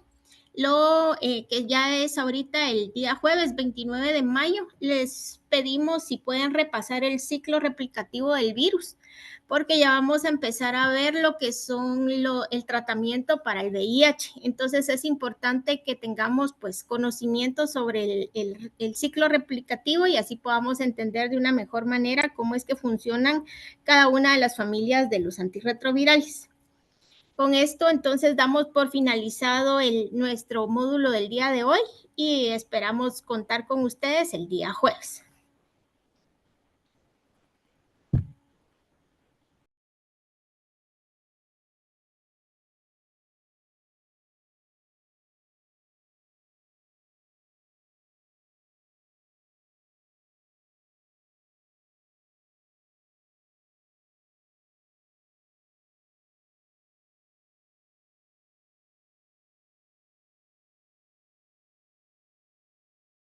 Speaker 1: que ya es ahorita el día jueves 29 de mayo, les pedimos si pueden repasar el ciclo replicativo del virus, porque ya vamos a empezar a ver lo que son el tratamiento para el VIH. Entonces es importante que tengamos pues conocimiento sobre el ciclo replicativo y así podamos entender de una mejor manera cómo es que funcionan cada una de las familias de los antirretrovirales. Con esto entonces damos por finalizado nuestro módulo del día de hoy y esperamos contar con ustedes el día jueves.